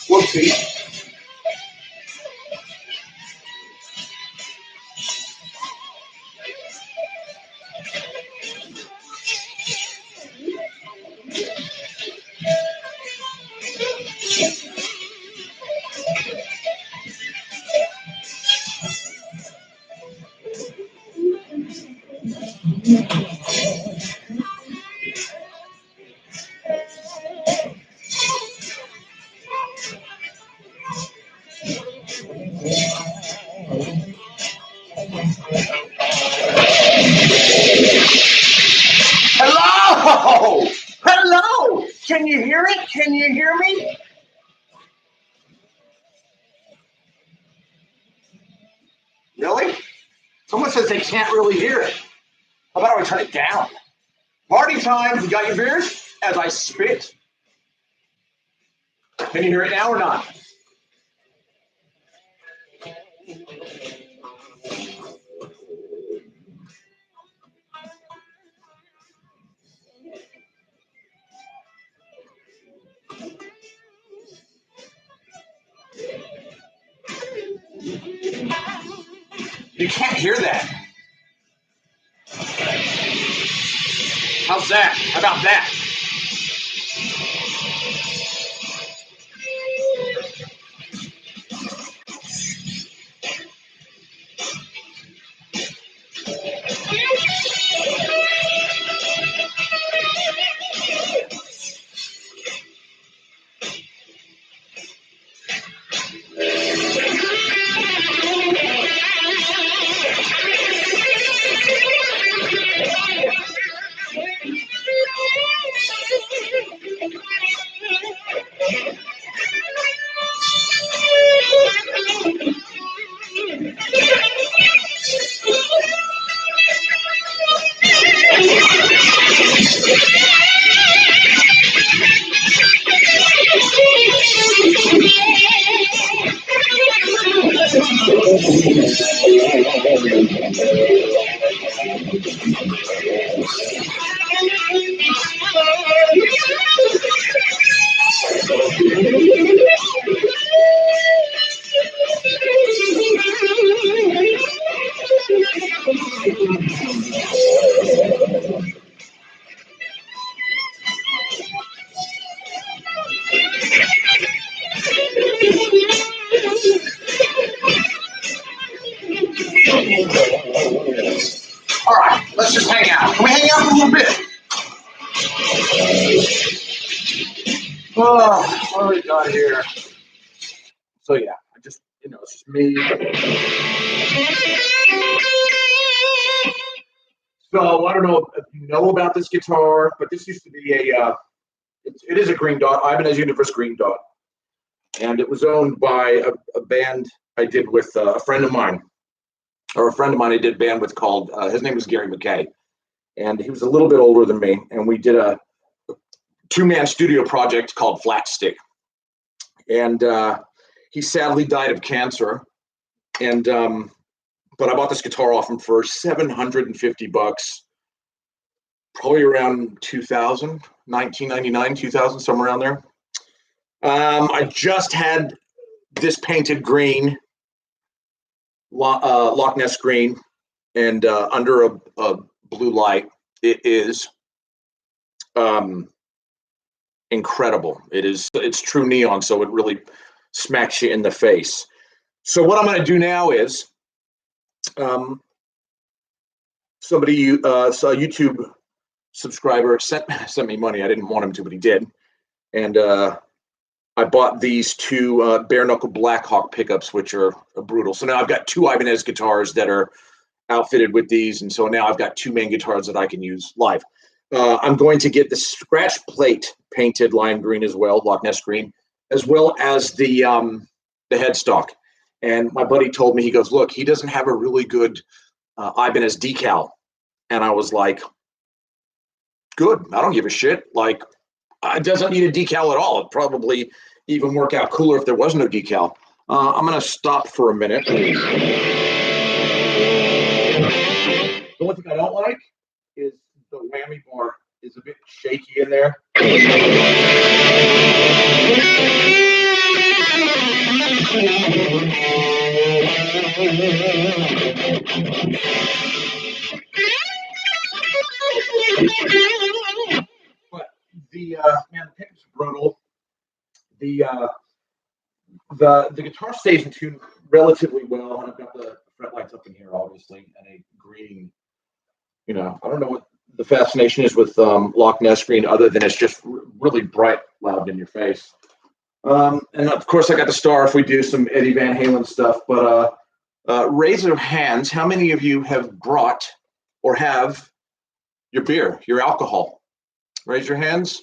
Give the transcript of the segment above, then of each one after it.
Whoopsie. Hello! Hello! Can you hear it? Can you hear me? Really? Someone says they can't really hear it. How about I turn it down? Party time. You got your beers? As I spit. Can you hear it now or not? You can't hear that. How's that? How about that? All right, let's just hang out. Can we hang out for a little bit? Oh, what do we got here? So yeah, I just, it's just me. So I don't know if you know about this guitar, but this used to be it is a Green Dot, Ibanez Universe Green Dot. And it was owned by a band I did with a friend of mine, or a friend of mine I did band with called, his name was Gary McKay. And he was a little bit older than me. And we did a two-man studio project called Flat Stick. And he sadly died of cancer. And but I bought this guitar off him for $750, probably around 2000, 1999, 2000, somewhere around there. I just had this painted green, Loch Ness green, and under a blue light. It is incredible. It's true neon, so it really smacks you in the face. So what I'm going to do now is, somebody, a YouTube subscriber sent me money. I didn't want him to, but he did. And I bought these two bare knuckle Blackhawk pickups, which are brutal. So now I've got two Ibanez guitars that are outfitted with these, and so now I've got two main guitars that I can use live. I'm going to get the scratch plate painted lime green as well, Loch Ness green, as well as the headstock. And my buddy told me, he goes, look, he doesn't have a really good Ibanez decal. And I was like, good, I don't give a shit. Like, it doesn't need a decal at all. It'd probably even work out cooler if there was no decal. I'm going to stop for a minute. The one thing I don't like is the whammy bar is a bit shaky in there. But the man, the pickup's brutal. The guitar stays in tune relatively well, and I've got the fret lights up in here, obviously, and a green. You know, I don't know what the fascination is with Loch Ness green, other than it's just really bright, loud in your face. And of course, I got the star if we do some Eddie Van Halen stuff. But raise your hands. How many of you have brought or have your beer, your alcohol? Raise your hands.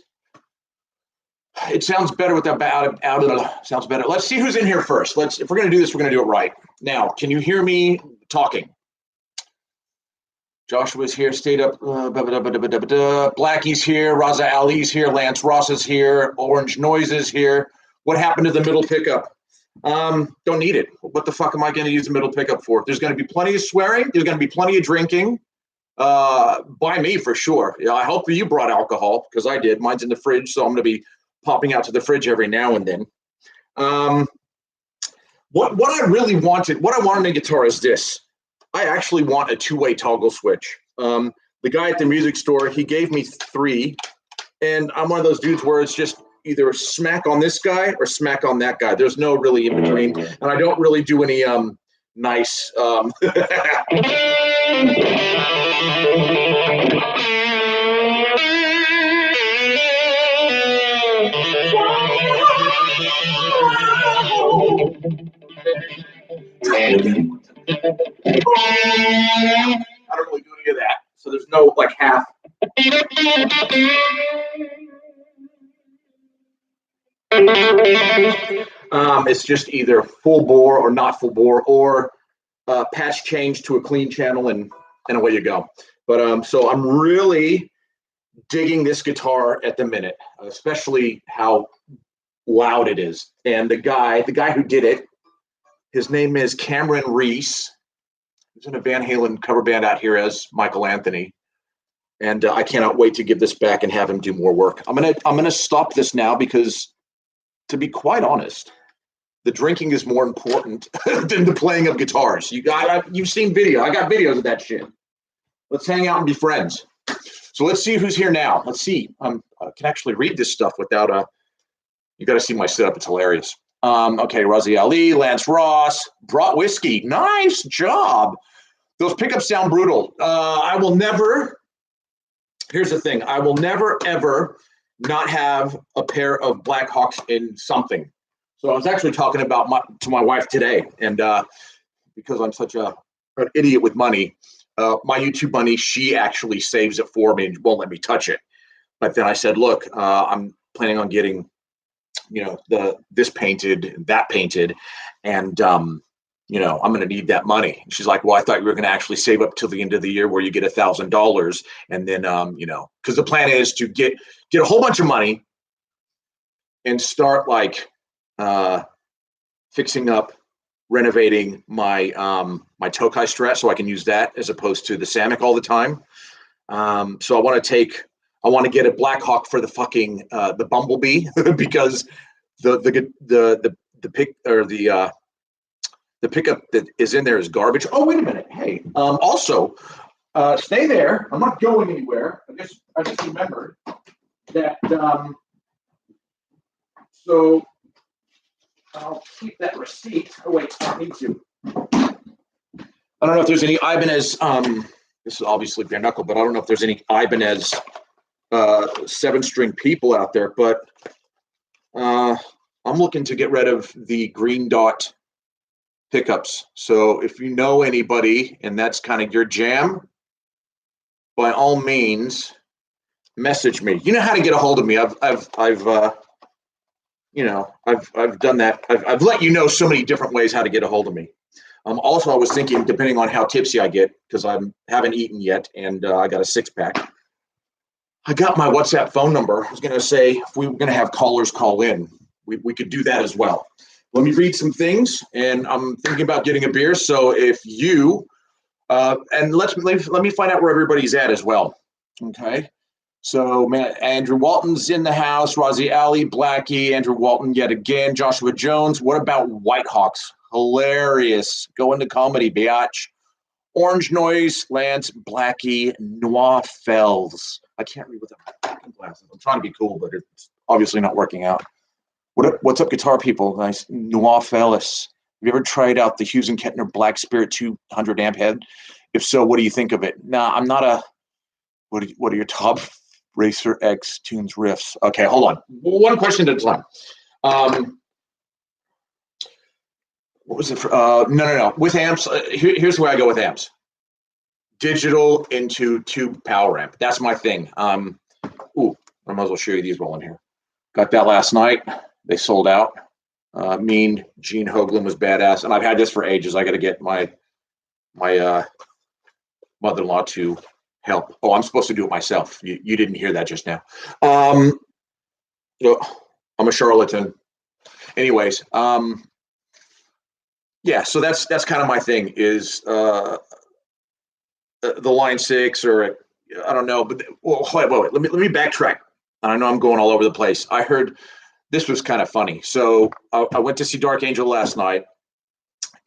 It sounds better without out. Sounds better. Let's see who's in here first. If we're gonna do this, we're gonna do it right. Now, can you hear me talking? Joshua's here, stayed up. Blackie's here, Raza Ali's here, Lance Ross is here, Orange Noise is here. What happened to the middle pickup? Don't need it. What the fuck am I going to use the middle pickup for? There's going to be plenty of swearing. There's going to be plenty of drinking. By me for sure. Yeah, I hope that you brought alcohol because I did. Mine's in the fridge, so I'm going to be popping out to the fridge every now and then. What I really wanted, what I want in a guitar is this. I actually want a two-way toggle switch. The guy at the music store, he gave me 3, and I'm one of those dudes where it's just either smack on this guy or smack on that guy. There's no really in between, and I don't really do any nice. I don't really do any of that. So there's no like half. It's just either full bore or not full bore, or patch change to a clean channel, and away you go. But so I'm really digging this guitar at the minute, especially how loud it is. And the guy who did it, his name is Cameron Reese. He's in a Van Halen cover band out here as Michael Anthony. And I cannot wait to give this back and have him do more work. I'm gonna stop this now because, to be quite honest, the drinking is more important than the playing of guitars. You've seen video. I got videos of that shit. Let's hang out and be friends. So let's see who's here now. Let's see. I can actually read this stuff without you got to see my setup. It's hilarious. Okay, Razi Ali, Lance Ross, brought whiskey. Nice job. Those pickups sound brutal. I will never. Here's the thing. I will never, ever not have a pair of Blackhawks in something. So I was actually talking about to my wife today, and because I'm such an idiot with money, my YouTube money, she actually saves it for me and won't let me touch it. But then I said, look, I'm planning on getting, this painted, that painted, and I'm going to need that money. And she's like, well, I thought you were going to actually save up till the end of the year where you get $1,000, and then because the plan is to get a whole bunch of money and start like fixing up, renovating my my Tokai Strat so I can use that as opposed to the Samick all the time. So I want to get a Blackhawk for the fucking the Bumblebee because the pickup that is in there is garbage. Oh, wait a minute. Hey, also stay there. I'm not going anywhere. I just remembered that. So I'll keep that receipt. Oh wait, I need to. I don't know if there's any Ibanez. This is obviously bare knuckle, but I don't know if there's any Ibanez 7-string people out there. But I'm looking to get rid of the green dot pickups. So if you know anybody and that's kind of your jam, by all means, message me. You know how to get a hold of me. I've done that. I've let you know so many different ways how to get a hold of me. Also, I was thinking, depending on how tipsy I get, because I haven't eaten yet and I got a 6-pack. I got my WhatsApp phone number. I was going to say, if we were going to have callers call in, we could do that as well. Let me read some things, and I'm thinking about getting a beer. So if you, and let me find out where everybody's at as well. Okay. So, man, Andrew Walton's in the house. Rozzy Alley, Blackie, Andrew Walton yet again. Joshua Jones. What about Whitehawks? Hilarious. Go into comedy, biatch. Orange Noise, Lance, Blackie, Noir Fells. I can't read with the glasses. I'm trying to be cool, but it's obviously not working out. What's up, guitar people? Nice. Noir Fellas. Have you ever tried out the Hughes and Kettner Black Spirit 200 amp head? If so, what do you think of it? Nah, I'm not a. What are your top Racer X tunes riffs? Okay, hold on. One question at a time. What was it for? No. With amps, here's the way I go with amps. Digital into tube power amp. That's my thing. I might as well show you these while I'm here. Got that last night. They sold out. Mean Gene Hoglan was badass, and I've had this for ages. I got to get my mother-in-law to help. Oh, I'm supposed to do it myself. You didn't hear that just now. I'm a charlatan. Anyways, yeah. So that's kind of my thing. Is the Line 6 or I don't know. But wait. Let me backtrack. I know I'm going all over the place. I heard this was kind of funny. So I went to see Dark Angel last night,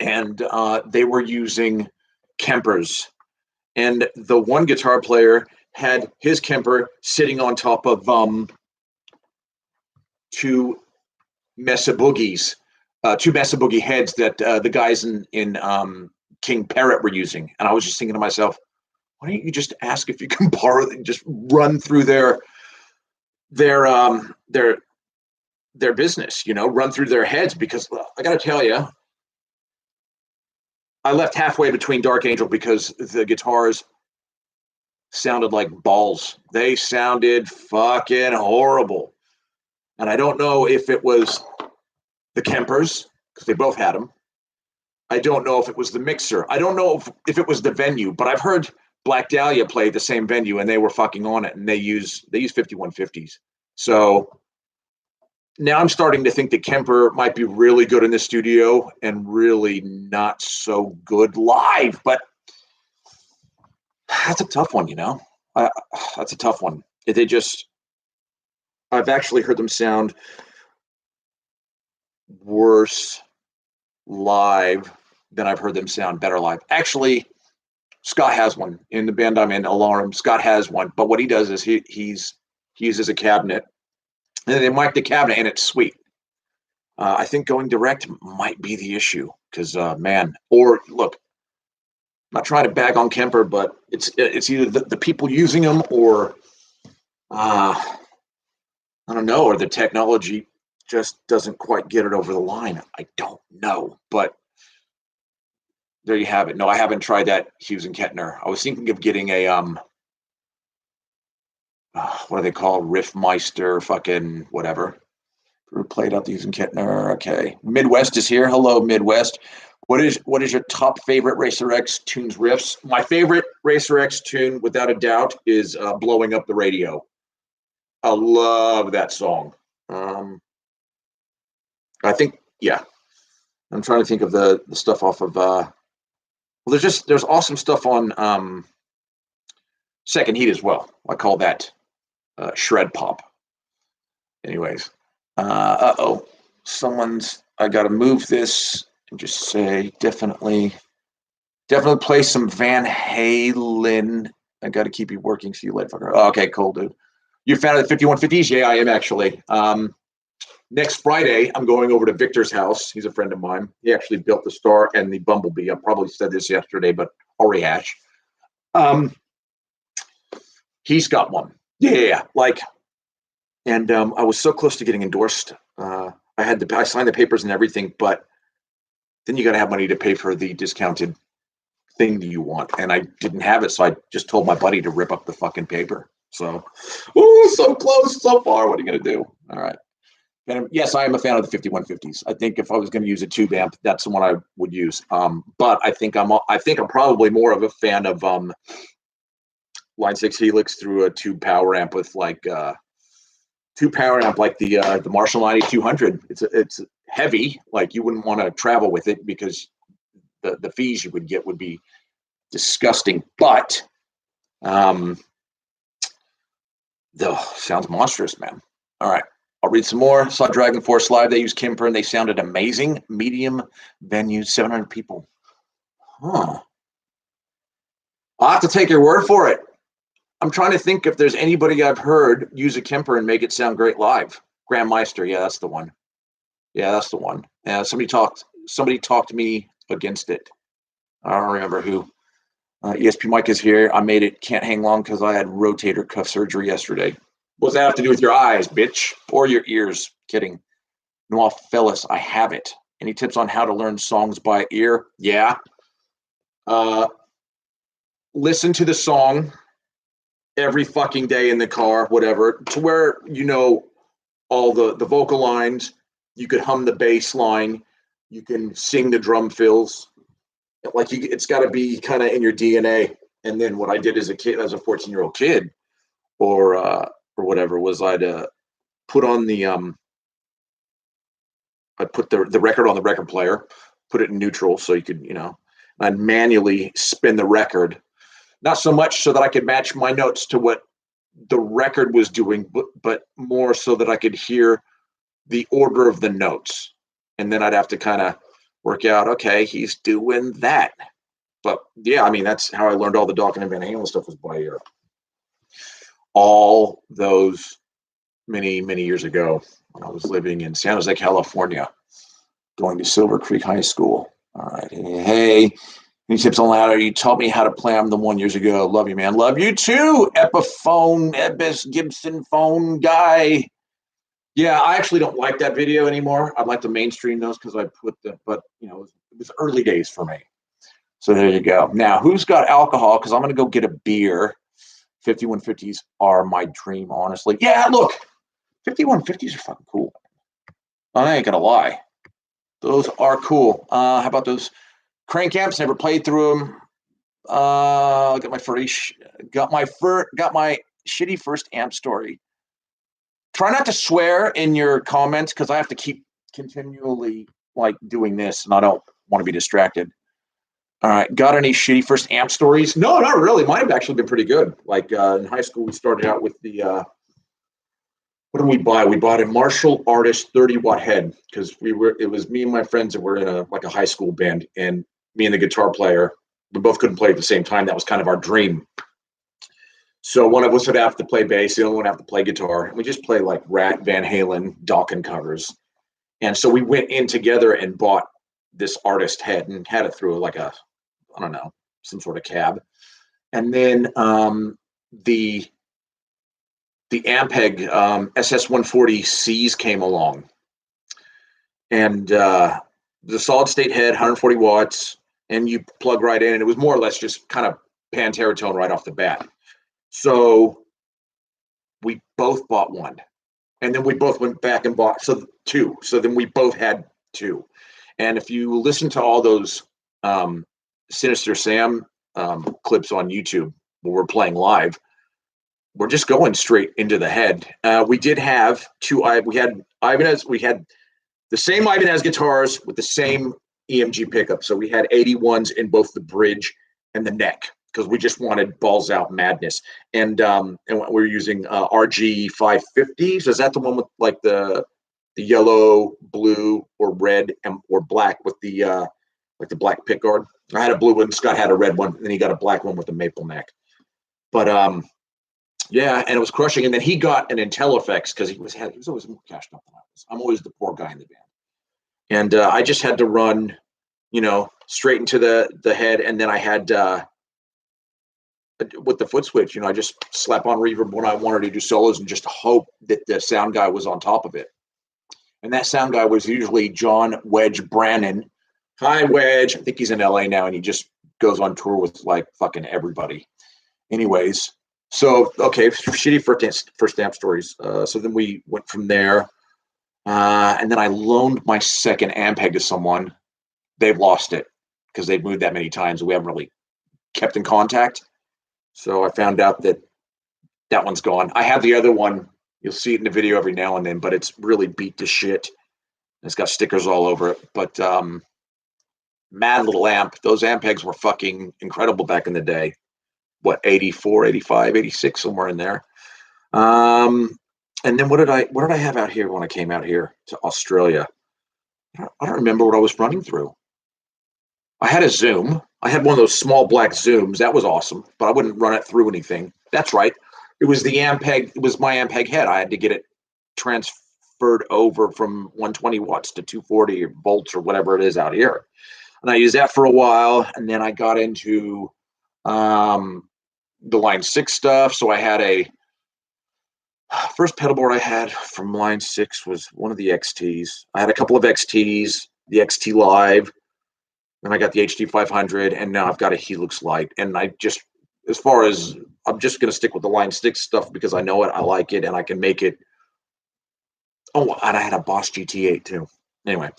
and they were using Kempers. And the one guitar player had his Kemper sitting on top of two Mesa Boogies, two Mesa Boogie heads that the guys in King Parrot were using. And I was just thinking to myself, why don't you just ask if you can borrow and just run through their business, run through their heads? Because I got to tell you, I left halfway between Dark Angel because the guitars sounded like balls. They sounded fucking horrible. And I don't know if it was the Kempers, because they both had them. I don't know if it was the mixer. I don't know if it was the venue, but I've heard Black Dahlia play the same venue and they were fucking on it, and they use 5150s. So now I'm starting to think that Kemper might be really good in the studio and really not so good live, but that's a tough one, that's a tough one. I've actually heard them sound worse live than I've heard them sound better live. Actually, Scott has one in the band I'm in, Alarm. Scott has one, but what he does is he uses a cabinet, and they mic the cabinet, and it's sweet. I think going direct might be the issue because, or look, I'm not trying to bag on Kemper, but it's either the people using them or I don't know, or the technology just doesn't quite get it over the line. I don't know, but there you have it. No, I haven't tried that Hughes and Kettner. I was thinking of getting a what do they call Riffmeister, fucking whatever. Who played out the Hughes and Kettner? Okay, Midwest is here. Hello, Midwest. What is your top favorite Racer X tunes riffs? My favorite Racer X tune, without a doubt, is "Blowing Up the Radio." I love that song. I think, yeah. I'm trying to think of the stuff off of. Well, there's awesome stuff on Second Heat as well. I call that shred pop. Anyways, I got to move this and just say definitely play some Van Halen. I got to keep you working. See you later, fucker. Oh, okay, cool, dude. You a fan of the 5150s? Yeah, I am actually. Next Friday, I'm going over to Victor's house. He's a friend of mine. He actually built the Star and the Bumblebee. I probably said this yesterday, but I'll rehash. He's got one. Yeah. And I was so close to getting endorsed. I I signed the papers and everything, but then you got to have money to pay for the discounted thing that you want. And I didn't have it. So I just told my buddy to rip up the fucking paper. So, so close, so far. What are you going to do? All right. And yes, I am a fan of the 5150s. I think if I was going to use a tube amp, that's the one I would use. But I think I'm probably more of a fan of Line 6 Helix through a tube power amp with like tube power amp like the Marshall 9200. It's heavy, like you wouldn't want to travel with it because the fees you would get would be disgusting. But sounds monstrous, man. All right. I'll read some more. Saw Dragon Force live. They used Kemper and they sounded amazing. Medium venues, 700 people. Huh. I'll have to take your word for it. I'm trying to think if there's anybody I've heard use a Kemper and make it sound great live. Graham Meister. Yeah, that's the one. Yeah, that's the one. Somebody talked me against it. I don't remember who. ESP Mike is here. I made it. Can't hang long because I had rotator cuff surgery yesterday. What does that have to do with your eyes, bitch? Or your ears? Kidding. Noah Fellas, I have it. Any tips on how to learn songs by ear? Yeah. Listen to the song every fucking day in the car, whatever, to where you know all the vocal lines. You could hum the bass line. You can sing the drum fills. Like it's got to be kind of in your DNA. And then what I did as a 14-year-old kid, or whatever, was I'd put on the I'd put the record on the record player, put it in neutral so you could, I'd manually spin the record, not so much so that I could match my notes to what the record was doing, but more so that I could hear the order of the notes. And then I'd have to kind of work out, okay, he's doing that. But yeah, I mean, that's how I learned all the Dokken and Van Halen stuff, was by ear. All those many, many years ago when I was living in San Jose, California, going to Silver Creek High School. All right. Hey, any tips on ladder? You taught me how to play on the one years ago. Love you, man. Love you too. Ebis Gibson phone guy. Yeah, I actually don't like that video anymore. I'd like to mainstream those because I put but it was early days for me. So there you go. Now, who's got alcohol? Because I'm going to go get a beer. 5150s are my dream, honestly. Yeah, look, 5150s are fucking cool. I ain't going to lie. Those are cool. How about those crank amps? Never played through them. Got my shitty first amp story. Try not to swear in your comments because I have to keep continually doing this and I don't want to be distracted. All right. Got any shitty first amp stories? No, not really. Mine have actually been pretty good. In high school, we started out with the, what did we buy? We bought a Marshall Artist 30-watt head because it was me and my friends that were in a high school band, and me and the guitar player, we both couldn't play at the same time. That was kind of our dream. So one of us would have to play bass, the other one would have to play guitar. And we just play like Rat, Van Halen, Dokken covers. And so we went in together and bought this Artist head and had it through some sort of cab. And then the Ampeg SS140Cs came along. And the solid state head, 140 watts, and you plug right in. And it was more or less just kind of pan-teratone right off the bat. So we both bought one, and then we both went back and bought two. So then we both had two. And if you listen to all those Sinister Sam clips on YouTube where we're playing live, we're just going straight into the head. We did have we had the same Ibanez guitars with the same EMG pickup. So we had 81s in both the bridge and the neck, because we just wanted balls out madness. And we're using RG 550s. Is that the one with the yellow, blue, or red, or black with the black pickguard? I had a blue one. Scott had a red one, and then he got a black one with a maple neck. But yeah, and it was crushing. And then he got an IntelliFX because he was always more cashed up than I was. I'm always the poor guy in the band, and I just had to run, straight into the head, and then I had. With the foot switch, I just slap on reverb when I wanted to do solos and just hope that the sound guy was on top of it. And that sound guy was usually John Wedge Brannon. Hi, Wedge. I think he's in LA now, and he just goes on tour with like fucking everybody. Anyways, so okay, shitty first amp stories. So then we went from there, and then I loaned my second Ampeg to someone. They've lost it because they've moved that many times, and we haven't really kept in contact. So I found out that that one's gone. I have the other one. You'll see it in the video every now and then, but it's really beat to shit. It's got stickers all over it. But mad little amp. Those Ampegs were fucking incredible back in the day. What, 84, 85, 86, somewhere in there. And then what did I have out here when I came out here to Australia? I don't remember what I was running through. I had a Zoom. I had one of those small black Zooms. That was awesome, but I wouldn't run it through anything. That's right. It was the Ampeg. It was my Ampeg head. I had to get it transferred over from 120 watts to 240 volts or whatever it is out here. And I used that for a while, and then I got into the Line 6 stuff. So I had a first pedal board I had from Line 6 was one of the XTs. I had a couple of XTs, the XT Live, and I got the HD 500, and now I've got a Helix Lite. And I just, as far as, I'm just going to stick with the Line 6 stuff because I know it, I like it, and I can make it. Oh, and I had a Boss GT8 too. Anyway,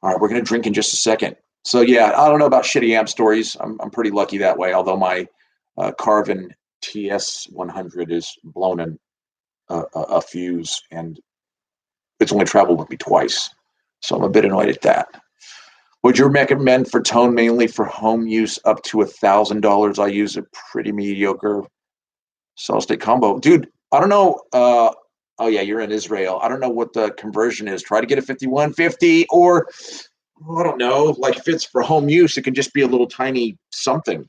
all right, we're going to drink in just a second. So yeah, I don't know about shitty amp stories. I'm pretty lucky that way, although my Carvin TS100 is blown in a fuse, and it's only traveled with me twice. So I'm a bit annoyed at that. Would you recommend for tone mainly for home use up to $1,000? I use a pretty mediocre solid state combo. Dude, I don't know. Oh yeah, you're in Israel. I don't know what the conversion is. Try to get a 5150, or I don't know, like if it's for home use, it can just be a little tiny something.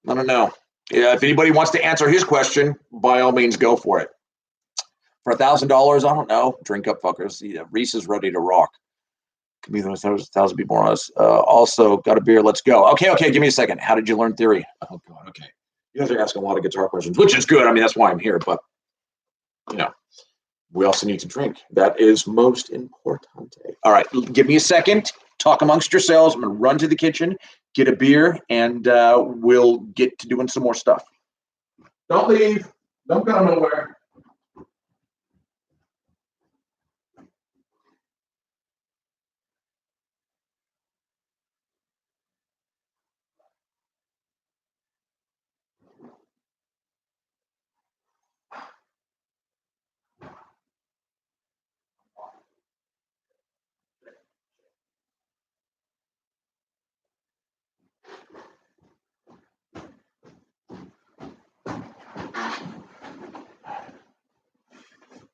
I don't know. Yeah, if anybody wants to answer his question, by all means, go for it. For $1,000, I don't know. Drink up, fuckers. Yeah, Reese is ready to rock. Could be there's 1,000 people on us. Also, got a beer. Let's go. Okay. Give me a second. How did you learn theory? Oh God. Okay. You guys are asking a lot of guitar questions, which is good. I mean, that's why I'm here. But you know, we also need to drink. That is most important. All right. Give me a second. Talk amongst yourselves. I'm gonna run to the kitchen, get a beer, and we'll get to doing some more stuff. Don't leave. Don't go nowhere.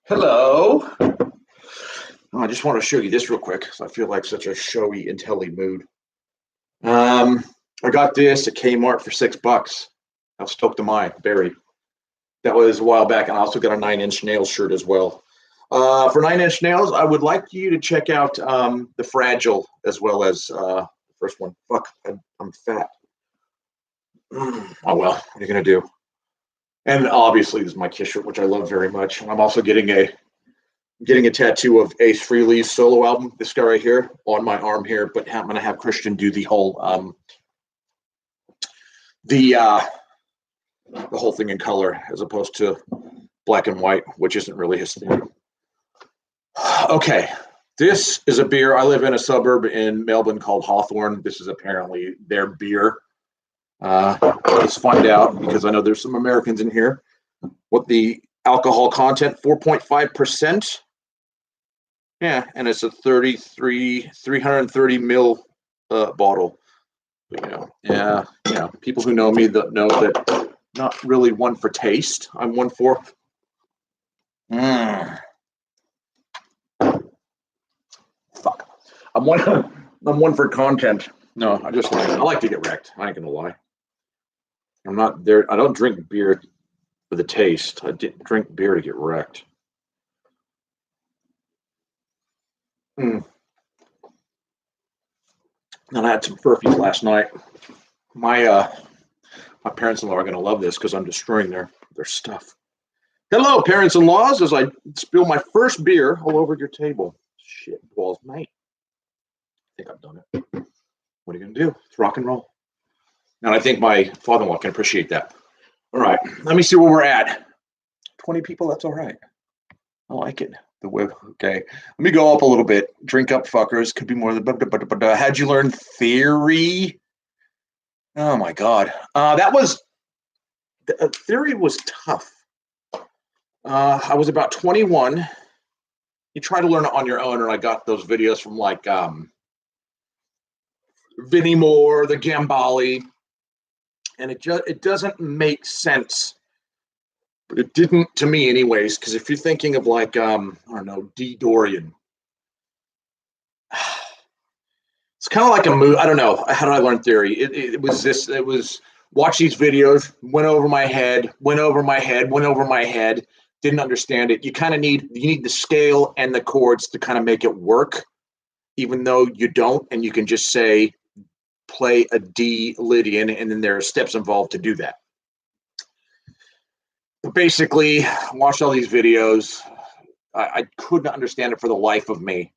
Hello. Oh, I just want to show you this real quick because I feel like such a showy, intelli mood. I got this at Kmart for $6. How stoked am I, Barry? That was a while back, and I also got a 9-inch nails shirt as well. For 9-inch nails, I would like you to check out the Fragile as well as the first one. Fuck, I'm fat. Oh well, what are you gonna do? And obviously, this is my Kiss shirt, which I love very much. I'm also getting a tattoo of Ace Frehley's solo album, this guy right here, on my arm here. But I'm gonna have Christian do the whole the whole thing in color as opposed to black and white, which isn't really his thing. Okay, this is a beer. I live in a suburb in Melbourne called Hawthorne. This is apparently their beer. Let's find out, because I know there's some Americans in here, what the alcohol content, 4.5%. Yeah, and it's a 330 mil bottle. People who know me that know that not really one for taste. I'm one for fuck. I'm one for content. No, I like to get wrecked. I ain't gonna lie. I'm not there. I don't drink beer for the taste. I drink beer to get wrecked. And I had some Furfies last night. My parents-in-law are going to love this because I'm destroying their stuff. Hello, parents-in-laws, as I spill my first beer all over your table. shit balls, mate. I think I've done it. What are you gonna do? It's rock and roll. And I think my father-in-law can appreciate that. All right, let me see where we're at. 20 people, that's all right. I like it. The whip, okay. Let me go up a little bit. Drink up, fuckers. Could be more than. How'd you learn theory? Oh my God. That was theory was tough. I was about 21. You try to learn it on your own, and I got those videos from like Vinnie Moore, the Gambali, and it doesn't make sense. But it didn't to me anyways, because if you're thinking of like I don't know, D. Dorian. It's kind of like a move. I don't know. How did I learn theory? It was this. It was watch these videos, went over my head, went over my head, went over my head. Didn't understand it. You kind of need the scale and the chords to kind of make it work, even though you don't, and you can just say play a D Lydian, and then there are steps involved to do that. But basically, watched all these videos. I couldn't understand it for the life of me.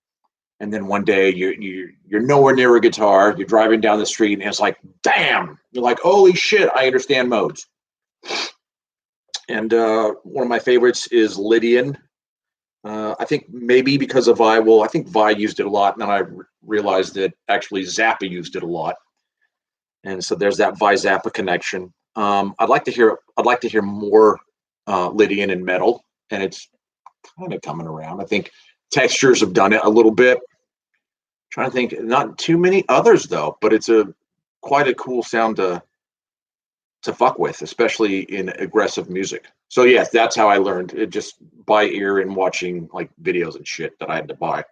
And then one day you're nowhere near a guitar. You're driving down the street, and it's like, damn! You're like, holy shit! I understand modes. And one of my favorites is Lydian. I think maybe because of Vi. Well, I think Vi used it a lot, and then I realized that actually Zappa used it a lot. And so there's that Vi Zappa connection. I'd like to hear more Lydian and metal, and it's kind of coming around. I think Textures have done it a little bit. Trying to think, not too many others though, but it's quite a cool sound to fuck with, especially in aggressive music. So yes, that's how I learned it, just by ear and watching like videos and shit that I had to buy.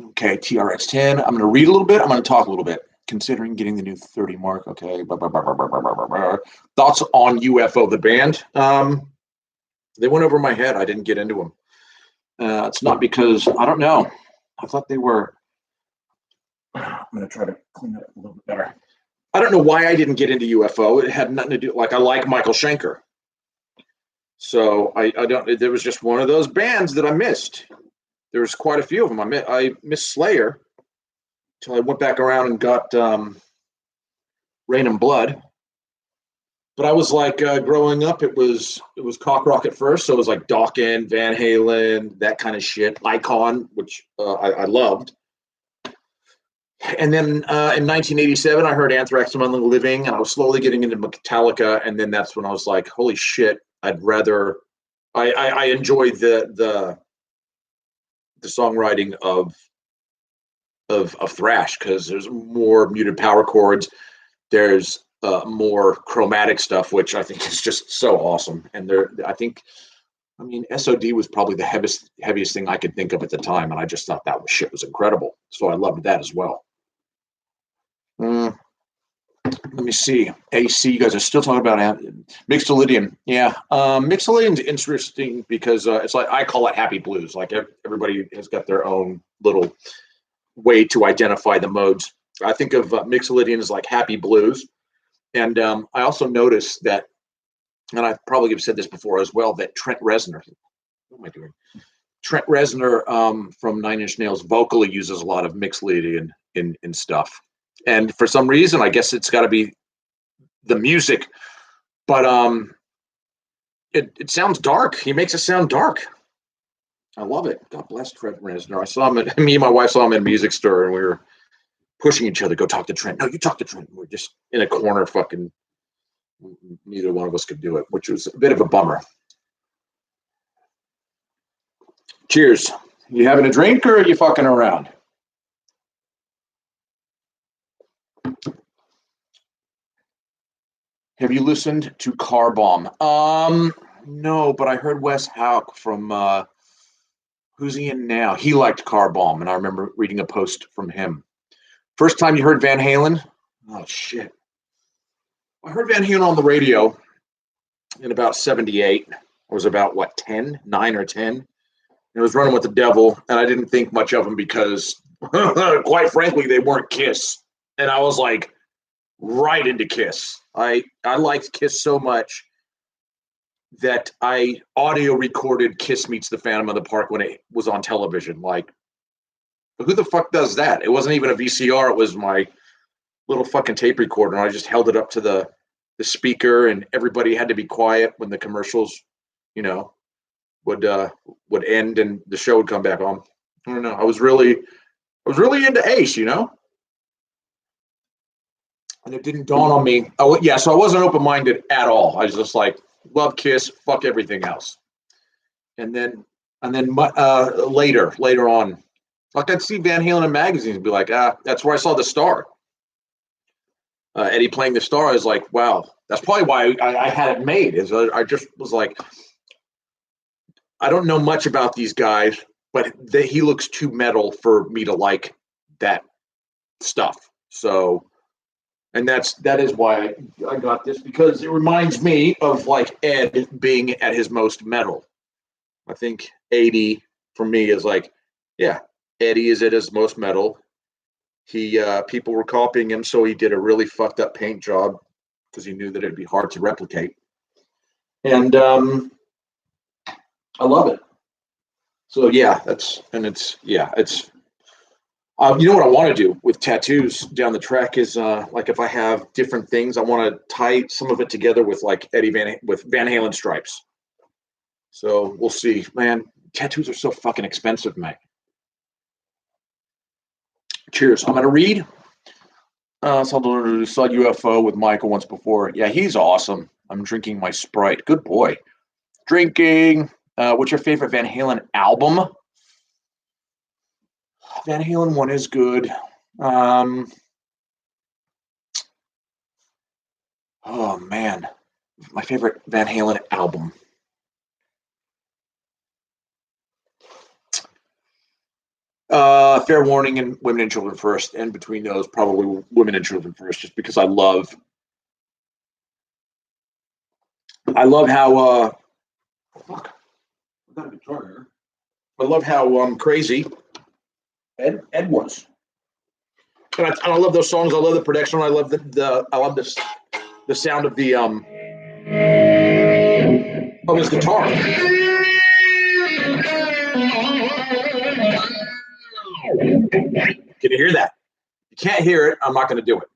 Okay, TRX10. I'm going to read a little bit. I'm going to talk a little bit. Considering getting the new 30 mark. Okay. Thoughts on UFO, the band? They went over my head. I didn't get into them. It's not because, I don't know. I thought they were. I'm going to try to clean that up a little bit better. I don't know why I didn't get into UFO. It had nothing to do, like I like Michael Schenker. So I don't, there was just one of those bands that I missed. There was quite a few of them. I missed Slayer until I went back around and got Rain and Blood. But I was like, growing up, it was cock rock at first. So it was like Dokken, Van Halen, that kind of shit. Icon, which I loved. And then in 1987, I heard Anthrax Among the Living, and I was slowly getting into Metallica. And then that's when I was like, holy shit, I'd rather. I enjoy the songwriting of thrash because there's more muted power chords. There's more chromatic stuff, which I think is just so awesome. And I mean, SOD was probably the heaviest thing I could think of at the time, and I just thought that shit was incredible. So I loved that as well. Let me see. AC, you guys are still talking about Mixolydian. Yeah, Mixolydian's interesting because it's like I call it happy blues. Like everybody has got their own little way to identify the modes. I think of Mixolydian as like happy blues. And I also noticed that, and I probably have said this before as well, that Trent Reznor, what am I doing? Trent Reznor from Nine Inch Nails vocally uses a lot of Mixolydian in stuff. And for some reason, I guess it's got to be the music, but it sounds dark. He makes it sound dark. I love it. God bless Trent Reznor. I saw him. Me and my wife saw him in a music store, and we were pushing each other. Go talk to Trent. No, you talk to Trent. We're just in a corner. Fucking neither one of us could do it, which was a bit of a bummer. Cheers. You having a drink or are you fucking around? Have you listened to Car Bomb? No, but I heard Wes Houck from who's he in now? He liked Car Bomb, and I remember reading a post from him. First time you heard Van Halen? Oh shit. I heard Van Halen on the radio in about 78. I was about what, 10, 9 or 10. And I was running with the devil, and I didn't think much of them because quite frankly, they weren't Kiss. And I was like right into Kiss. I liked Kiss so much that I audio recorded Kiss Meets the Phantom of the Park when it was on television. Like, who the fuck does that? It wasn't even a VCR. It was my little fucking tape recorder. And I just held it up to the speaker, and everybody had to be quiet when the commercials, would end and the show would come back on. I don't know. I was really into Ace, And it didn't dawn on me. Oh yeah, so I wasn't open-minded at all. I was just like, love Kiss, fuck everything else. And then later on, like I'd see Van Halen in magazines and be like, that's where I saw the Star. Eddie playing the Star. I was like, wow, that's probably why I had it made. Is I just was like, I don't know much about these guys, but he looks too metal for me to like that stuff. So, and that is why I got this, because it reminds me of like Ed being at his most metal. I think 80 for me is like, yeah, Eddie is at his most metal. People were copying him, so he did a really fucked up paint job because he knew that it'd be hard to replicate. And I love it. So yeah, it's you know what I want to do with tattoos down the track is like if I have different things, I want to tie some of it together with like with Van Halen stripes. So we'll see. Man, tattoos are so fucking expensive, mate. Cheers. I'm gonna read. Saw UFO with Michael once before. Yeah, he's awesome. I'm drinking my Sprite. Good boy. Drinking. What's your favorite Van Halen album? Van Halen 1 is good. Oh man, my favorite Van Halen album. Fair Warning and Women and Children First, and between those, probably Women and Children First, just because I love how fuck, I got a guitar here. I love how crazy Ed was, and I love those songs. I love the production. I love I love the sound of his guitar. Can you hear that? You can't hear it. I'm not going to do it.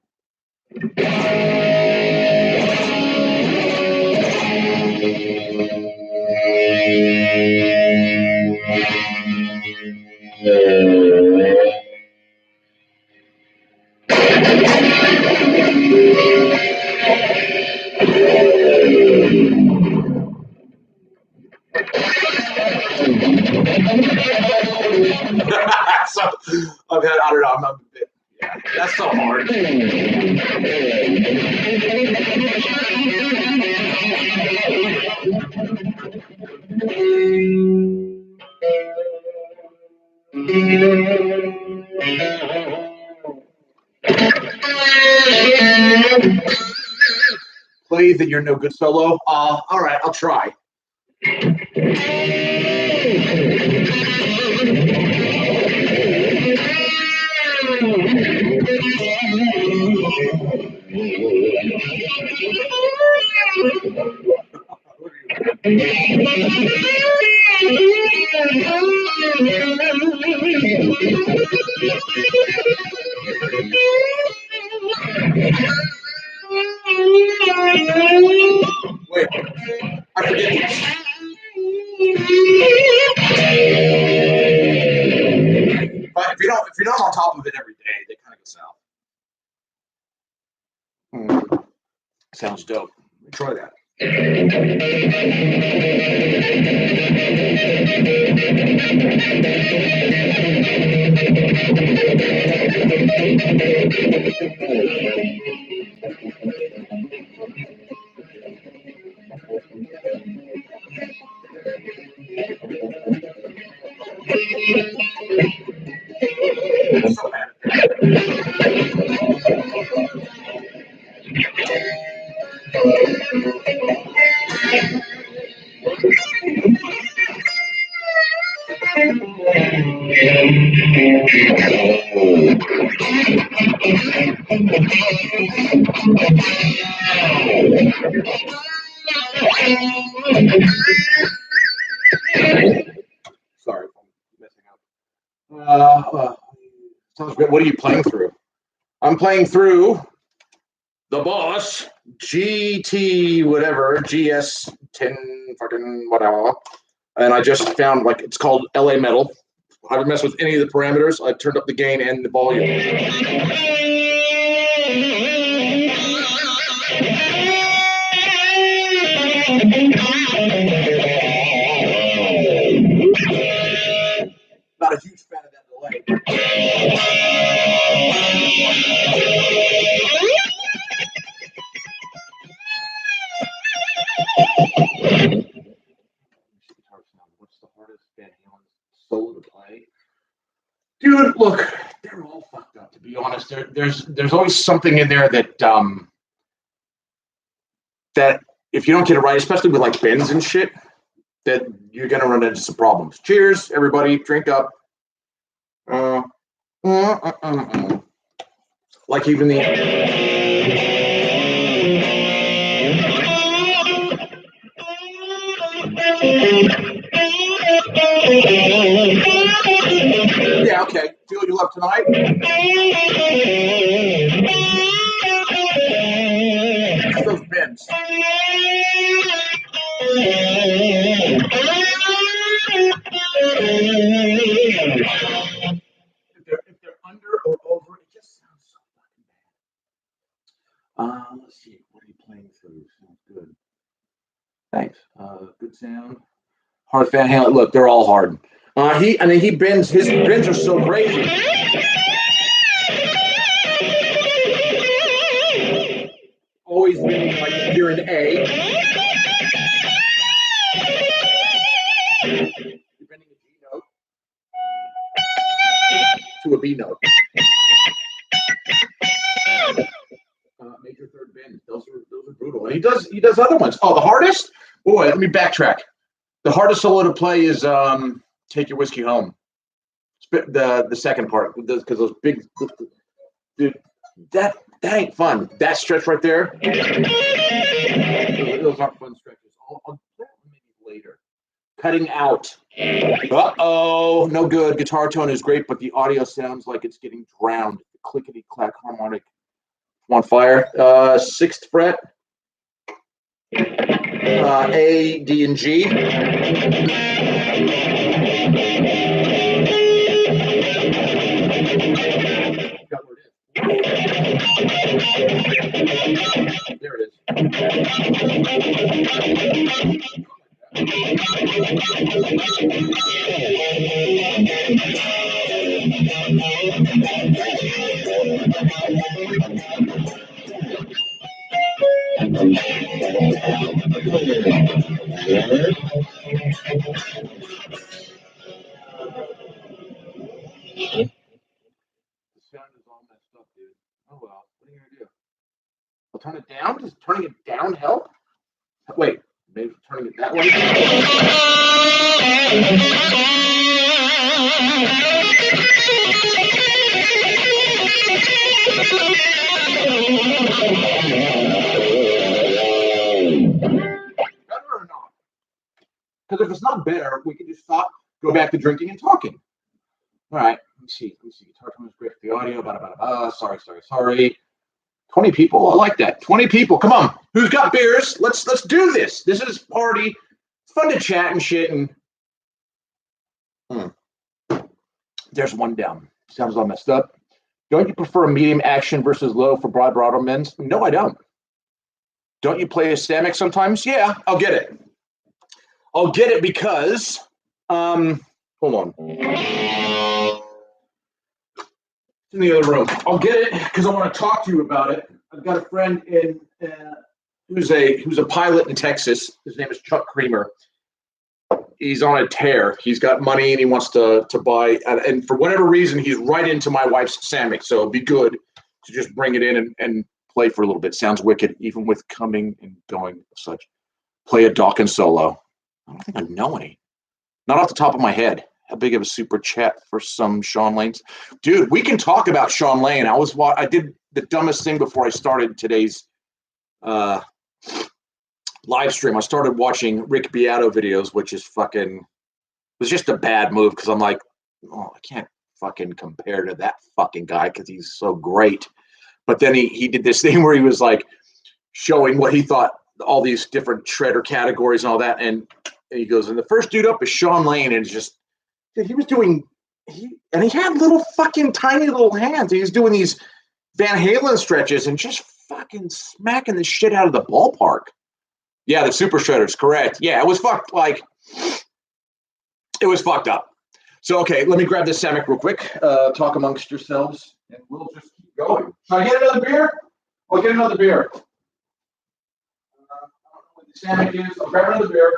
So I don't know. I'm a bit, yeah, that's so hard. Play the You're No Good solo. All right, I'll try. Wait, I forget this. If you're not on top of it every day, they kind of go south. Sounds dope. Let me try that. Sounds good. What are you playing through? I'm playing through the Boss GT whatever GS 10 fucking whatever, and I just found like it's called LA Metal. I haven't messed with any of the parameters. I turned up the gain and the volume. Not a huge fan of that delay. What's the hardest Van Halen solo to play? Dude, look, they're all fucked up. To be honest, there's always something in there that that if you don't get it right, especially with like bends and shit, that you're gonna run into some problems. Cheers, everybody, drink up. Like even the. Yeah, okay. Feel you love tonight. Those bends. If they're under or over, it just sounds so fucking bad. Let's see. What are you playing through? Sounds good. Thanks. Good sound. Hard Van Halen. Look, they're all hard. He bends. His bends are so crazy. Always bending like you're an A. You're bending a G note to a B note. Major third bend. Those are brutal. And he does other ones. Oh, the hardest? Boy, let me backtrack. The hardest solo to play is Take Your Whiskey Home. The second part, because those big, dude, that ain't fun. That stretch right there, those aren't fun stretches. I'll play it maybe later. Cutting out. Uh-oh, no good. Guitar tone is great, but the audio sounds like it's getting drowned. Clickety clack harmonic on fire. 6th fret. A, D, and G. There it is. The sound is all messed up, dude. Oh well, what are you gonna do? I'll turn it down. Does turning it down help? Wait, maybe turning it that way. Better or not? Because if it's not better, we can just stop, go back to drinking and talking. All right, let me see. Guitar tone is great for the audio. Sorry. 20 people. I like that. 20 people. Come on. Who's got beers? Let's do this. This is party. It's fun to chat and shit. And there's one down. Sounds all messed up. Don't you prefer a medium action versus low for broad bottom ends? No, I don't. Don't you play a Samick sometimes? Yeah, I'll get it. I'll get it because hold on. It's in the other room. I'll get it because I want to talk to you about it. I've got a friend in who's a pilot in Texas. His name is Chuck Creamer. He's on a tear. He's got money and he wants to buy. And for whatever reason, he's right into my wife's Samick. So it'd be good to just bring it in and play for a little bit. Sounds wicked, even with coming and going such. Play a Dawkins solo. I don't think I know any. Not off the top of my head. How big of a super chat for some Sean Lane's? Dude, we can talk about Sean Lane. I did the dumbest thing before I started today's live stream. I started watching Rick Beato videos, which is was just a bad move because I'm like, oh, I can't fucking compare to that fucking guy because he's so great. But then he did this thing where he was like showing what he thought all these different shredder categories and all that, and he goes, and the first dude up is Sean Lane, and it's just, dude, he was doing, he had little fucking tiny little hands. He was doing these Van Halen stretches and just fucking smacking the shit out of the ballpark. Yeah, the super shredders, correct. Yeah, it was fucked, like, it was fucked up. So, okay, let me grab this Samick real quick. Talk amongst yourselves, and we'll just keep going. Should I get another beer? I'll get another beer. Samick is. I'll grab another beer.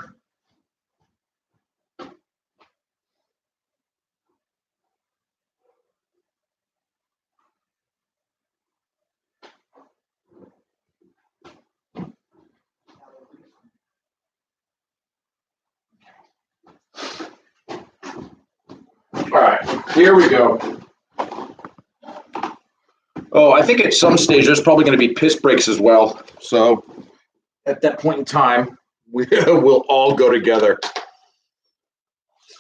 All right, here we go. Oh, I think at some stage there's probably going to be piss breaks as well. So at that point in time, we will all go together.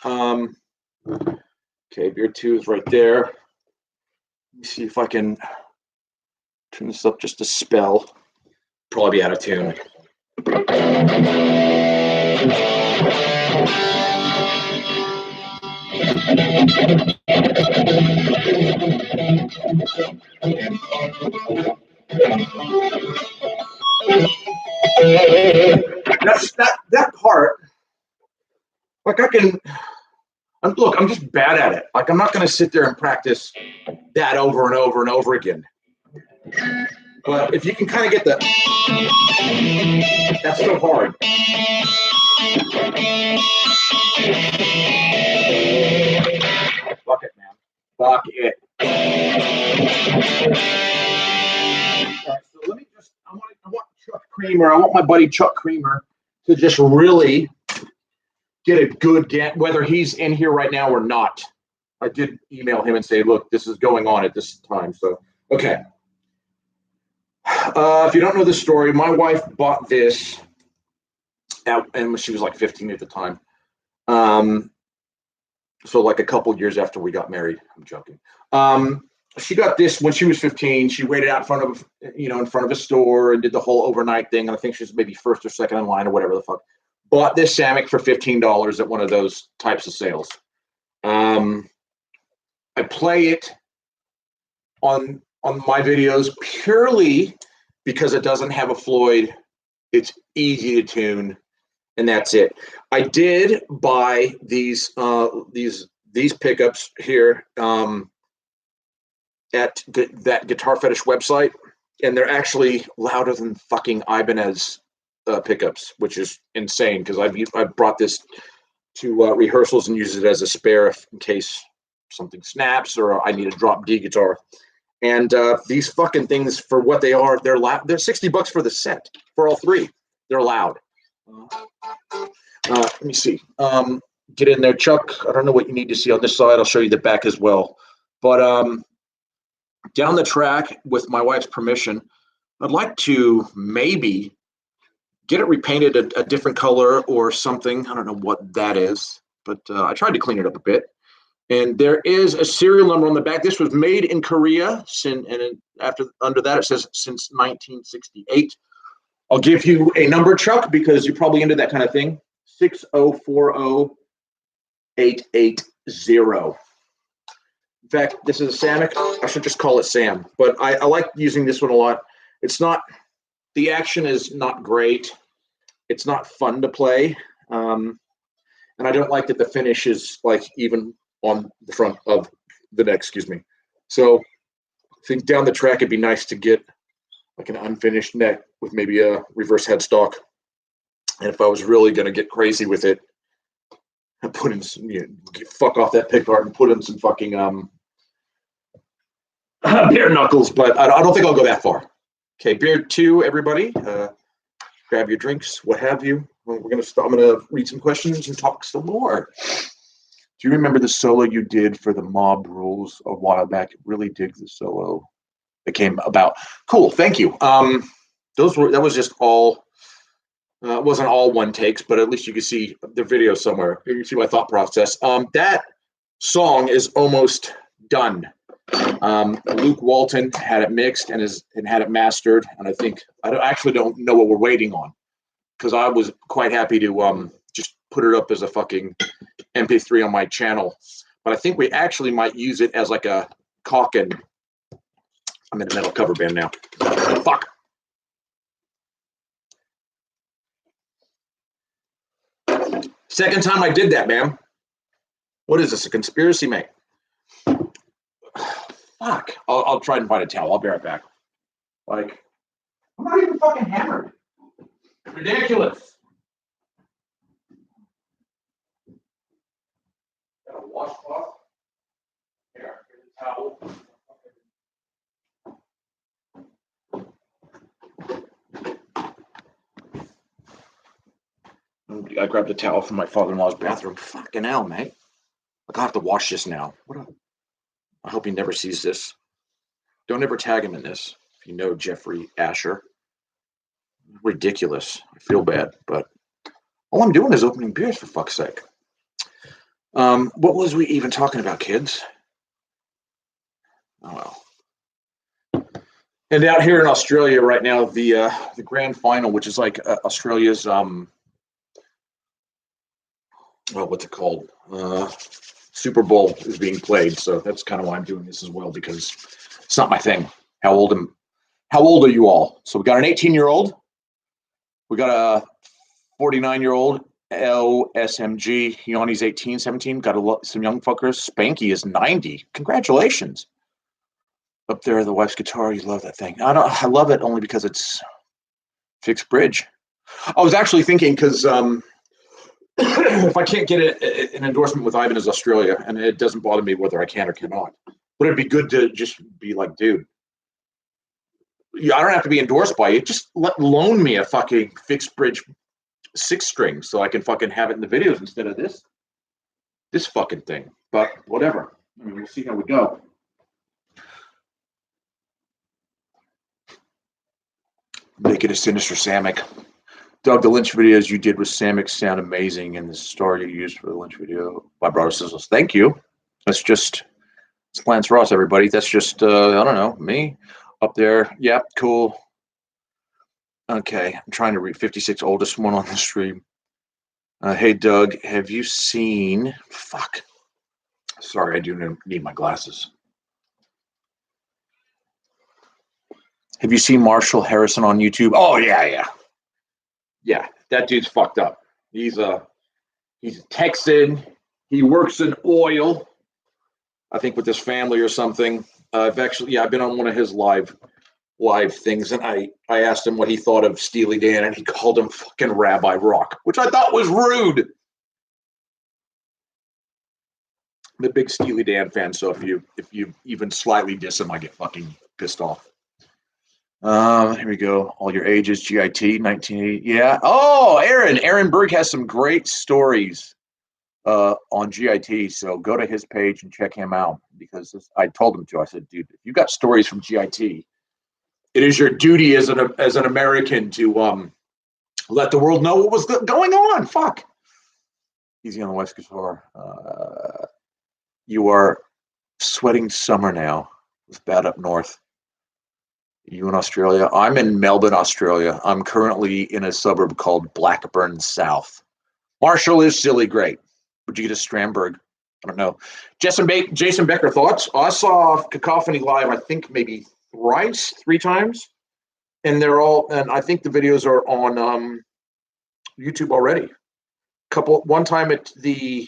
Okay, beer 2 is right there. Let me see if I can turn this up just a spell. Probably be out of tune. That part, like look, I'm just bad at it. Like I'm not going to sit there and practice that over and over and over again. But if you can kind of get that's so hard. Fuck it, man. Fuck it. All right, so let me just, I want Chuck Creamer, I want my buddy Chuck Creamer to just really get a good get, whether he's in here right now or not. I did email him and say, look, this is going on at this time. So, okay. If you don't know the story, my wife bought this, and she was like 15 at the time. So like a couple years after we got married. I'm joking. She got this when she was 15. She waited out in front of a store and did the whole overnight thing. And I think she was maybe first or second in line or whatever the fuck. Bought this Samick for $15 at one of those types of sales. I play it on my videos purely because it doesn't have a Floyd. It's easy to tune, and that's it. I did buy these pickups here at that Guitar Fetish website, and they're actually louder than fucking Ibanez pickups, which is insane because I've brought this to rehearsals and use it as a spare in case something snaps or I need a drop D guitar. And these fucking things, for what they are, they're loud. They're $60 for the set for all three. They're loud. Let me see. Get in there, Chuck. I don't know what you need to see on this side. I'll show you the back as well. But down the track, with my wife's permission, I'd like to maybe get it repainted a different color or something. I don't know what that is, but I tried to clean it up a bit. And there is a serial number on the back. This was made in Korea, under that it says since 1968. I'll give you a number, Chuck, because you're probably into that kind of thing. 6040880. In fact, this is a Samick. I should just call it Sam, but I like using this one a lot. It's not, the action is not great. It's not fun to play. And I don't like that the finish is like even on the front of the neck, excuse me. So I think down the track, it'd be nice to get like an unfinished neck with maybe a reverse headstock. And if I was really going to get crazy with it, I'd put in some, fuck off that pickguard and put in some fucking bare knuckles, but I don't think I'll go that far. Okay, beer 2, everybody. Grab your drinks, what have you. I'm gonna read some questions and talk some more. Do you remember the solo you did for the Mob Rules a while back? Really dig the solo that came about. Cool, thank you. That was just all. It wasn't all one takes, but at least you can see the video somewhere. You can see my thought process. That song is almost done. Luke Walton had it mixed and had it mastered, and I actually don't know what we're waiting on, because I was quite happy to just put it up as a fucking MP3 on my channel. But I think we actually might use it as like a Calkin. I'm in a metal cover band now. Fuck. Second time I did that, man. What is this, a conspiracy, mate? Fuck. I'll try and find a towel. I'll be right back. Like, I'm not even fucking hammered. Ridiculous. Got a washcloth. Here, here's a towel. I grabbed a towel from my father-in-law's bathroom. Fucking hell, mate. I have to wash this now. I hope he never sees this. Don't ever tag him in this. If you know Jeffrey Asher. Ridiculous. I feel bad, but all I'm doing is opening beers, for fuck's sake. What was we even talking about, kids? Oh well. And out here in Australia right now, the grand final, which is like Australia's what's it called? Super Bowl is being played, so that's kind of why I'm doing this as well, because it's not my thing. How old are you all? So we got an 18-year-old, we got a 49-year-old, LSMG. Yanni's 18, 17. Got some young fuckers. Spanky is 90. Congratulations. Up there, the wife's guitar. You love that thing. I love it only because it's fixed bridge. I was actually thinking, because if I can't get an endorsement with Ibanez Australia, and it doesn't bother me whether I can or cannot, but it'd be good to just be like, dude, I don't have to be endorsed by you. Just loan me a fucking fixed bridge 6-string so I can fucking have it in the videos instead of this fucking thing. But whatever. I mean, we'll see how we go. Make it a sinister Samick. Doug, the Lynch videos you did with Samick sound amazing, and the story you used for the Lynch video by Brother Sizzles. Thank you. It's Lance Ross, everybody. That's just, I don't know, me up there. Yeah, cool. Okay, I'm trying to read 56, oldest one on the stream. Hey, Doug, have you seen... Fuck. Sorry, I do need my glasses. Have you seen Marshall Harrison on YouTube? Oh, yeah. Yeah, that dude's fucked up. He's a Texan. He works in oil, I think, with his family or something. I've been on one of his live things, and I asked him what he thought of Steely Dan, and he called him fucking Rabbi Rock, which I thought was rude. I'm a big Steely Dan fan, so if you even slightly diss him, I get fucking pissed off. Here we go. All your ages, GIT, 1980. Yeah. Oh, Aaron Berg has some great stories on GIT. So go to his page and check him out, because I told him to. I said, dude, if you got stories from GIT, it is your duty as an American to let the world know what was going on. Fuck. Easy on the wife's guitar. You are sweating summer now. It's bad up north. You in Australia? I'm in Melbourne, Australia. I'm currently in a suburb called Blackburn South. Marshall is silly great. Would you get a Stramberg? I don't know. Jason Becker, thoughts? I saw Cacophony live, I think maybe three times. And I think the videos are on YouTube already. One time at I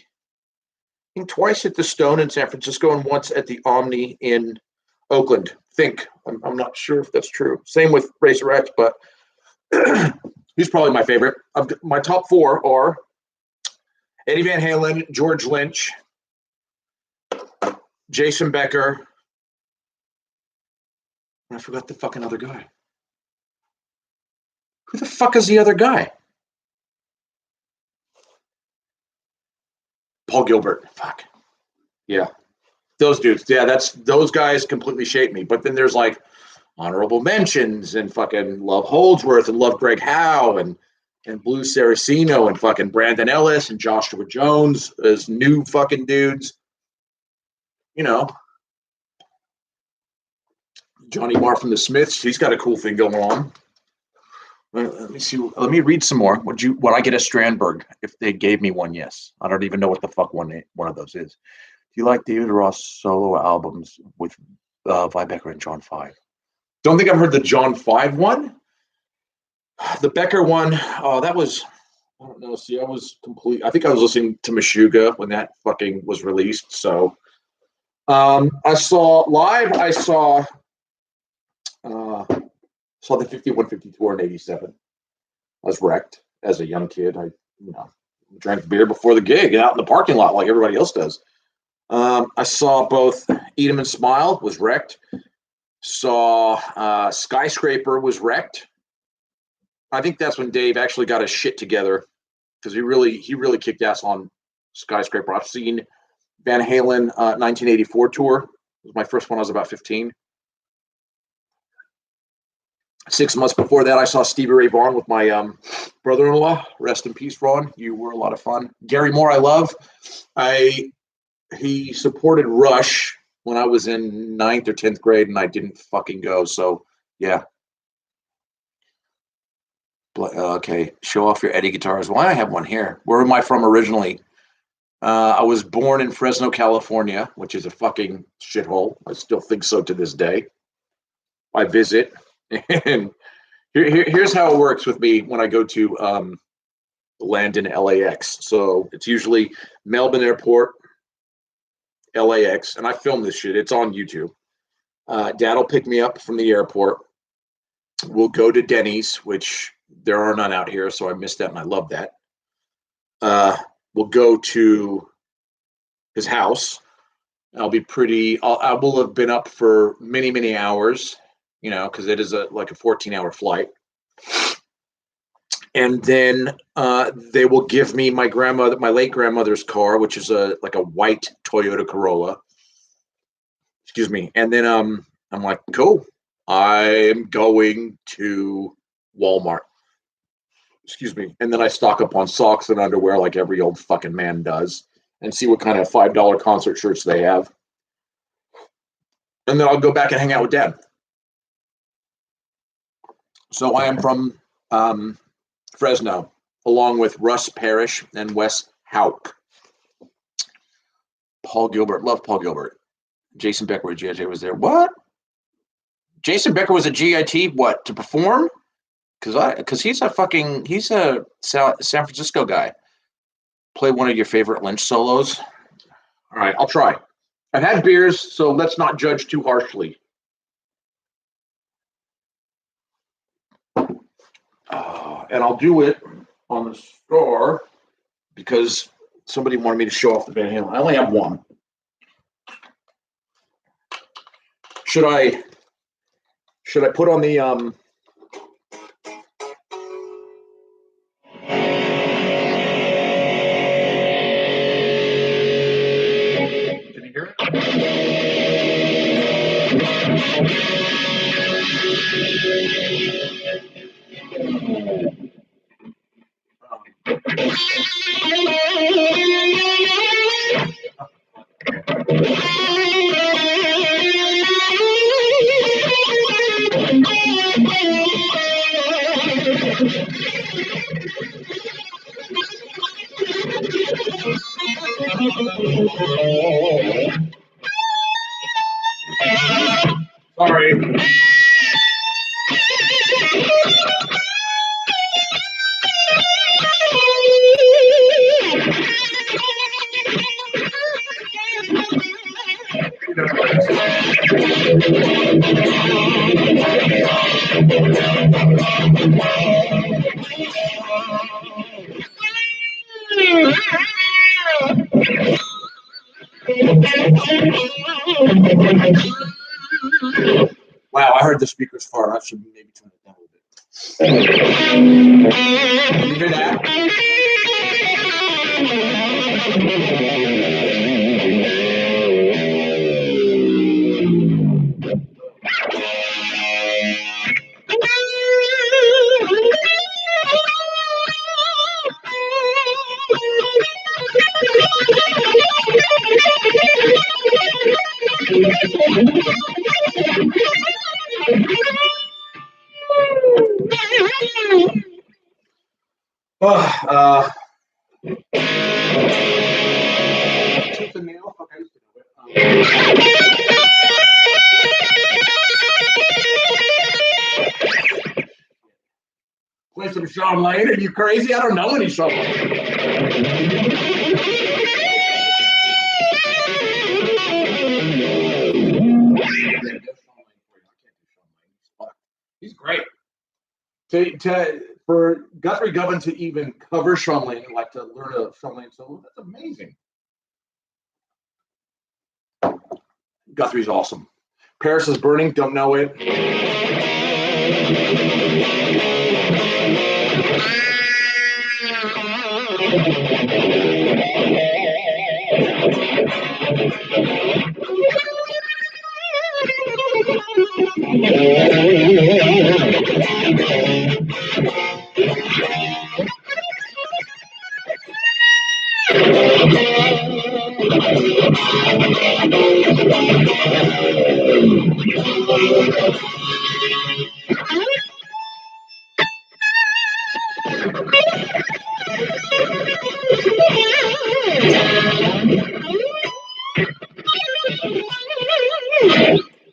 think twice at the Stone in San Francisco and once at the Omni in Oakland. I'm not sure if that's true. Same with Racer X, but he's probably my favorite. My top 4 are Eddie Van Halen, George Lynch, Jason Becker. I forgot the fucking other guy. Who the fuck is the other guy? Paul Gilbert. Fuck. Yeah. Those dudes. Yeah, those guys completely shaped me. But then there's like honorable mentions and fucking love Holdsworth and love Greg Howe and Blue Saraceno and fucking Brandon Ellis and Joshua Jones as new fucking dudes. You know, Johnny Marr from the Smiths. He's got a cool thing going on. Let me see. Let me read some more. Would I get a Strandberg if they gave me one? Yes. I don't even know what the fuck one of those is. Do you like David Ross solo albums with Vi Becker and John 5? Don't think I've heard the John 5 one. The Becker one, that was, I don't know. See, I think I was listening to Meshuggah when that fucking was released. So I saw the 5150 tour in '87. I was wrecked as a young kid. I drank beer before the gig out in the parking lot like everybody else does. I saw both Eat 'Em and Smile, was wrecked. Saw Skyscraper, was wrecked. I think that's when Dave actually got his shit together because he really kicked ass on Skyscraper. I've seen Van Halen 1984 tour. It was my first one. I was about 15. 6 months before that, I saw Stevie Ray Vaughan with my brother-in-law. Rest in peace, Ron. You were a lot of fun. Gary Moore, I love. He supported Rush when I was in 9th or 10th grade, and I didn't fucking go. So, yeah. Okay, show off your Eddie guitars. Why I have one here? Where am I from originally? I was born in Fresno, California, which is a fucking shithole. I still think so to this day. I visit. And here's how it works with me when I go to Landon, LAX. So it's usually Melbourne Airport, LAX, and I film this shit. It's on YouTube. Dad will pick me up from the airport. We'll go to Denny's, which there are none out here, so I missed that, and I love that. We'll go to his house. I will have been up for many, many hours. Because it is like a 14-hour flight. And then they will give me my late grandmother's car, which is like a white Toyota Corolla. Excuse me. And then I'm like, cool. I'm going to Walmart. Excuse me. And then I stock up on socks and underwear like every old fucking man does and see what kind of $5 concert shirts they have. And then I'll go back and hang out with Dad. So I am from Fresno, along with Russ Parrish and Wes Houck. Paul Gilbert, love Paul Gilbert. Jason Becker with GIT was there. What? Jason Becker was a GIT, what, to perform? Because he's a San Francisco guy. Play one of your favorite Lynch solos. All right, I'll try. I've had beers, so let's not judge too harshly. And I'll do it on the Star because somebody wanted me to show off the Van Halen. I only have one. Should I put on the Can you hear Sorry. Wow, I heard the speakers far. I should maybe turn it down a little bit. Can you hear that? Tooth and nail. Fuck, I used to know it. Play some Sean Lane. Are you crazy? I don't know any Sean Lane. He's great. For Guthrie Govan to even cover Sean Lane, like to learn a Sean Lane solo, that's amazing. Guthrie's awesome. Paris is Burning, don't know it.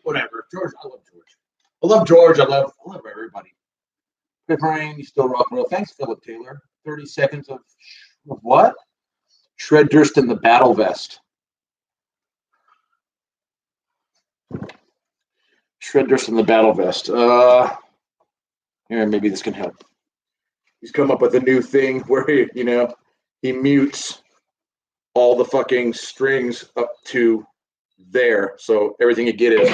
Whatever. George, I love George. I love George. I love everybody. Pepperine, you still rock and roll. Thanks, Philip Taylor. 30 seconds of what? Shred Durst in the Battle Vest. Shred Durst in the Battle Vest. Here, maybe this can help. He's come up with a new thing where he mutes all the fucking strings up to there, so everything you get is. Oh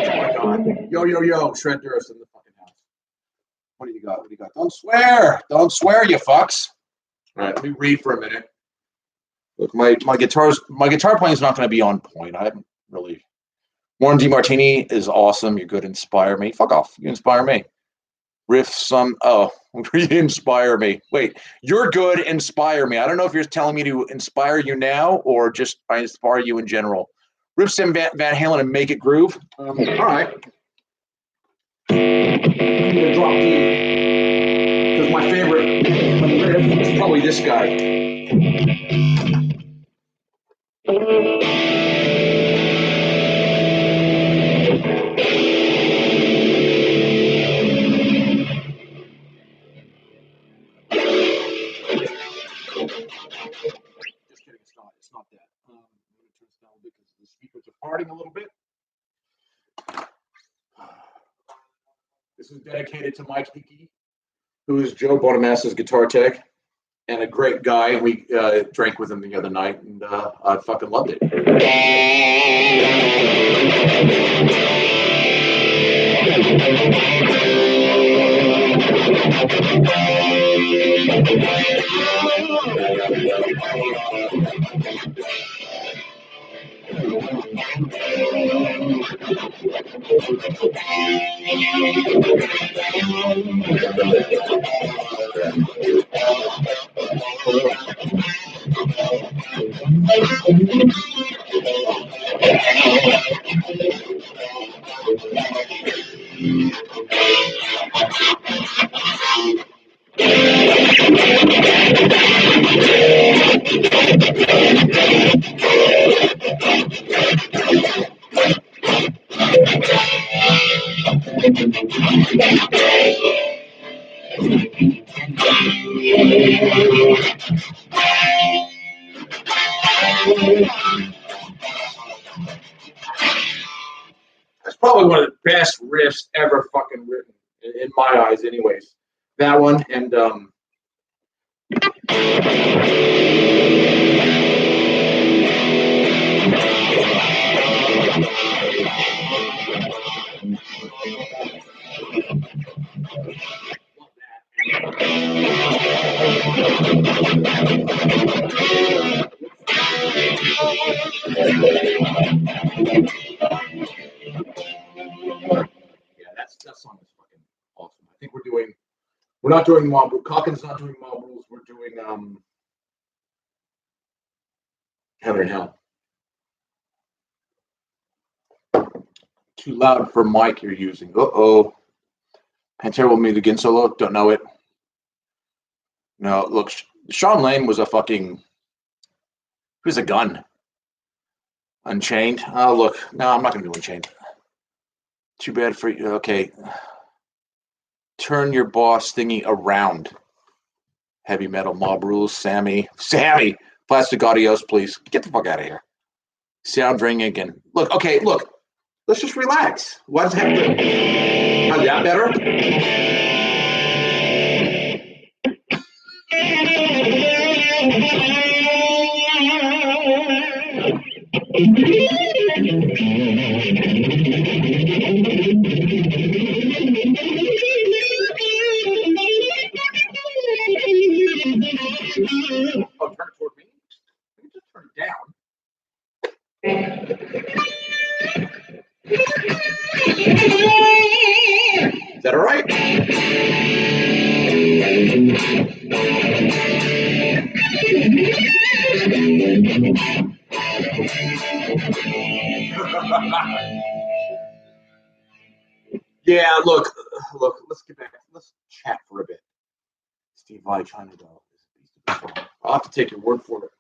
my God! Yo! Shred Durst in the fucking house. What do you got? Don't swear! Don't swear, you fucks! All right, let me read for a minute. Look, my guitar playing is not going to be on point. I haven't really. Warren DeMartini is awesome. You're good. Inspire me. Fuck off. You inspire me. Riff some. Oh, you inspire me. Wait, you're good. Inspire me. I don't know if you're telling me to inspire you now or just I inspire you in general. Riff some Van Halen and make it groove. All right. I'm gonna drop D because my favorite riff is probably this guy. It's not that. I'm going to turn this down because the speakers are farting a little bit. This is dedicated to Mike Hickey, who is Joe Bonamassa's guitar tech and a great guy. We drank with him the other night, and I fucking loved it. That's probably one of the best riffs ever fucking written, in my eyes, anyways. That one and that song is fucking awesome. I think we're We're not doing mob rules. Calkins not doing mob rules. We're doing heaven and hell. Too loud for mic you're using. Uh-oh. Pantera will meet again solo. Don't know it. No, look, Sean Lane was a fucking. He was a gun. Unchained. Oh, look. No, I'm not going to do Unchained. Too bad for you. Okay. Turn your boss thingy around. Heavy metal mob rules. Sammy. Plastic audios, please. Get the fuck out of here. Sound ring again. Look, okay, look. Let's just relax. Why does it have to... Oh, yeah, better? Oh, turn it toward me? Let me just turn it down. Is that all right? Yeah, look, let's get back. Let's chat for a bit. Steve Vai trying to go. I'll have to take your word for it.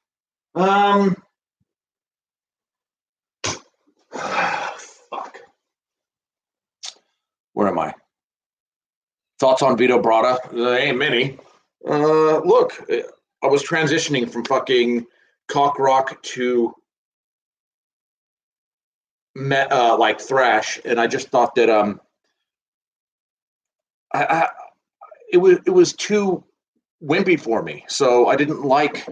Fuck. Where am I? Thoughts on Vito Bratta? There ain't many. Look, I was transitioning from fucking cock rock to like thrash, and I just thought that it was too wimpy for me. So I didn't like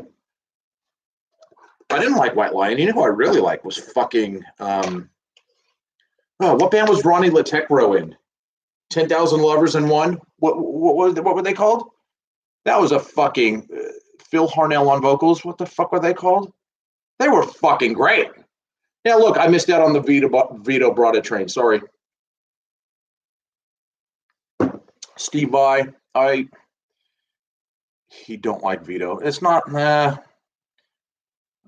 White Lion. You know who I really liked was fucking what band was Ronnie Latecro in? 10,000 Lovers in One. What were they called? That was a fucking Phil Harnell on vocals. What the fuck were they called? They were fucking great. Yeah, look, I missed out on the Vito Bratta train. Sorry. Steve Vai, he don't like Vito. It's not, I'm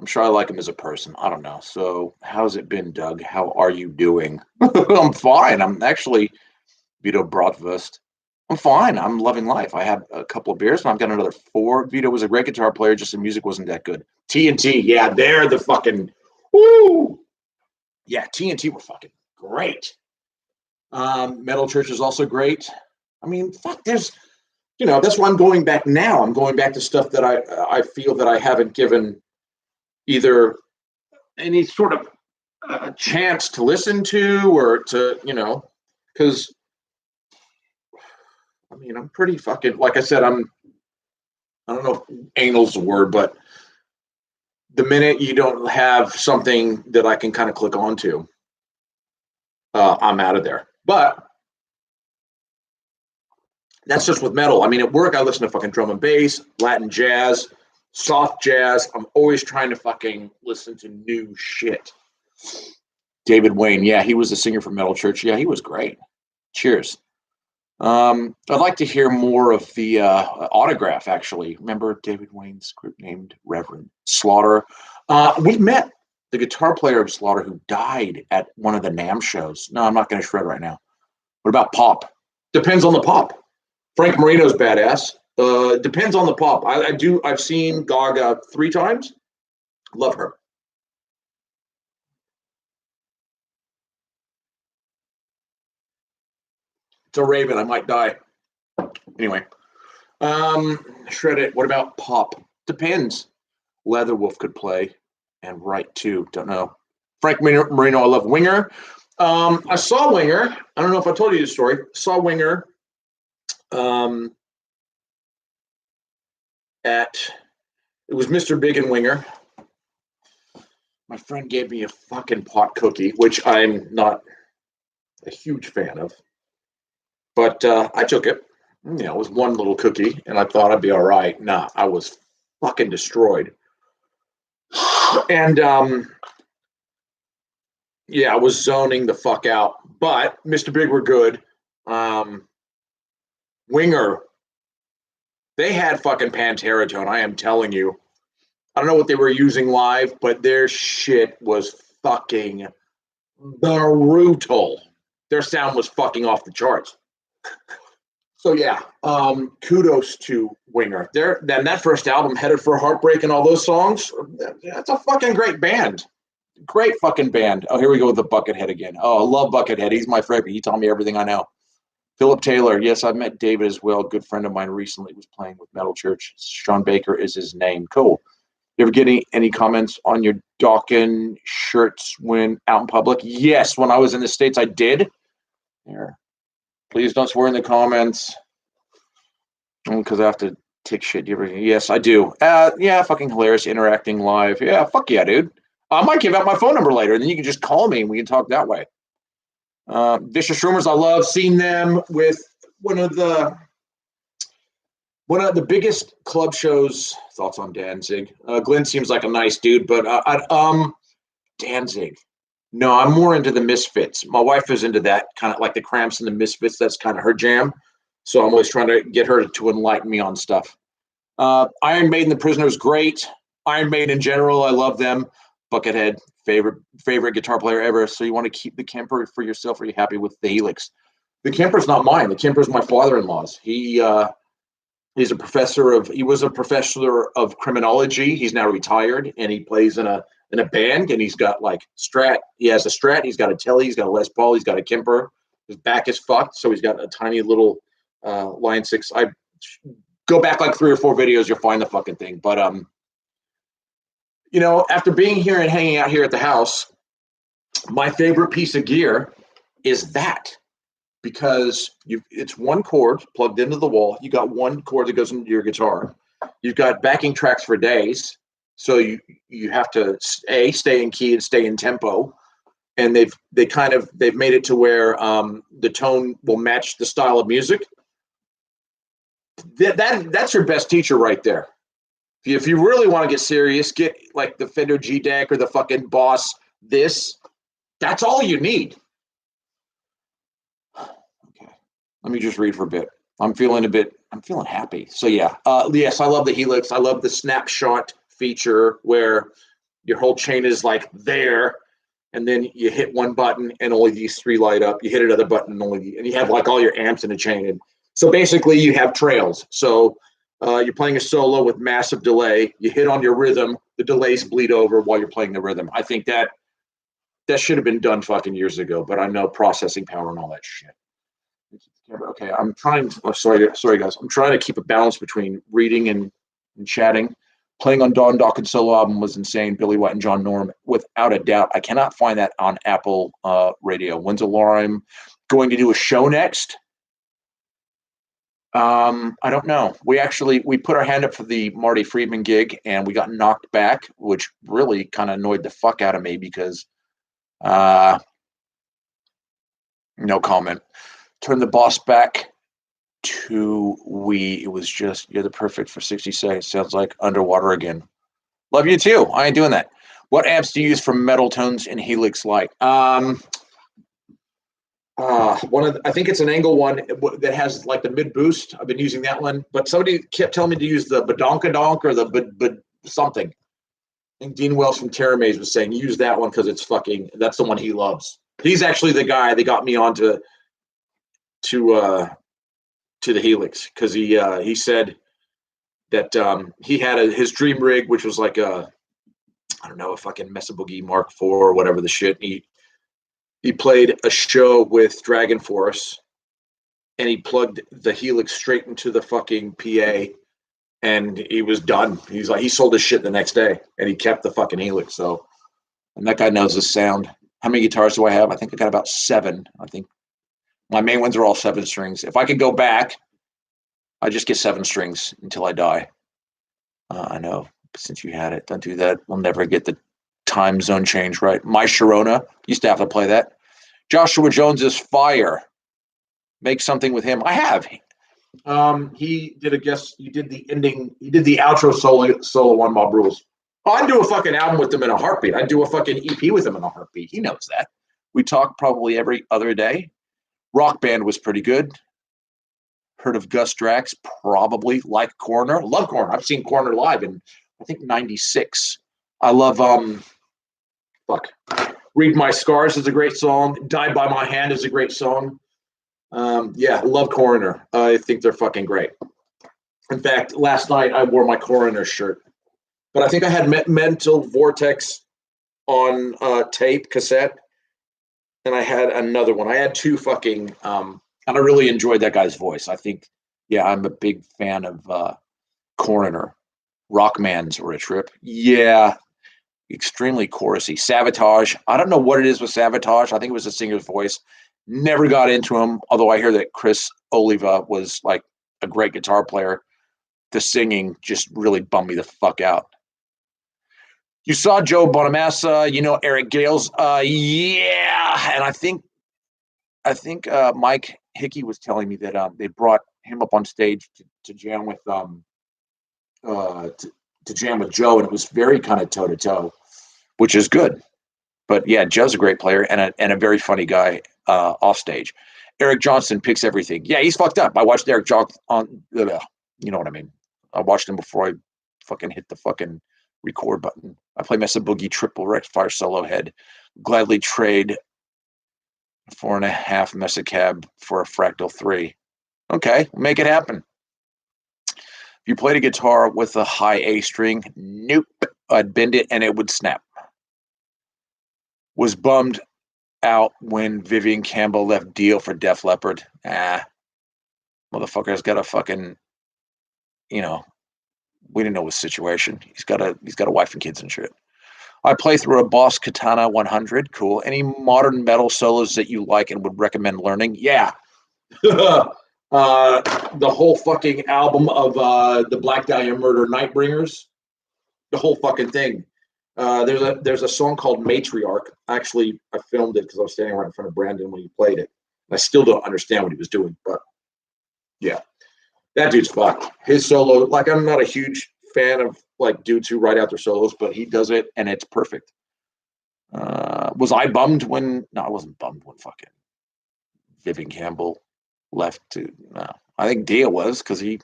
sure I like him as a person. I don't know. So how's it been, Doug? How are you doing? I'm fine. I'm actually Vito Bratwurst. I'm fine. I'm loving life. I had a couple of beers and I've got another 4. Vito was a great guitar player, just the music wasn't that good. TNT, yeah, they're the fucking, woo! Yeah, TNT were fucking great. Metal Church is also great. I mean, fuck, there's, that's why I'm going back now. I'm going back to stuff that I feel that I haven't given either any sort of chance to listen to or to, because, I mean, I'm pretty fucking, like I said, I don't know if anal's the word, but the minute you don't have something that I can kind of click onto, I'm out of there. But that's just with metal. I mean, at work, I listen to fucking drum and bass, Latin jazz, soft jazz. I'm always trying to fucking listen to new shit. David Wayne, yeah, he was the singer for Metal Church. Yeah, he was great. Cheers. I'd like to hear more of the autograph, actually. Remember David Wayne's group named Reverend Slaughter? We met the guitar player of Slaughter who died at one of the NAMM shows. No, I'm not going to shred right now. What about pop? Depends on the pop. Frank Marino's badass. Depends on the pop. I've seen Gaga 3 times. Love her. It's a raven. I might die. Anyway. Shred it. What about pop? Depends. Leatherwolf could play and write too. Don't know. Frank Marino, I love Winger. I saw Winger. I don't know if I told you the story. Saw Winger it was Mr. Big and Winger. My friend gave me a fucking pot cookie, which I'm not a huge fan of. But I took it. It was one little cookie, and I thought I'd be all right. Nah, I was fucking destroyed. And yeah, I was zoning the fuck out. But Mr. Big were good. Winger They had fucking Pantera, I am telling you. I don't know what they were using live, but their shit was fucking brutal. Their sound was fucking off the charts. So yeah, kudos to Winger. Then that first album, Headed for Heartbreak, and all those songs. That's a fucking great band. Great fucking band. Oh, here we go with the Buckethead again. Oh, I love Buckethead. He's my favorite. He taught me everything I know. Philip Taylor. Yes, I've met David as well. Good friend of mine recently was playing with Metal Church. Sean Baker is his name. Cool. You ever get any comments on your Dawkins shirts when out in public? Yes, when I was in the States, I did. There. Please don't swear in the comments. Because I have to take shit. Yes, I do. Yeah, fucking hilarious. Interacting live. Yeah, fuck yeah, dude. I might give out my phone number later, and then you can just call me and we can talk that way. Vicious Rumors, I love seeing them with one of the biggest club shows. Thoughts on Danzig? Glenn seems like a nice dude, but Danzig. No, I'm more into the Misfits. My wife is into that, kind of like the Cramps and the Misfits. That's kind of her jam. So I'm always trying to get her to enlighten me on stuff. Iron Maiden, The Prisoner's great. Iron Maiden in general, I love them. Buckethead, favorite guitar player ever. So you want to keep the Kemper for yourself, or are you happy with the Helix? The Kemper's not mine. The Kemper's my father-in-law's. He was a professor of criminology. He's now retired, and he plays in a band, and he's got like Strat. He has a Strat. He's got a Telly. He's got a Les Paul. He's got a Kemper. His back is fucked, so he's got a tiny little Line 6. I go back like 3 or 4 videos, you'll find the fucking thing. But after being here and hanging out here at the house, my favorite piece of gear is that, because it's one cord plugged into the wall. You got one cord that goes into your guitar. You've got backing tracks for days, so you have to stay in key and stay in tempo. And they've made it to where the tone will match the style of music. That's your best teacher right there. If you really want to get serious, get like the Fender G-Deck or the fucking Boss. That's all you need. Okay, let me just read for a bit. I'm feeling happy. So yeah, yes, I love the Helix. I love the snapshot feature where your whole chain is like there, and then you hit one button and only these 3 light up. You hit another button and you have like all your amps in a chain. And so basically you have trails. So you're playing a solo with massive delay. You hit on your rhythm, the delays bleed over while you're playing the rhythm. I think that should have been done fucking years ago, but I know processing power and all that shit. Okay, I'm trying. Sorry guys. I'm trying to keep a balance between reading and chatting. Playing on Don Dawkins' solo album was insane. Billy White and John Norum, without a doubt. I cannot find that on Apple Radio. When's Alarm going to do a show next? I don't know. We put our hand up for the Marty Friedman gig, and we got knocked back, which really kind of annoyed the fuck out of me because no comment. Turn the Boss back to it was just, you're the perfect for 60 seconds. Sounds like Underwater again. Love you too. I ain't doing that. What amps do you use for metal tones in Helix like? I think it's an Angle one that has like the mid boost. I've been using that one, but somebody kept telling me to use the Badonkadonk or the something. I think Dean Wells from Terra Maze was saying use that one because that's the one he loves. He's actually the guy that got me onto the Helix, because he said that he had his dream rig, which was like a fucking Mesa Boogie Mark IV or whatever the shit. He played a show with Dragon Force, and he plugged the Helix straight into the fucking PA, and he was done. He's like, he sold his shit the next day, and he kept the fucking Helix. So, and that guy knows his sound. How many guitars do I have? I think I got about 7. I think my main ones are all 7 strings. If I could go back, I just get 7 strings until I die. I know, since you had it, don't do that. We'll never get the time zone change right. My Sharona used to have to play that. Joshua Jones is fire. Make something with him. I have. He did he did the outro solo on Mob Rules. Oh, I'd do a fucking album with him in a heartbeat. I'd do a fucking EP with him in a heartbeat. He knows that. We talk probably every other day. Rock Band was pretty good. Heard of Gus Drax? Probably. Like Coroner? Love Coroner. I've seen Coroner live in, I think, 96. I love, Read My Scars is a great song. Die by My Hand is a great song. Yeah, love Coroner. I think they're fucking great. In fact, last night I wore my Coroner shirt. But I think I had Mental Vortex on tape, cassette, and I had another one. I had two fucking, and I really enjoyed that guy's voice. I think, yeah, I'm a big fan of Coroner. Rockman's or a trip. Yeah, extremely chorusy. Sabotage. I don't know what it is with Sabotage. I think it was the singer's voice. Never got into him, although I hear that Chris Oliva was like a great guitar player. The singing just really bummed me the fuck out. You saw Joe Bonamassa, you know Eric Gales. Yeah, and I think Mike Hickey was telling me that they brought him up on stage to jam with to jam with Joe, and it was very kind of toe to toe, which is good. But yeah, Joe's a great player and a very funny guy off stage. Eric Johnson picks everything. Yeah, he's fucked up. I watched Eric Johnson on, you know what I mean. I watched him before I fucking hit the fucking record button. I play Mesa Boogie triple rectifier solo head. Gladly trade 4.5 Mesa cab for a Fractal 3. Okay, make it happen. If you played a guitar with a high A string, nope. I'd bend it and it would snap. Was bummed out when Vivian Campbell left Deal for Def Leppard. Motherfucker's got a fucking, you know, we didn't know his situation. He's got a wife and kids and shit. I play through a Boss Katana 100. Cool. Any modern metal solos that you like and would recommend learning? Yeah. The whole fucking album of the Black Dahlia Murder Nightbringers. The whole fucking thing. There's a song called Matriarch. Actually, I filmed it because I was standing right in front of Brandon when he played it. I still don't understand what he was doing, but yeah, that dude's fucked. His solo, like, I'm not a huge fan of like dudes who write out their solos, but he does it and it's perfect. Was I bummed when? No, I wasn't bummed when fucking Vivian Campbell left to. No, I think Dia was because he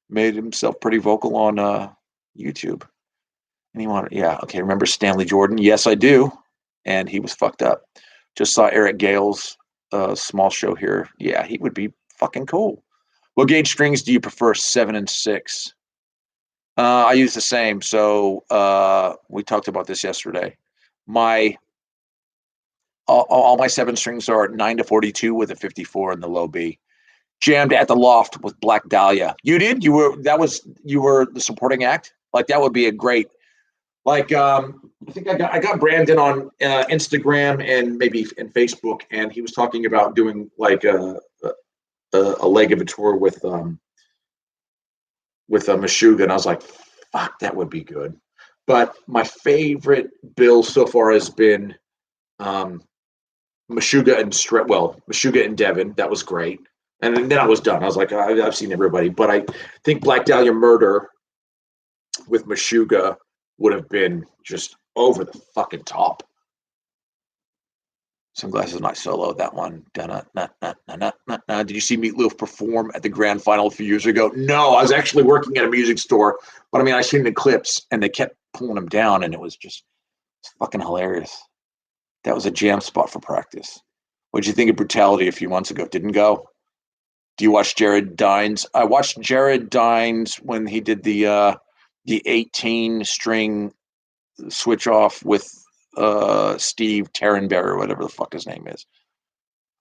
made himself pretty vocal on YouTube. And he wanted, yeah, okay. Remember Stanley Jordan? Yes, I do. And he was fucked up. Just saw Eric Gale's small show here. Yeah, he would be fucking cool. What gauge strings do you prefer? 7 and 6. I use the same. So we talked about this yesterday. All my 7 strings are 9 to 42 with a 54 in the low B. Jammed at the Loft with Black Dahlia. You did? You were the supporting act? Like that would be a great. Like I think I got Brandon on Instagram and maybe in Facebook, and he was talking about doing like a leg of a tour with Meshuggah, and I was like, fuck, that would be good. But my favorite bill so far has been Meshuggah and Devin. That was great. And then I was done. I was like, I've seen everybody. But I think Black Dahlia Murder with Meshuggah would have been just over the fucking top. Sunglasses Night Solo, that one. Did you see Meatloaf perform at the grand final a few years ago? No, I was actually working at a music store, but I mean, I seen the clips and they kept pulling him down, and it's fucking hilarious. That was a jam spot for practice. What'd you think of Brutality a few months ago? Didn't go? Do you watch Jared Dines? I watched Jared Dines when he did the 18 string switch off with Steve Tarenberry or whatever the fuck his name is.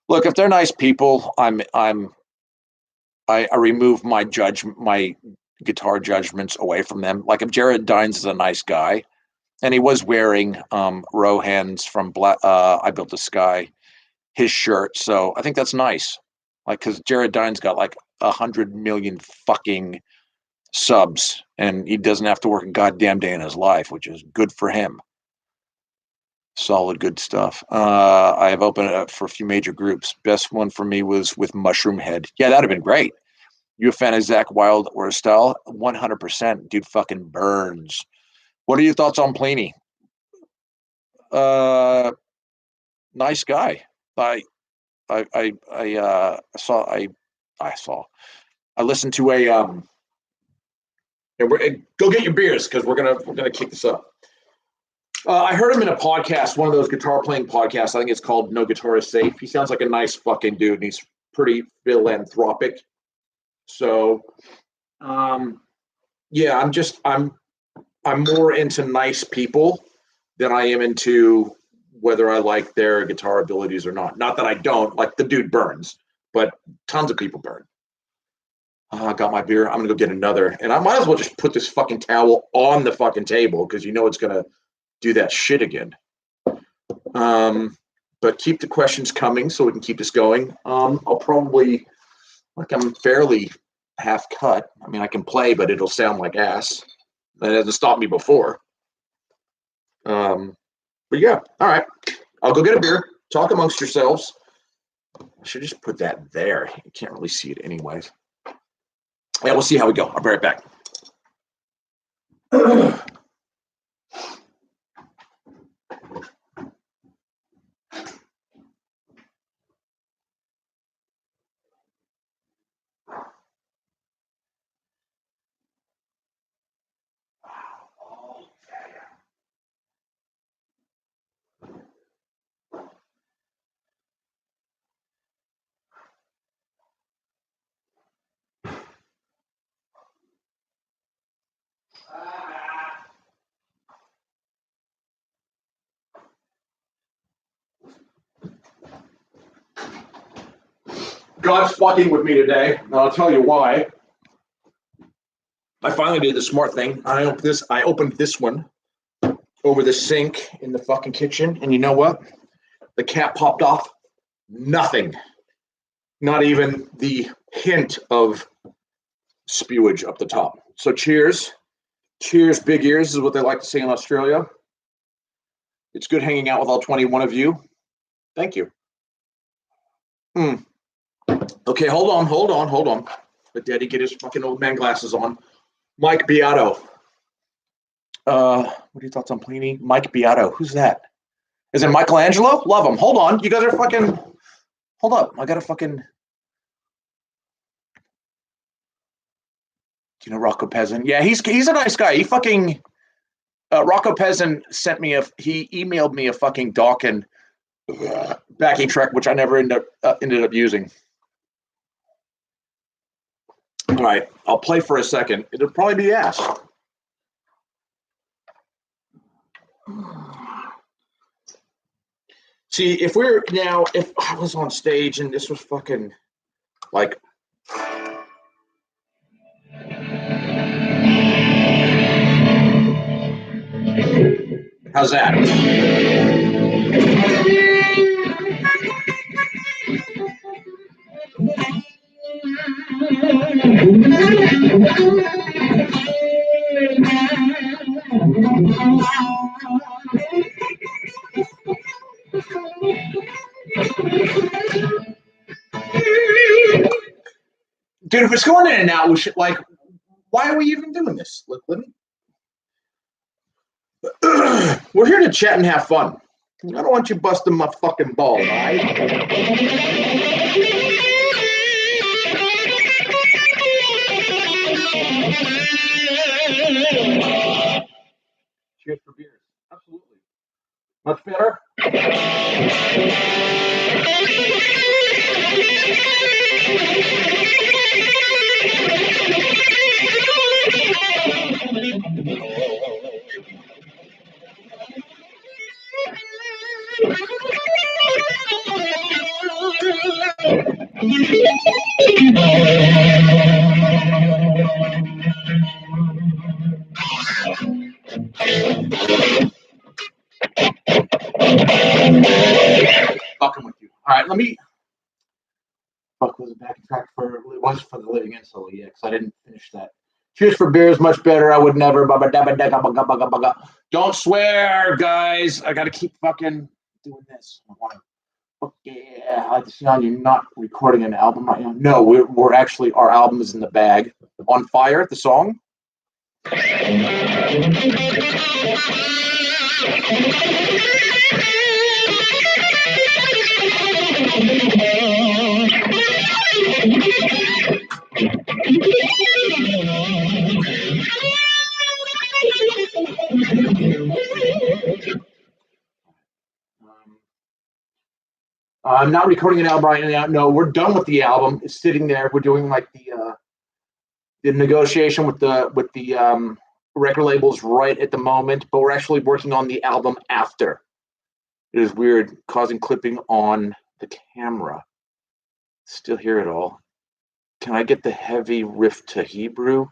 Look, if they're nice people, I remove my guitar judgments away from them. Like if Jared Dines is a nice guy, and he was wearing Rohan's from I Built the Sky, his shirt, so I think that's nice. Like because Jared Dines got like 100 million fucking subs, and he doesn't have to work a goddamn day in his life, which is good for him. Solid, good stuff. I have opened it up for a few major groups. Best one for me was with Mushroom Head. Yeah, that'd have been great. You a fan of Zakk Wylde or Estelle? 100%. Dude fucking burns. What are your thoughts on Pliny? Nice guy. I saw. I listened to a go get your beers because we're gonna kick this up. I heard him in a podcast, one of those guitar playing podcasts. I think it's called No Guitar Is Safe. He sounds like a nice fucking dude, and he's pretty philanthropic. So, yeah, I'm more into nice people than I am into whether I like their guitar abilities or not. Not that I don't. Like, the dude burns, but tons of people burn. I got my beer. I'm gonna go get another, and I might as well just put this fucking towel on the fucking table because you know it's gonna do that shit again. But keep the questions coming so we can keep this going. I'll probably, like, I'm fairly half cut. I mean, I can play, but it'll sound like ass. That hasn't stopped me before. But yeah, all right. I'll go get a beer. Talk amongst yourselves. I should just put that there. You can't really see it anyways. Yeah, we'll see how we go. I'll be right back. God's fucking with me today, and I'll tell you why. I finally did the smart thing. I opened this one over the sink in the fucking kitchen, and you know what? The cap popped off. Nothing. Not even the hint of spewage up the top. So cheers. Cheers, big ears is what they like to say in Australia. It's good hanging out with all 21 of you. Thank you. Okay, hold on. Let Daddy get his fucking old man glasses on. Mike Beato. What are your thoughts on Pliny? Mike Beato. Who's that? Is it Michelangelo? Love him. Hold on. You guys are fucking... Hold up. I gotta fucking... Do you know Rocco Peasant? Yeah, he's a nice guy. He fucking... Rocco Peasant sent me he emailed me a fucking Dawkins backing track, which I never ended up using. All right, I'll play for a second. It'll probably be ass. See, if I was on stage and this was fucking like, how's that? Dude, if it's going in and out, we should, like, why are we even doing this? Let me. We're here to chat and have fun. I don't want you busting my fucking balls, all right? Cheers for beers. Absolutely. Much better? Fucking with you. All right, let me. Fuck, was it back in track for? It was for the Living In solo, yeah, because I didn't finish that. Cheers for beers, much better. I would never. Don't swear, guys. I gotta keep fucking doing this. Okay, I like to see on you not recording an album right now. No, we're actually, our album is in the bag. On Fire, the song. I'm not recording an album right now. No, we're done with the album. It's sitting there. We're doing like the negotiation with the record labels right at the moment, but we're actually working on the album after. It is weird, causing clipping on the camera. Still hear it all. Can I get the heavy riff to Hebrew?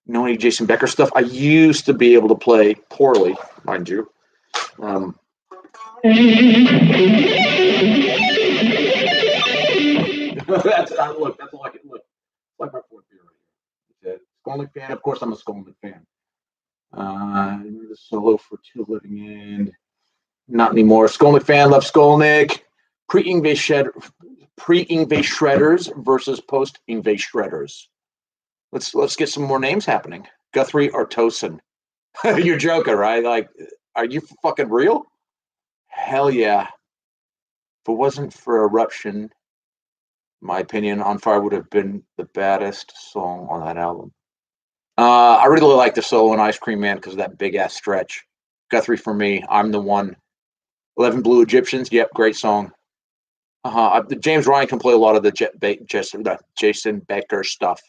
Know any Jason Becker stuff? I used to be able to play poorly, mind you. That's look. That's all I can look. It's like my fourth beer right here. Skolnick fan, of course. I'm a Skolnick fan. The solo for Two Living End. Not anymore. Skolnick fan. Love Skolnick. Pre-Ingve shredders versus post-Ingve shredders. Let's get some more names happening. Guthrie or Tosin. You're joking, right? Like, are you fucking real? Hell yeah. If it wasn't for Eruption, my opinion, On Fire would have been the baddest song on that album. I really like the solo in Ice Cream Man because of that big ass stretch. Guthrie for me, I'm the one. 11 Blue Egyptians, yep, great song. James Ryan can play a lot of the Jason Becker stuff.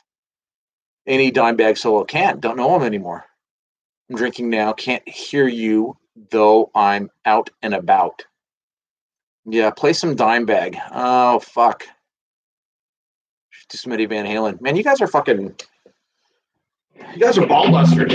Any Dimebag solo can't. Don't know him anymore. I'm drinking now. Can't hear you, though I'm out and about. Yeah, play some Dimebag. Oh, fuck. To Smitty Van Halen. Man, you guys are fucking... You guys are ball busters.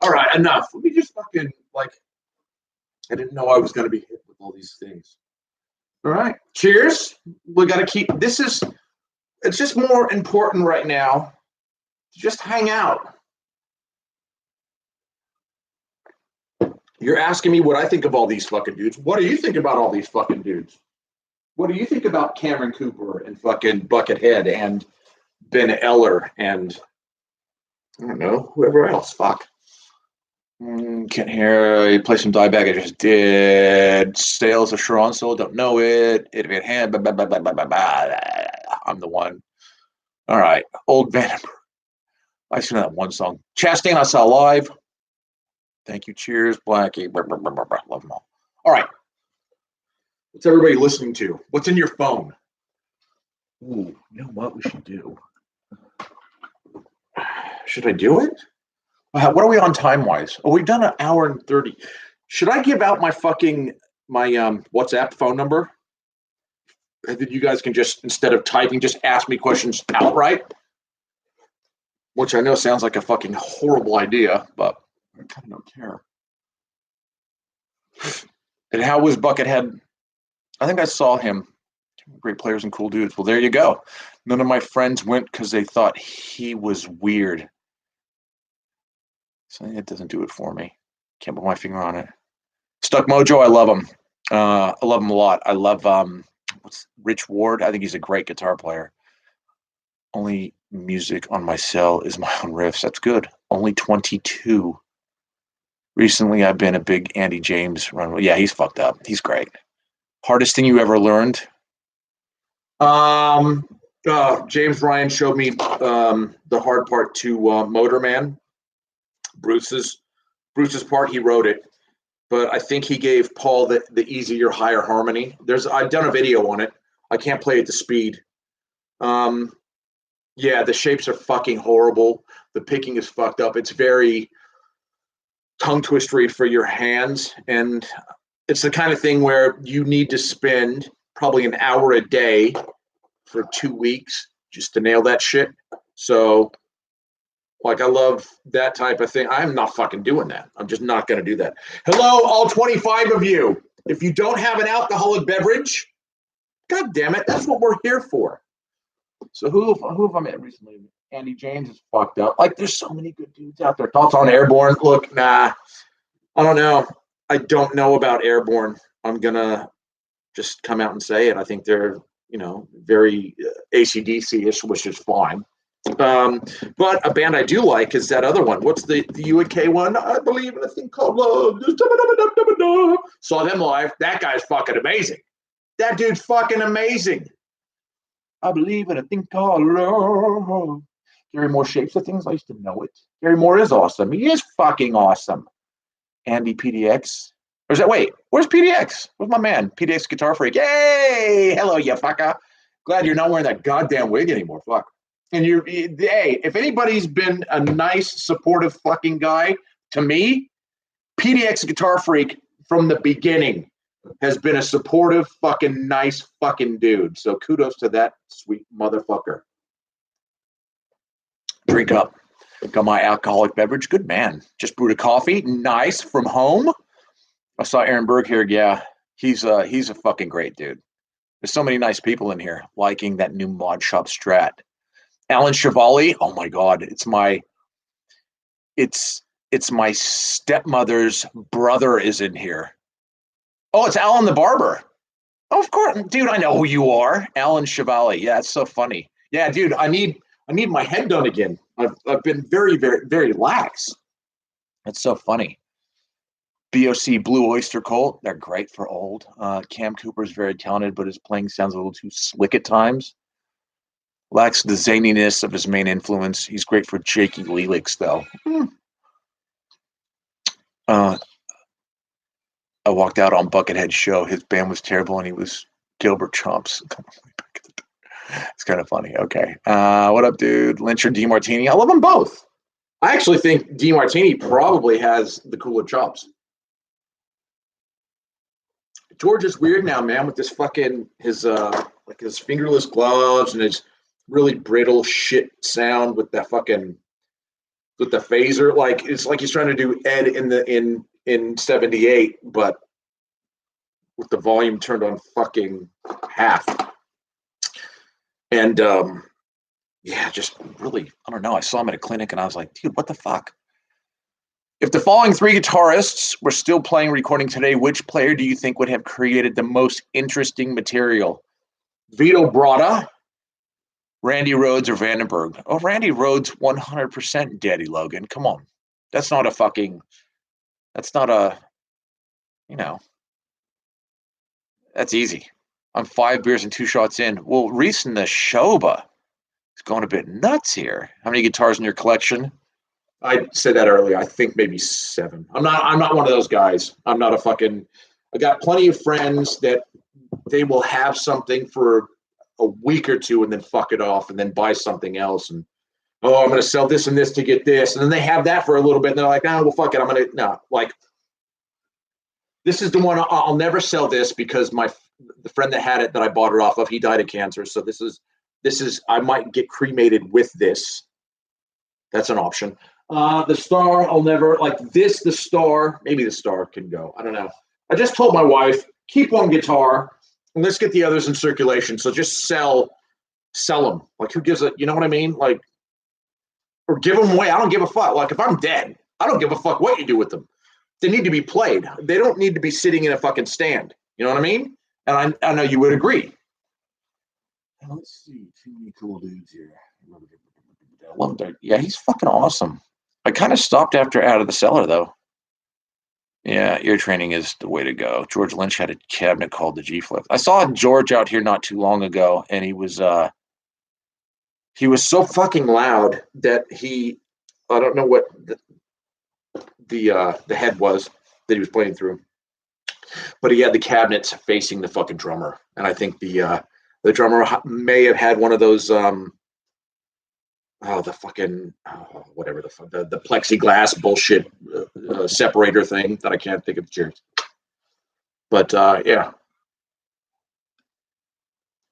All right, enough. Let me just fucking, like, I didn't know I was going to be hit with all these things. All right, cheers. We got to keep, it's just more important right now to just hang out. You're asking me what I think of all these fucking dudes. What do you think about all these fucking dudes? What do you think about Cameron Cooper and fucking Buckethead and Ben Eller and I don't know, whoever else? Fuck. Can't hear you play some Dimebag. I just did. Sales of Sharon Soul. Don't know it. It Van Hand. I'm the one. All right. Old Vandenberg. I seen that one song. Chastain, I saw live. Thank you. Cheers. Blackie. Love them all. All right. What's everybody listening to? What's in your phone? Ooh, you know what we should do? Should I do it? What are we on time-wise? Oh, we've done an hour and 30. Should I give out my WhatsApp phone number? And then you guys can just, instead of typing, just ask me questions outright? Which I know sounds like a fucking horrible idea, but I kind of don't care. And how was Buckethead? I think I saw him. Great players and cool dudes. Well, there you go. None of my friends went because they thought he was weird. So it doesn't do it for me. Can't put my finger on it. Stuck Mojo, I love him. I love him a lot. I love what's Rich Ward. I think he's a great guitar player. Only music on my cell is my own riffs. That's good. Only 22. Recently, I've been a big Andy James run. Yeah, he's fucked up. He's great. Hardest thing you ever learned? James Ryan showed me the hard part to Motorman. Bruce's part, he wrote it, but I think he gave Paul the easier, higher harmony. I've done a video on it. I can't play at the speed. Yeah, the shapes are fucking horrible. The picking is fucked up. It's very tongue twistery for your hands, and it's the kind of thing where you need to spend probably an hour a day for 2 weeks just to nail that shit. So, like, I love that type of thing. I'm not fucking doing that. I'm just not going to do that. Hello, all 25 of you. If you don't have an alcoholic beverage, God damn it, that's what we're here for. So who have I met recently? Andy James is fucked up. Like, there's so many good dudes out there. Thoughts on Airborne? Look, nah, I don't know. I don't know about Airborne. I'm gonna just come out and say it. I think they're, very AC/DC-ish, which is fine. But a band I do like is that other one. What's the UK one? I believe in a thing called love. Saw them live. That guy's fucking amazing. That dude's fucking amazing. I believe in a thing called love. Gary Moore shapes the things. I used to know it. Gary Moore is awesome. He is fucking awesome. Andy PDX. Or is that, wait, where's PDX? Where's my man? PDX Guitar Freak. Yay! Hello, you fucker. Glad you're not wearing that goddamn wig anymore. Fuck. And hey, if anybody's been a nice, supportive fucking guy to me, PDX Guitar Freak from the beginning has been a supportive, fucking nice fucking dude. So kudos to that sweet motherfucker. Drink up. Got my alcoholic beverage. Good man. Just brewed a coffee. Nice from home. I saw Aaron Berg here. Yeah, he's a fucking great dude. There's so many nice people in here liking that new Mod Shop Strat. Alan Chevali. Oh my God, it's my stepmother's brother is in here. Oh, it's Alan the barber. Oh, of course, dude. I know who you are, Alan Chevali. Yeah, it's so funny. Yeah, dude. I need my head done again. I've been very, very, very lax. It's so funny. BOC Blue Oyster Cult. They're great for old. Cam Cooper's very talented, but his playing sounds a little too slick at times. Lacks the zaniness of his main influence. He's great for Jakey Lelix, though. I walked out on Buckethead's show. His band was terrible, and he was Gilbert Chomps. It's kind of funny. Okay. What up, dude? Lynch or DeMartini? I love them both. I actually think DeMartini probably has the cooler chops. George is weird now, man, with this fucking his fingerless gloves and his really brittle shit sound with that fucking with the phaser. Like, it's like he's trying to do Ed in 78, but with the volume turned on fucking half. And yeah, just really, I don't know. I saw him at a clinic and I was like, dude, what the fuck? If the following three guitarists were still playing recording today, which player do you think would have created the most interesting material? Vito Bratta, Randy Rhoads, or Vandenberg? Oh, Randy Rhoads, 100% Daddy Logan. Come on. That's not a, that's easy. I'm 5 beers and 2 shots in. Well, Reese and the Shoba is going a bit nuts here. How many guitars in your collection? I said that earlier. I think maybe 7. I'm not one of those guys. I got plenty of friends that they will have something for a week or two and then fuck it off and then buy something else. And, oh, I'm going to sell this and this to get this. And then they have that for a little bit. And they're like, oh, well, fuck it. This is the one I'll never sell this because the friend that had it that I bought it off of, he died of cancer. So this is, I might get cremated with this. That's an option. The Star, I'll never, the Star, maybe the Star can go. I don't know. I just told my wife, keep one guitar and let's get the others in circulation. So just sell them. Like, who gives a, you know what I mean? Like, or give them away. I don't give a fuck. Like, if I'm dead, I don't give a fuck what you do with them. They need to be played. They don't need to be sitting in a fucking stand. You know what I mean? And I know you would agree. Let's see. Too many cool dudes here. I love that. Yeah, he's fucking awesome. I kind of stopped after Out of the Cellar, though. Yeah, ear training is the way to go. George Lynch had a cabinet called the G-Flip. I saw George out here not too long ago, and he was so fucking loud that I don't know what the head was that he was playing through, but he had the cabinets facing the fucking drummer, and I think the drummer may have had one of those whatever the plexiglass bullshit separator thing that I can't think of the cheers. But yeah,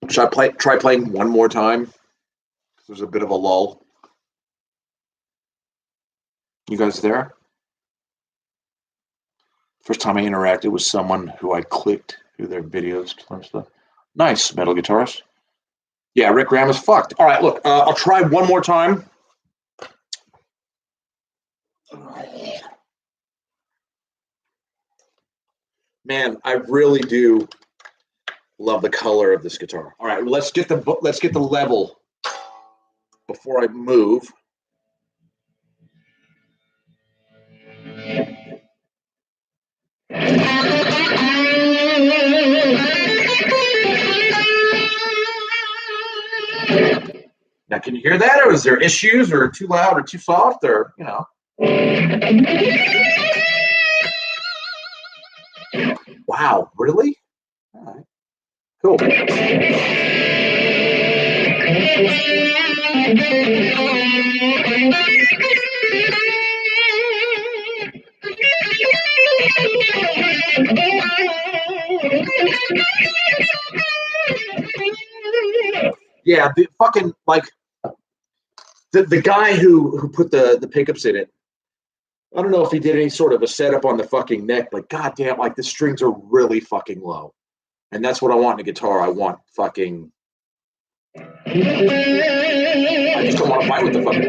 should I try playing one more time? There's a bit of a lull. You guys there? First time I interacted with someone who I clicked through their videos and stuff. Nice, metal guitarist. Yeah, Rick Graham is fucked. All right, look, I'll try one more time. Man, I really do love the color of this guitar. All right, let's get the level before I move. Now, can you hear that, or is there issues, or too loud, or too soft, or you know? Wow, really? All right, cool. Yeah, the fucking like the guy who put the pickups in it. I don't know if he did any sort of a setup on the fucking neck, but goddamn, like the strings are really fucking low, and that's what I want in a guitar. I want fucking. I just don't want to fight with the fucking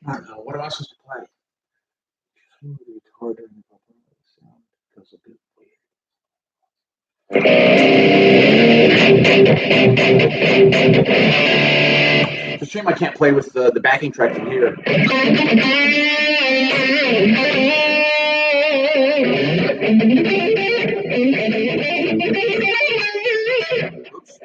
I don't know. What am I supposed to play? It's a shame I can't play with the backing track from here. Oops.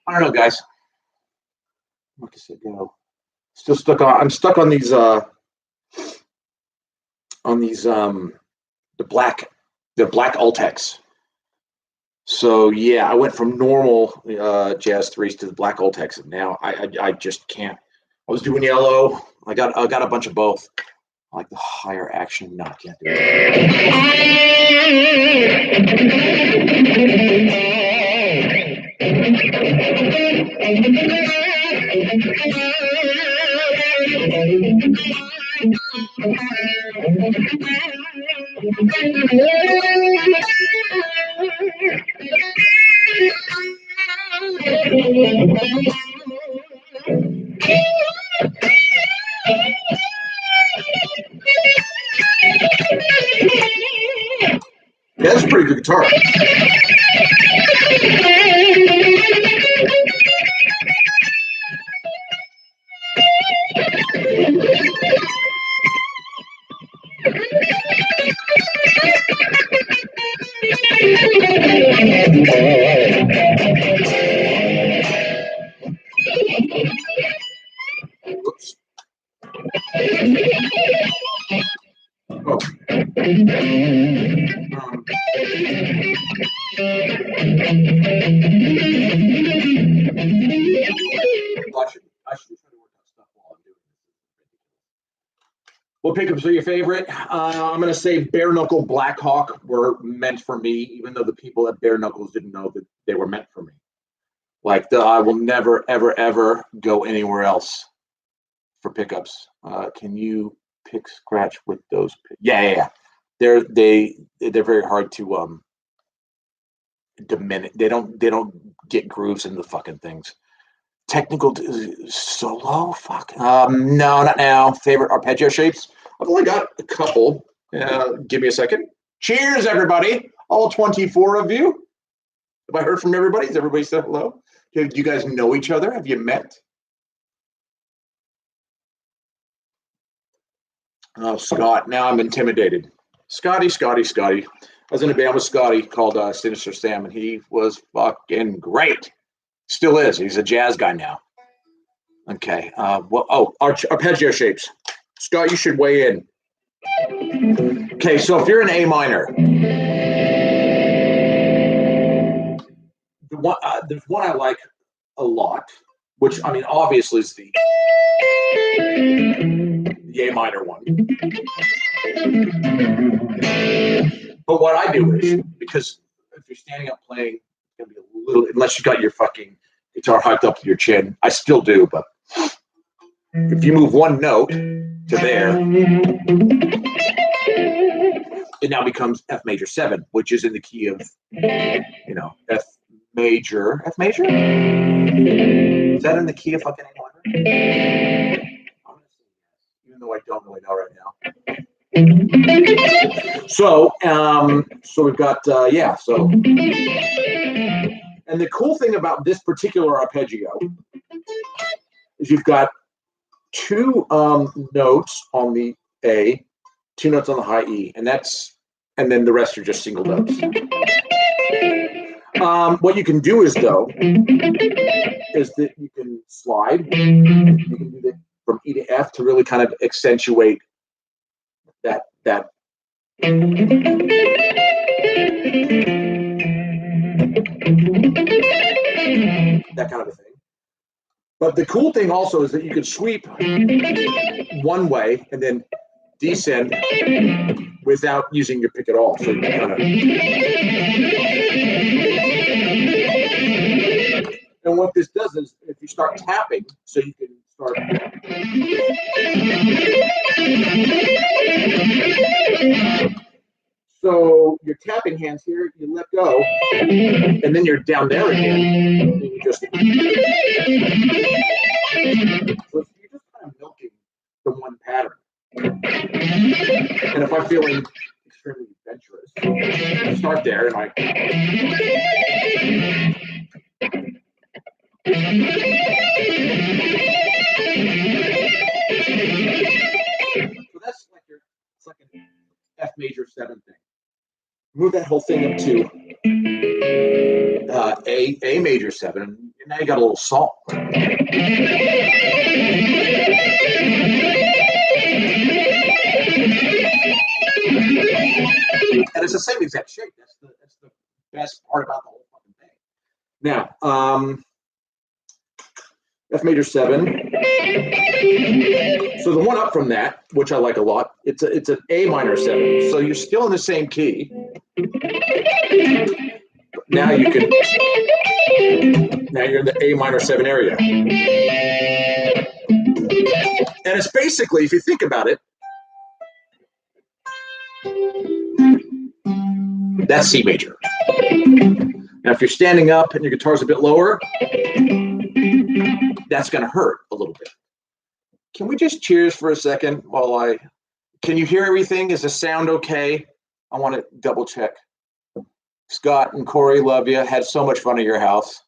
I don't know, guys. What does it go? Still stuck on. I'm stuck on these. The black Ultex. So yeah, I went from normal Jazz 3s to the black Ultex, and now I just can't. I was doing yellow. I got a bunch of both. I like the higher action. No, I can't do Yeah, that's a pretty good guitar. Oops. Oh. I should try to work on stuff while I'm doing this. What pickups are your favorite? I'm going to say Bare Knuckle Blackhawk were meant for me, even though the people at Bare Knuckles didn't know that they were meant for me. Like I will never, ever, ever go anywhere else for pickups. Can you pick scratch with those? Yeah. They're very hard to diminish. They don't get grooves in the fucking things. Technical solo, fuck. No, not now. Favorite arpeggio shapes? I've only got a couple. Give me a second. Cheers, everybody. All 24 of you. Have I heard from everybody? Has everybody said hello? Do you guys know each other? Have you met? Oh, Scott. Now I'm intimidated. Scotty. I was in a band with Scotty called Sinister Sam, and he was fucking great. Still is. He's a jazz guy now. Okay. Arpeggio shapes. Scott, you should weigh in. Okay, so if you're in A minor, there's one I like a lot, which, I mean, obviously is the A minor one. But what I do is, because if you're standing up playing, it's going to be a little, unless you got your fucking guitar hiked up to your chin. I still do, but if you move one note to there, it now becomes F major 7, which is in the key of, F major. F major? Is that in the key of fucking A minor? Even though I don't really know right now. So we've got, and the cool thing about this particular arpeggio is you've got 2 notes on the A, 2 notes on the high E, and then the rest are just single notes. What you can do is that you can slide. You can do that from E to F to really kind of accentuate that kind of a thing. But the cool thing also is that you can sweep one way and then descend without using your pick at all. So you can kind of. And what this does is, if you start tapping, so you can start. So your tapping hands here, you let go, and then you're down there again, and you just. So you're just kind of milking the one pattern. And if I'm feeling extremely adventurous, I start there and I. So that's like it's like an F major 7 thing. Move that whole thing up to A major 7, and now you got a little song. And it's the same exact shape. That's the best part about the whole fucking thing. Now, F major 7. So the one up from that, which I like a lot, it's an A minor 7. So you're still in the same key. Now you're in the A minor 7 area. And it's basically, if you think about it, that's C major. Now, if you're standing up and your guitar's a bit lower, that's going to hurt a little bit. Can we just cheers for a second can you hear everything? Is the sound okay? I want to double check. Scott and Corey, love you. Had so much fun at your house.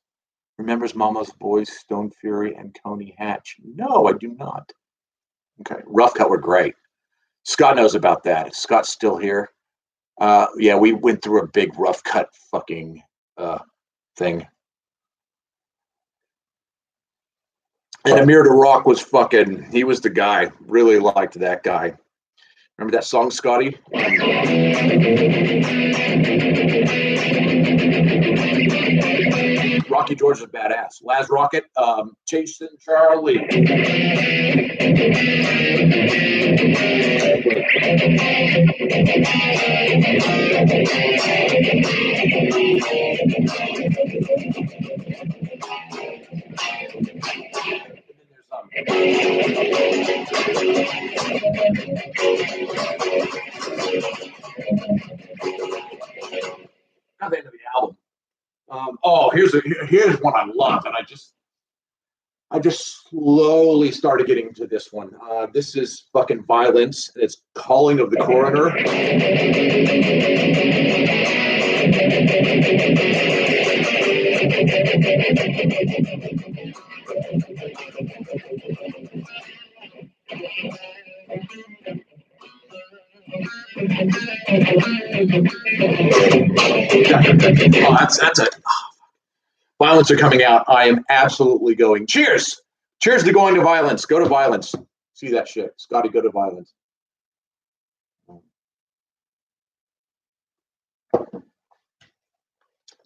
Remembers Mama's Boys, Stone Fury, and Coney Hatch? No, I do not. Okay, Rough Cut were great. Scott knows about that. Scott's still here. Yeah, we went through a big Rough Cut fucking thing. And Amir the Rock was he was the guy. Really liked that guy. Remember that song, Scotty? Rocky George is badass. Laz Rocket, Chasing Charlie. Not the end of the album. Here's one I love, and I just slowly started getting into this one. This is fucking Violence, and it's Calling of the Coroner. Oh, that's a violence are coming out. I am absolutely going. Cheers! Cheers to going to violence. Go to violence. See that shit. Scotty, go to violence.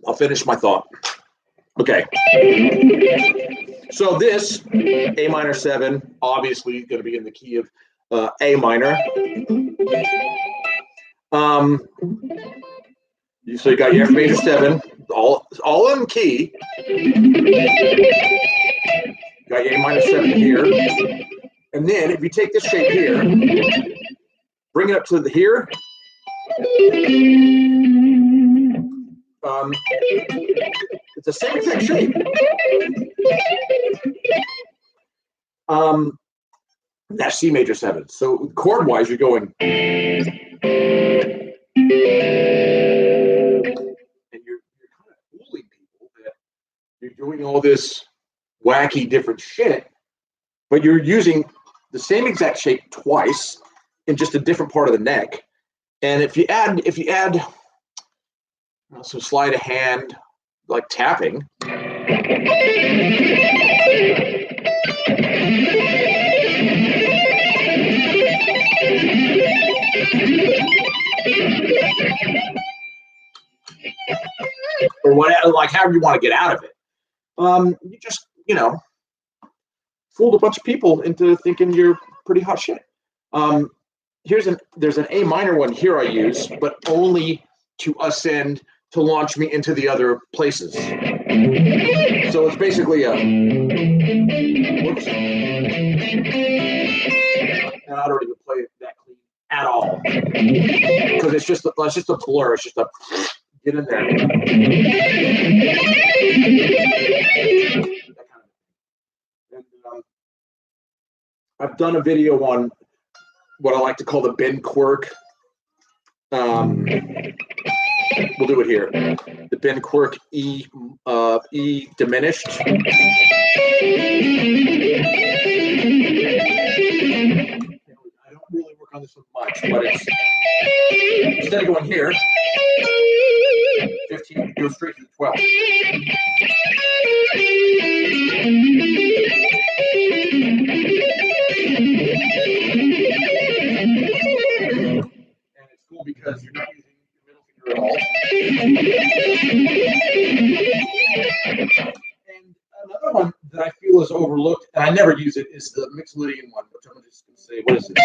I'll finish my thought. Okay. So this A minor 7, obviously going to be in the key of A minor. So you got your F major 7, all in key. You got your A minor 7 here. And then if you take this shape here, bring it up to the here. It's the same exact shape. That's C major 7. So chord wise, you're going. And you're kind of fooling people that you're doing all this wacky different shit, but you're using the same exact shape twice in just a different part of the neck. And if you add some sleight of hand, like tapping, or whatever, like however you want to get out of it, you just fooled a bunch of people into thinking you're pretty hot shit. There's an A minor one here I use, but only to ascend to launch me into the other places. So it's basically a whoops. And I don't even play it that clean at all because it's just a blur. It's just a get in there. And, I've done a video on what I like to call the bend quirk. We'll do it here. The bend quirk E diminished. I don't really work on this one much, but it's instead of going here, 15 goes straight to the 12. And it's cool because you're not using your middle finger at all. And another one that I feel is overlooked, and I never use it, is the Mixolydian one, which I'm just going to say, what is this?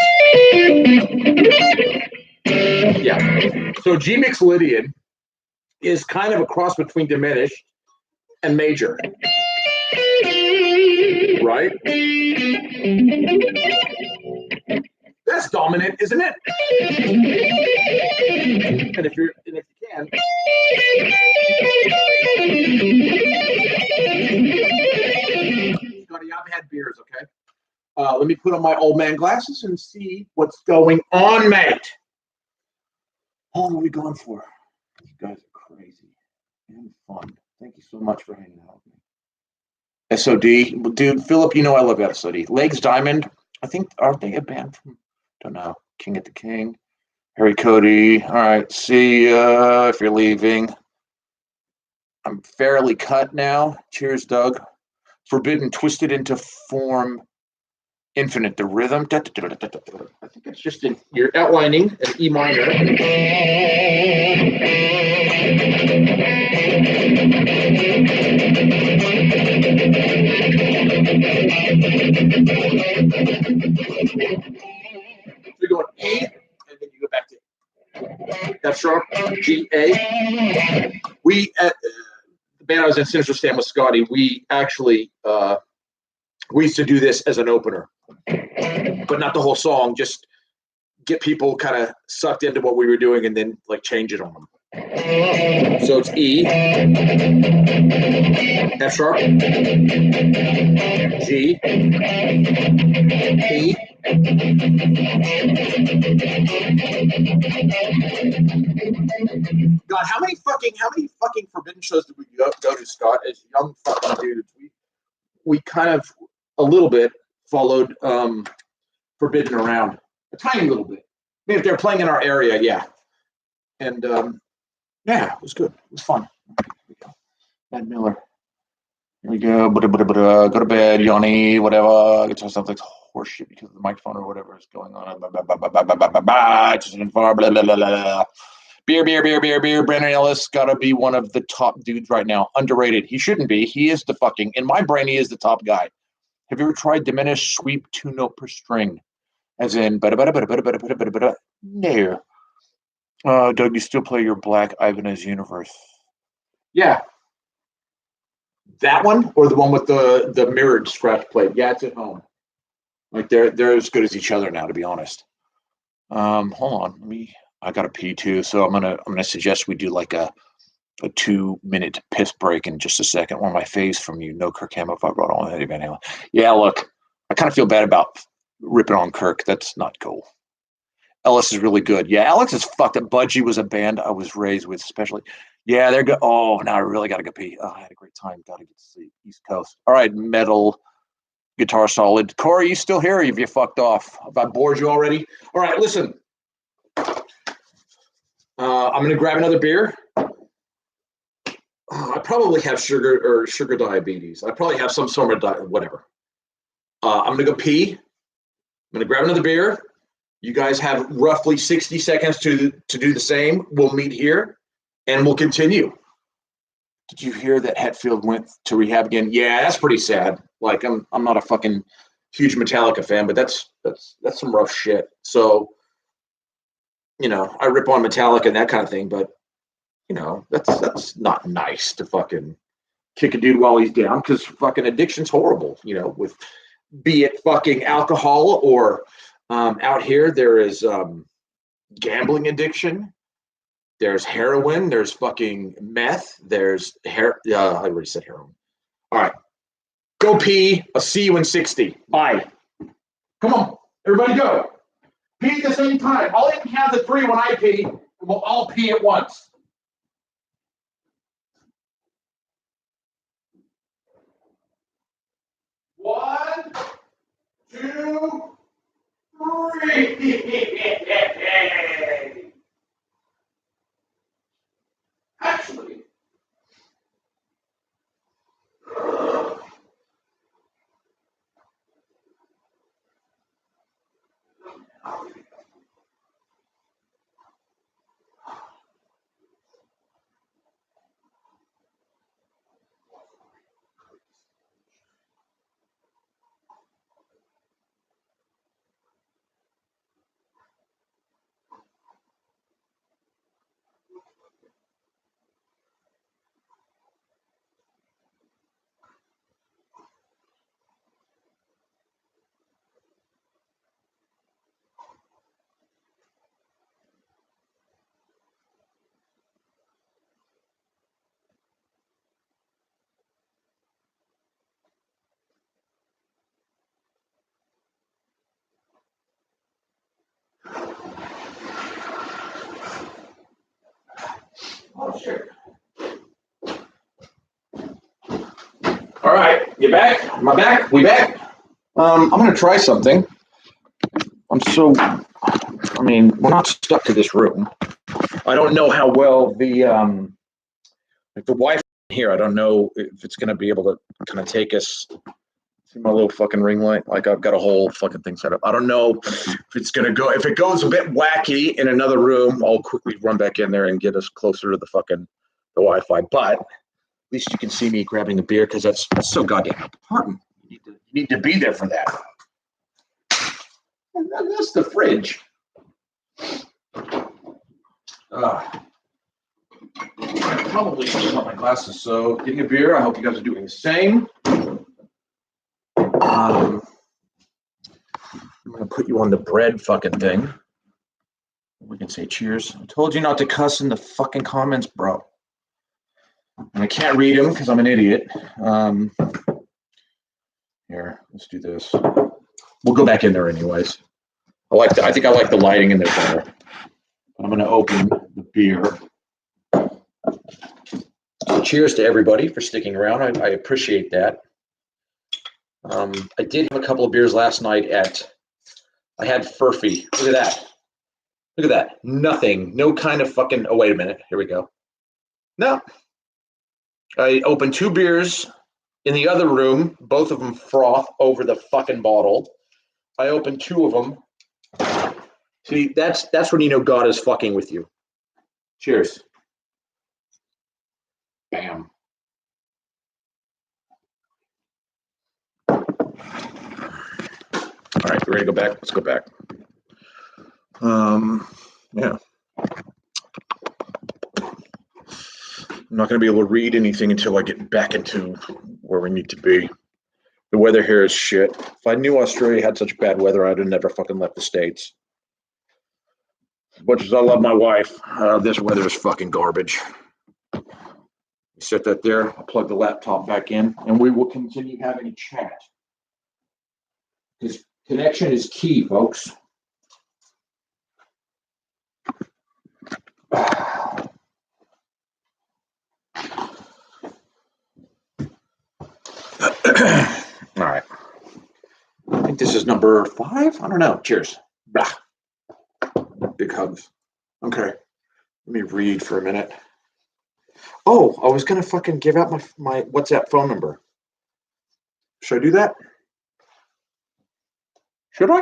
Yeah. So G Mixolydian is kind of a cross between diminished and major. Right? That's dominant, isn't it? And if you can, Scotty, I've had beers, okay? Let me put on my old man glasses and see what's going on, mate. How long are we going for? You guys are crazy and fun. Thank you so much for hanging out with me. SOD, dude, Philip, you know I love SOD. Legs Diamond, I think, aren't they a band from, don't know, King at the King? Harry Cody, all right, see ya if you're leaving. I'm fairly cut now. Cheers, Doug. Forbidden, twisted into form, infinite, the rhythm. I think it's just you're outlining an E minor. So you go E, and then you go back to F sharp, G, A. We at the band I was in, Sinister Stand with Scotty, we actually we used to do this as an opener, but not the whole song. Just get people kind of sucked into what we were doing, and then like change it on them. So it's E, F sharp, G, E. God, how many fucking Forbidden shows did we go to, Scott? As young fucking dudes, we kind of a little bit followed Forbidden around, a tiny little bit, mean, if they're playing in our area, yeah. And yeah, it was good. It was fun. Here we go. Matt Miller. Here we go. Go to bed, Yanni, whatever. Get yourself like horseshit because of the microphone or whatever is going on. Just blah, blah, blah, blah, blah. Beer. Brandon Ellis gotta be one of the top dudes right now. Underrated. He shouldn't be. He is the fucking, in my brain, he is the top guy. Have you ever tried diminished sweep 2-note per string? As in, no. Doug, you still play your Black Ibanez Universe? Yeah. That one or the one with the mirrored scratch plate? Yeah, it's at home. Like they're as good as each other now, to be honest. Hold on, I got a pee too, so I'm gonna suggest we do like a 2-minute piss break in just a second. One of my faves from you, no Kirk Hammett if I brought on Eddie Van Halen. Yeah, look, I kind of feel bad about ripping on Kirk. That's not cool. Ellis is really good. Yeah, Alex is fucked up. Budgie was a band I was raised with, especially. Yeah, they're good. Oh, now I really got to go pee. Oh, I had a great time. Got to get to sleep. East Coast. All right, metal, guitar solid. Corey, you still here? Or have you fucked off? Have I bored you already? All right, listen. I'm going to grab another beer. I probably have sugar diabetes. I probably have some sort of whatever. I'm going to go pee. I'm going to grab another beer. You guys have roughly 60 seconds to do the same. We'll meet here, and we'll continue. Did you hear that Hetfield went to rehab again? Yeah, that's pretty sad. Like, I'm not a fucking huge Metallica fan, but that's some rough shit. So, I rip on Metallica and that kind of thing, but that's not nice to fucking kick a dude while he's down, because fucking addiction's horrible. With be it fucking alcohol or out here there is gambling addiction. There's heroin. There's fucking meth. There's I already said heroin. All right, go pee. I'll see you in 60. Bye. Come on, everybody, go. Pee at the same time. I'll even count to 3 when I pee. We'll all pee at once. 1, 2, 3. Actually. Oh, shit. All right, you back? Am I back? We back? I'm going to try something. We're not stuck to this room. I don't know how well the Wi-Fi here, I don't know if it's going to be able to kind of take us. See my little fucking ring light? Like, I've got a whole fucking thing set up. I don't know if it's going to go. If it goes a bit wacky in another room, I'll quickly run back in there and get us closer to the Wi-Fi. But at least you can see me grabbing a beer, because that's so goddamn important. You need to be there for that. And that's the fridge. I probably should have got my glasses. So, getting a beer. I hope you guys are doing the same. I'm going to put you on the bread fucking thing. We can say cheers. I told you not to cuss in the fucking comments, bro. And I can't read them because I'm an idiot. Here, let's do this. We'll go back in there anyways. I think I like the lighting in there better. I'm going to open the beer. So cheers to everybody for sticking around. I appreciate that. I did have a couple of beers last night I had Furphy. Look at that. Look at that. Nothing. No kind of fucking. Oh, wait a minute. Here we go. No. I opened 2 beers in the other room. Both of them froth over the fucking bottle. I opened 2 of them. See, that's when you know God is fucking with you. Cheers. Bam. All right, you ready to go back? Let's go back. Yeah. I'm not going to be able to read anything until I get back into where we need to be. The weather here is shit. If I knew Australia had such bad weather, I'd have never fucking left the States. As much as I love my wife, this weather is fucking garbage. Set that there. I'll plug the laptop back in, and we will continue having a chat. Because connection is key, folks. All right. I think this is number 5. I don't know. Cheers. Blah. Big hugs. Okay. Let me read for a minute. Oh, I was gonna fucking give out my WhatsApp phone number. Should I do that? Should I?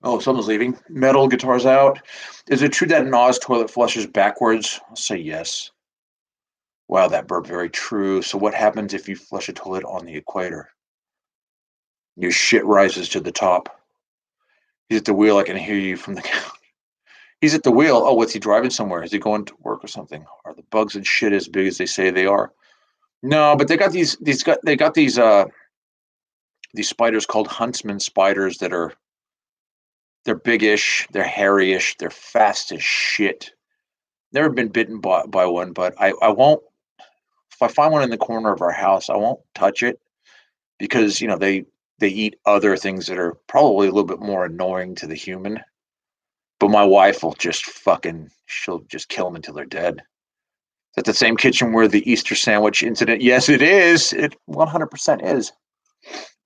Oh, someone's leaving. Metal guitars out. Is it true that an Oz toilet flushes backwards? I'll say yes. Wow, that burp, very true. So what happens if you flush a toilet on the equator? Your shit rises to the top. He's at the wheel. I can hear you from the couch. He's at the wheel. Oh, what's he driving somewhere? Is he going to work or something? Are the bugs and shit as big as they say they are? No, but they got these spiders called huntsman spiders that they're biggish, they're hairyish, they're fast as shit. Never been bitten by one, but I won't. If I find one in the corner of our house, I won't touch it because they eat other things that are probably a little bit more annoying to the human. But my wife will she'll just kill them until they're dead. Is that the same kitchen where the Easter sandwich incident? Yes, it is. It 100% is.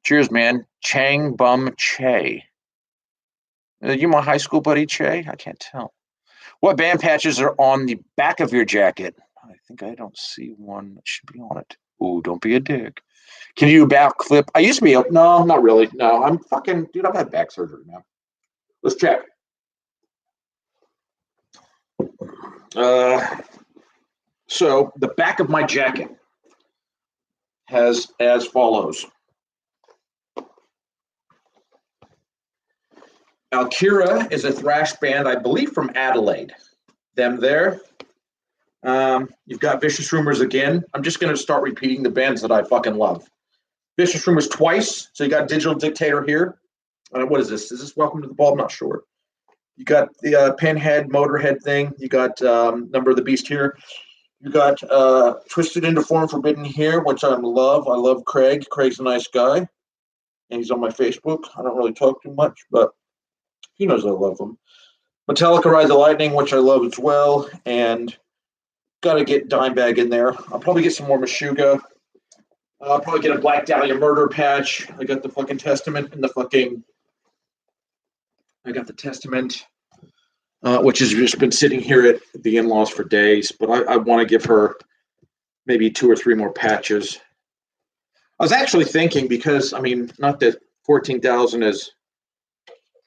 Cheers, man. Chang Bum Che. You my high school buddy, Che? I can't tell. What band patches are on the back of your jacket? I think I don't see one that should be on it. Ooh, don't be a dick. Can you backflip? I used to be able. No, not really. No, I'm fucking dude. I've had back surgery, man. Let's check. So the back of my jacket has as follows. Alkira is a thrash band, I believe, from Adelaide. Them there. You've got Vicious Rumors again. I'm just going to start repeating the bands that I fucking love. Vicious Rumors twice. So you got Digital Dictator here. What is this? Is this Welcome to the Ball? I'm not sure. You got the Pinhead, Motorhead thing. You got Number of the Beast here. You got Twisted into Form Forbidden here, which I love. I love Craig. Craig's a nice guy. And he's on my Facebook. I don't really talk too much, but he knows I love him. Metallica Ride the Lightning, which I love as well. And got to get Dimebag in there. I'll probably get some more Meshuggah. I'll probably get a Black Dahlia Murder patch. I got the fucking Testament and I got the Testament, which has just been sitting here at the in-laws for days. But I want to give her maybe 2 or 3 more patches. I was actually thinking because, not that 14,000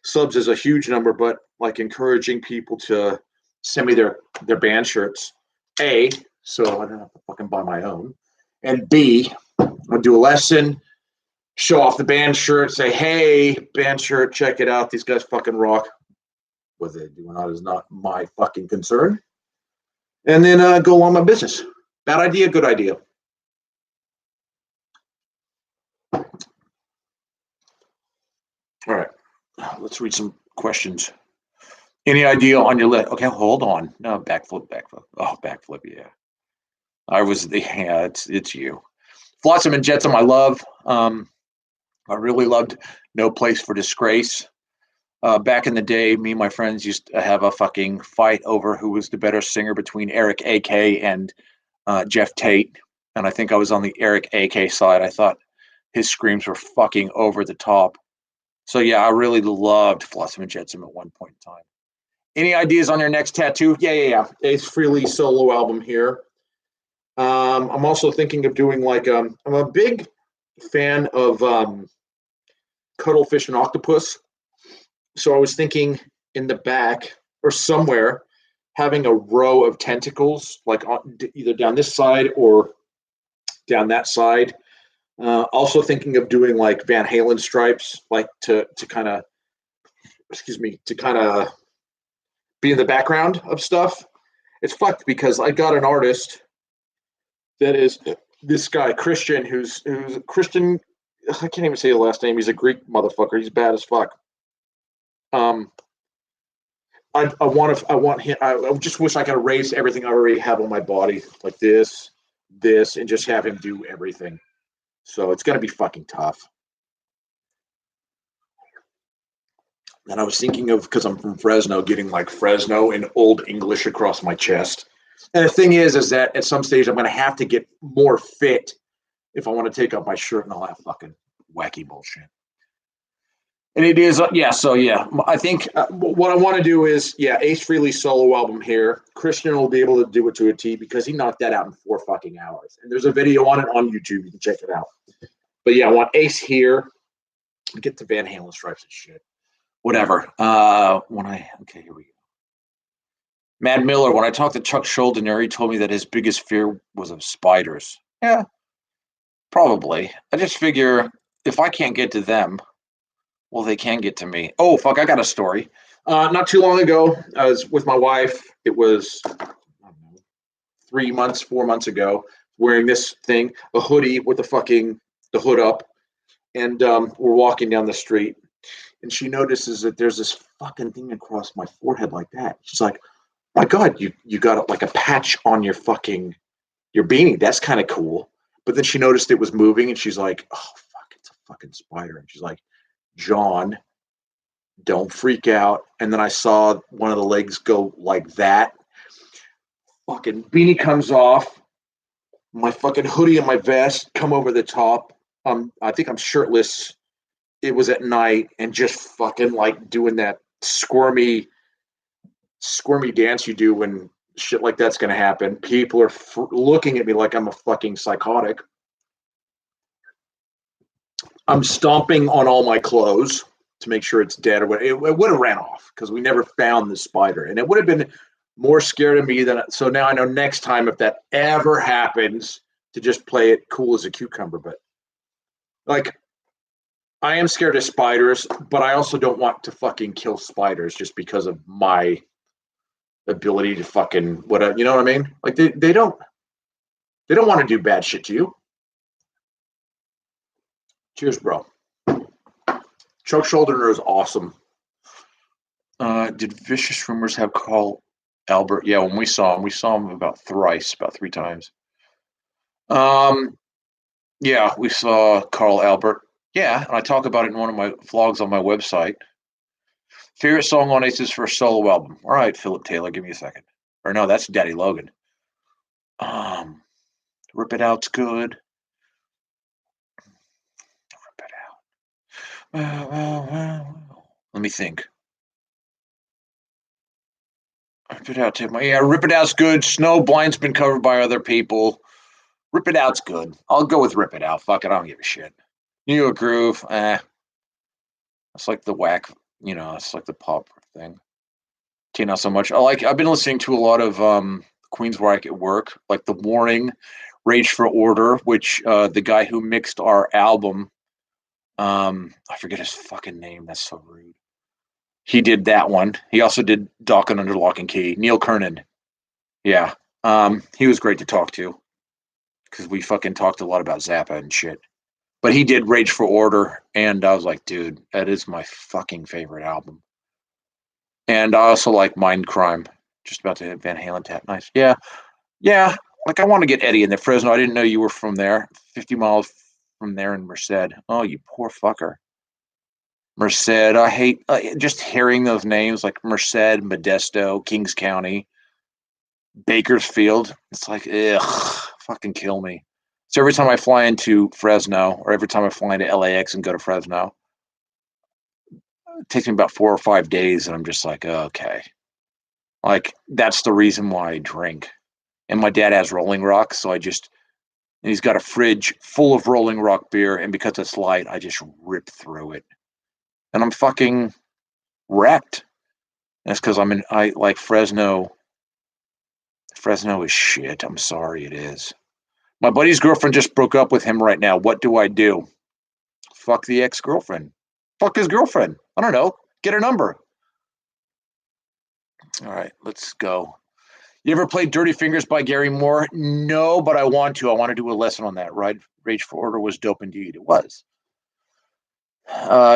subs is a huge number, but like encouraging people to send me their band shirts. A, so I don't have to fucking buy my own. And B, I'll do a lesson, show off the band shirt, say, hey, band shirt, check it out. These guys fucking rock. What they do or not is not my fucking concern. And then go on my business. Bad idea, good idea. All right, let's read some questions. Any idea on your list? Okay, hold on. No, backflip. Oh, backflip, yeah. It's you. Flotsam and Jetsam, I love. I really loved No Place for Disgrace. Back in the day, me and my friends used to have a fucking fight over who was the better singer between Eric A.K. and Jeff Tate. And I think I was on the Eric A.K. side. I thought his screams were fucking over the top. So yeah, I really loved Flotsam and Jetsam at one point in time. Any ideas on your next tattoo? Yeah. Ace Frehley solo album here. I'm also thinking of doing like I'm a big fan of cuttlefish and octopus. So I was thinking in the back or somewhere having a row of tentacles, like either down this side or down that side. Also thinking of doing like Van Halen stripes, like to kind of, to kind of be in the background of stuff. It's fucked because I got an artist that is this guy Christian, who's Christian. I can't even say the last name. He's a Greek motherfucker. He's bad as fuck. I want him. I just wish I could erase everything I already have on my body, like this, and just have him do everything. So it's gonna be fucking tough. And I was thinking of, because I'm from Fresno, getting like Fresno in Old English across my chest. And the thing is that at some stage I'm gonna have to get more fit if I want to take off my shirt and all that fucking wacky bullshit. And it is, so I think what I want to do is, Ace Frehley solo album here. Christian will be able to do it to a T because he knocked that out in 4 fucking hours. And there's a video on it on YouTube. You can check it out. But yeah, I want Ace here. Get to Van Halen stripes and shit. Whatever. Okay, here we go. Mad Miller, when I talked to Chuck Schuldiner, he told me that his biggest fear was of spiders. Yeah, probably. I just figure if I can't get to them, well, they can get to me. Oh, fuck, I got a story. Not too long ago, I was with my wife. It was, I don't know, 3 months, 4 months ago, wearing this thing, a hoodie with the hood up. And we're walking down the street. And she notices that there's this fucking thing across my forehead like that. She's like, my God, you got like a patch on your beanie. That's kind of cool. But then she noticed it was moving and she's like, oh, fuck, it's a fucking spider. And she's like, John, don't freak out. And then I saw one of the legs go like that. Fucking beanie comes off. My fucking hoodie and my vest come over the top. I think I'm shirtless. It was at night and just fucking like doing that squirmy dance you do when shit like that's going to happen. People are looking at me like I'm a fucking psychotic. I'm stomping on all my clothes to make sure it's dead, or what. It would have ran off because we never found the spider, and it would have been more scared of me than. So now I know next time if that ever happens to just play it cool as a cucumber. But like, I am scared of spiders, but I also don't want to fucking kill spiders just because of my ability to fucking whatever. You know what I mean? Like they don't want to do bad shit to you. Cheers, bro. Chuck Schuldiner is awesome. Did Vicious Rumors have Carl Albert? Yeah, when we saw him about 3 times. Yeah, we saw Carl Albert. Yeah, and I talk about it in one of my vlogs on my website. Favorite song on Ace's first solo album? All right, Philip Taylor, give me a second. Or no, that's Daddy Logan. Rip It Out's good. Rip It Out. Let me think. Rip It Out. Rip It Out's good. Snowblind's been covered by other people. Rip It Out's good. I'll go with Rip It Out. Fuck it, I don't give a shit. New York Groove, it's like the whack, it's like the pop thing. Not so much. I've been listening to a lot of Queensryche at work, like The Warning, Rage for Order, which the guy who mixed our album, I forget his fucking name. That's so rude. He did that one. He also did Dokken Under Lock and Key. Neil Kernan. Yeah. He was great to talk to because we fucking talked a lot about Zappa and shit. But he did Rage for Order, and I was like, dude, that is my fucking favorite album. And I also like Mind Crime. Just about to hit Van Halen tap. Nice. Yeah. Like, I want to get Eddie in there. Fresno, I didn't know you were from there. 50 miles from there in Merced. Oh, you poor fucker. Merced. I hate just hearing those names like Merced, Modesto, Kings County, Bakersfield. It's like, ugh, fucking kill me. So every time I fly into Fresno, or every time I fly into LAX and go to Fresno, it takes me about 4 or 5 days, and I'm just like, okay. Like, that's the reason why I drink. And my dad has Rolling Rock, so and he's got a fridge full of Rolling Rock beer, and because it's light, I just rip through it. And I'm fucking wrecked. That's because I like Fresno. Fresno is shit. I'm sorry, it is. My buddy's girlfriend just broke up with him right now. What do I do? Fuck the ex-girlfriend. Fuck his girlfriend. I don't know. Get her number. All right, let's go. You ever played Dirty Fingers by Gary Moore? No, but I want to. I want to do a lesson on that, right? Rage for Order was dope indeed. It was.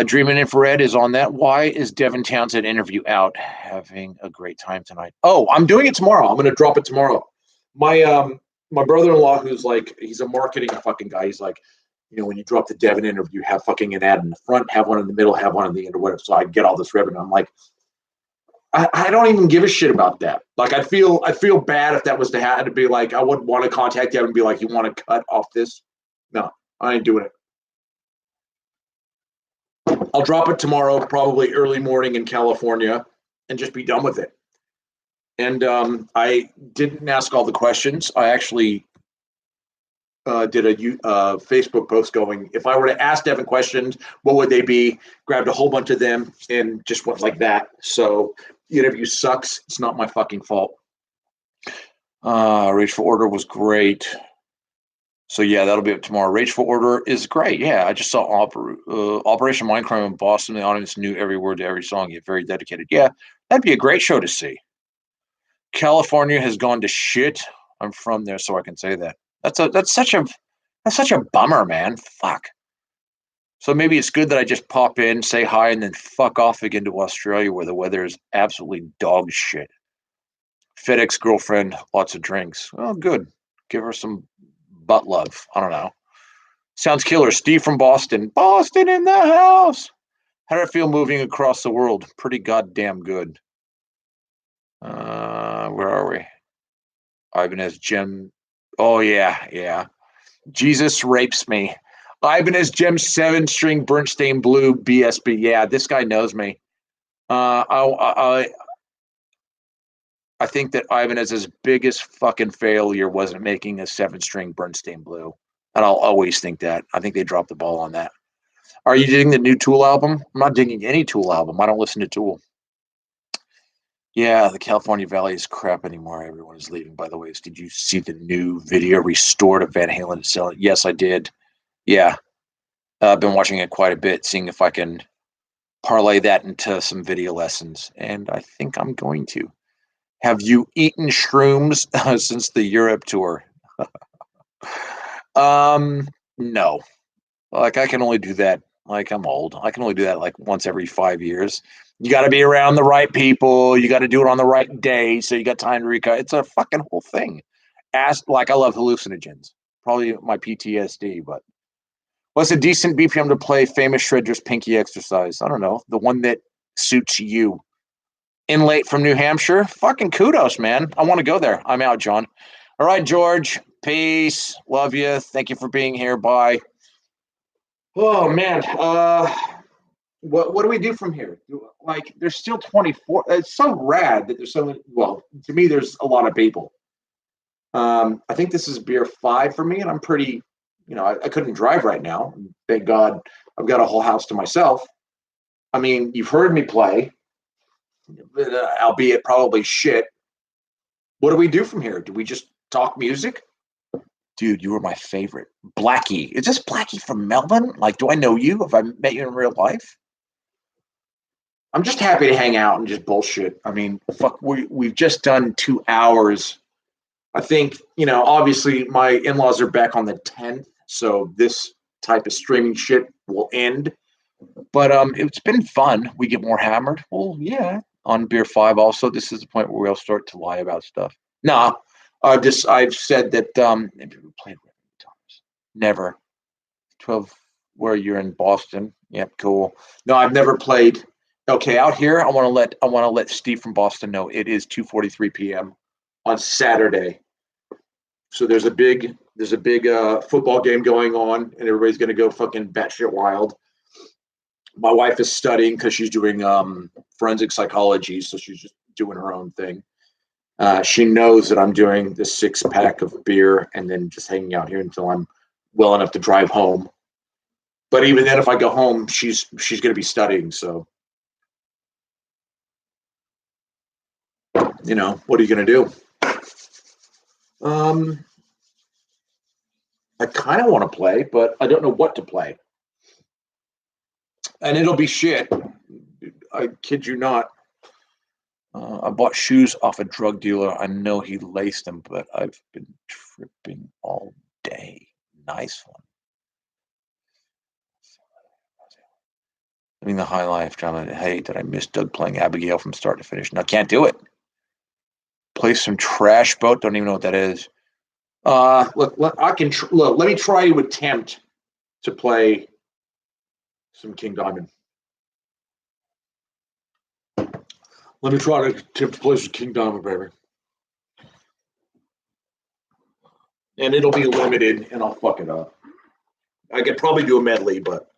Dreaming Infrared is on that. Why is Devin Townsend interview out? Having a great time tonight. Oh, I'm doing it tomorrow. I'm going to drop it tomorrow. My brother-in-law, who's like, he's a marketing fucking guy. He's like, when you drop the Devin interview, have fucking an ad in the front, have one in the middle, have one in the end, or whatever, so I get all this revenue. I'm like, I don't even give a shit about that. Like, I'd feel bad if that was to have to be like, I wouldn't want to contact Devin and be like, you want to cut off this? No, I ain't doing it. I'll drop it tomorrow, probably early morning in California, and just be done with it. And I didn't ask all the questions. I actually did a Facebook post going, if I were to ask Devin questions, what would they be? Grabbed a whole bunch of them and just went like that. So the interview sucks. It's not my fucking fault. Rage for Order was great. So yeah, that'll be up tomorrow. Rage for Order is great. Yeah, I just saw Operation Mindcrime in Boston. The audience knew every word to every song. Yet very dedicated. Yeah, that'd be a great show to see. California has gone to shit. I'm from there, so I can say that. That's such a bummer, man. Fuck. So maybe it's good that I just pop in, say hi, and then fuck off again to Australia, where the weather is absolutely dog shit. FedEx girlfriend, lots of drinks. Oh, good. Give her some butt love. I don't know. Sounds killer. Steve from Boston. Boston in the house. How did it feel moving across the world? Pretty goddamn good. Where are we? Ibanez Gem. Oh, yeah. Jesus rapes me. Ibanez Gem 7-string Bernstein Blue BSB. Yeah, this guy knows me. I think that Ibanez's biggest fucking failure wasn't making a 7-string Bernstein Blue. And I'll always think that. I think they dropped the ball on that. Are you digging the new Tool album? I'm not digging any Tool album. I don't listen to Tool. Yeah, the California Valley is crap anymore. Everyone is leaving, by the way. Did you see the new video restored of Van Halen to sell it? Yes, I did. Yeah. I've been watching it quite a bit, seeing if I can parlay that into some video lessons. And I think I'm going to. Have you eaten shrooms since the Europe tour? No. Like, I can only do that. Like, I'm old. I can only do that like once every 5 years. You got to be around the right people. You got to do it on the right day, so you got time to recover. It's a fucking whole thing. I love hallucinogens. Probably my PTSD, but what's a decent BPM to play Famous Shredder's Pinky Exercise? I don't know. The one that suits you. In late from New Hampshire. Fucking kudos, man. I want to go there. I'm out, John. All right, George. Peace. Love you. Thank you for being here. Bye. Oh, man. What do we do from here? Like, there's still 24. It's so rad that there's so many. Well, to me, there's a lot of people. I think this is beer 5 for me, and I'm pretty, I couldn't drive right now. Thank God I've got a whole house to myself. I mean, you've heard me play, albeit probably shit. What do we do from here? Do we just talk music? Dude, you were my favorite. Blackie. Is this Blackie from Melbourne? Like, do I know you? Have I met you in real life? I'm just happy to hang out and just bullshit. I mean, fuck, we've just done 2 hours. I think, obviously my in-laws are back on the 10th, so this type of streaming shit will end. But it's been fun. We get more hammered. Well, yeah. On beer 5 also, this is the point where we'll start to lie about stuff. No, I've said that maybe we played times. Never. 12 where you're in Boston. Yep, cool. No, I've never played. Okay, out here, I want to let Steve from Boston know it is 2:43 p.m. on Saturday. So there's a big football game going on, and everybody's gonna go fucking batshit wild. My wife is studying because she's doing forensic psychology, so she's just doing her own thing. She knows that I'm doing the 6-pack of beer and then just hanging out here until I'm well enough to drive home. But even then, if I go home, she's going to be studying. So, you know, what are you going to do? I kind of want to play, but I don't know what to play. And it'll be shit. I kid you not. I bought shoes off a drug dealer. I know he laced them, but I've been tripping all day. Nice one. Living the high life, drama. Hey, did I miss Doug playing Abigail from start to finish? No, can't do it. Play some trash boat. Don't even know what that is. Look, let me try to attempt to play some King Diamond. Let me try to attempt to play some King Diamond, baby. And it'll be limited, and I'll fuck it up. I could probably do a medley, but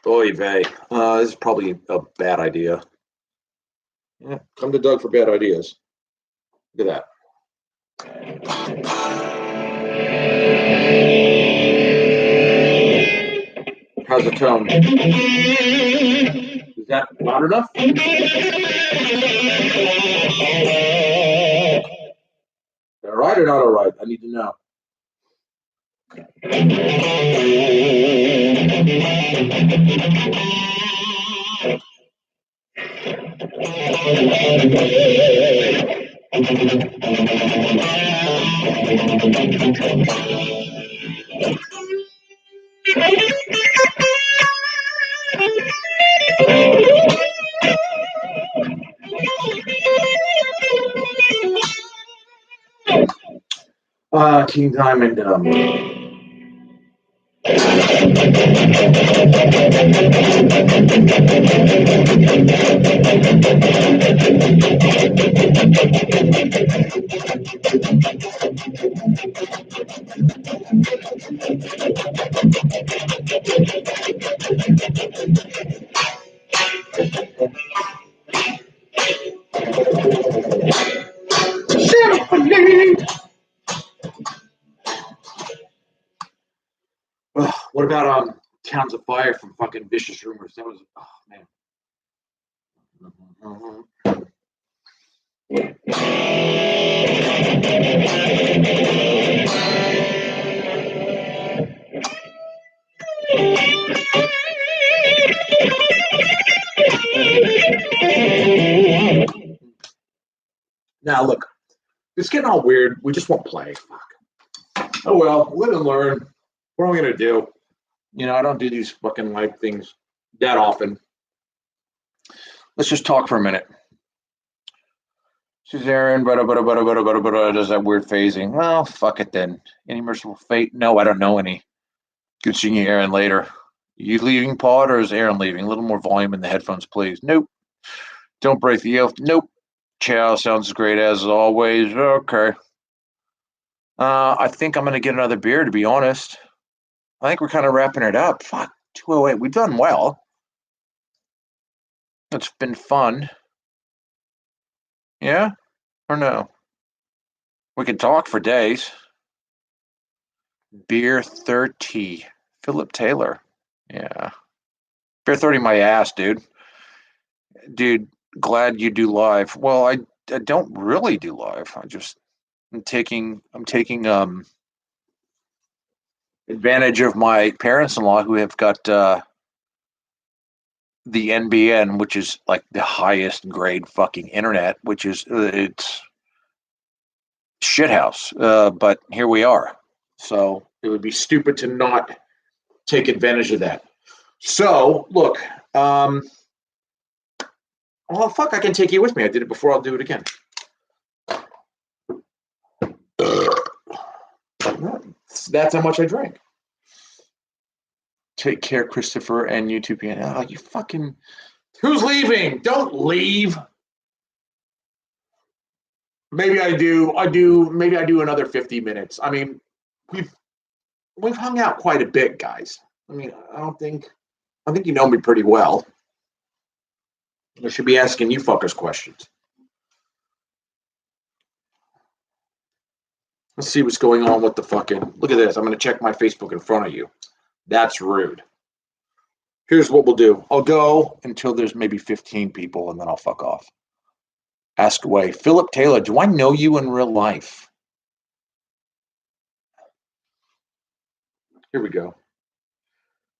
oy vey. This is probably a bad idea. Yeah, come to Doug for bad ideas. Look at that. How's the tone? Is that loud enough? All right or not all right? I need to know. King Diamond. Symphony. What about Towns of Fire from fucking Vicious Rumors? That was man. Now look, it's getting all weird. We just won't play. Fuck. Oh well, live and learn. What are we gonna do? You know, I don't do these fucking live things that often. Let's just talk for a minute. Suzerain, does that weird phasing. Well, fuck it then. Any merciful fate? No, I don't know any. Good seeing you, Aaron, later. You leaving, Pod, or is Aaron leaving? A little more volume in the headphones, please. Nope. Don't break the oath. Nope. Chow sounds great as always. Okay. I think I'm going to get another beer, to be honest. I think we're kind of wrapping it up. Fuck, 2:08. We've done well. It's been fun. Yeah? Or no? We can talk for days. Beer 30. Philip Taylor. Yeah. Beer 30 my ass, dude. Dude, glad you do live. Well, I don't really do live. I'm taking advantage of my parents-in-law who have got the NBN, which is like the highest grade fucking internet, which is it's shithouse. But here we are. So it would be stupid to not take advantage of that. So look, oh fuck, I can take you with me. I did it before, I'll do it again. That's how much I drank. Take care, Christopher and YouTube. Oh, you fucking... Who's leaving? Don't leave. Maybe I do. Maybe I do another 50 minutes. I mean, we've hung out quite a bit, guys. I mean, I don't think I think you know me pretty well. I should be asking you fuckers questions. Let's see what's going on with the fucking... Look at this. I'm going to check my Facebook in front of you. That's rude. Here's what we'll do. I'll go until there's maybe 15 people, and then I'll fuck off. Ask away. Philip Taylor, do I know you in real life? Here we go.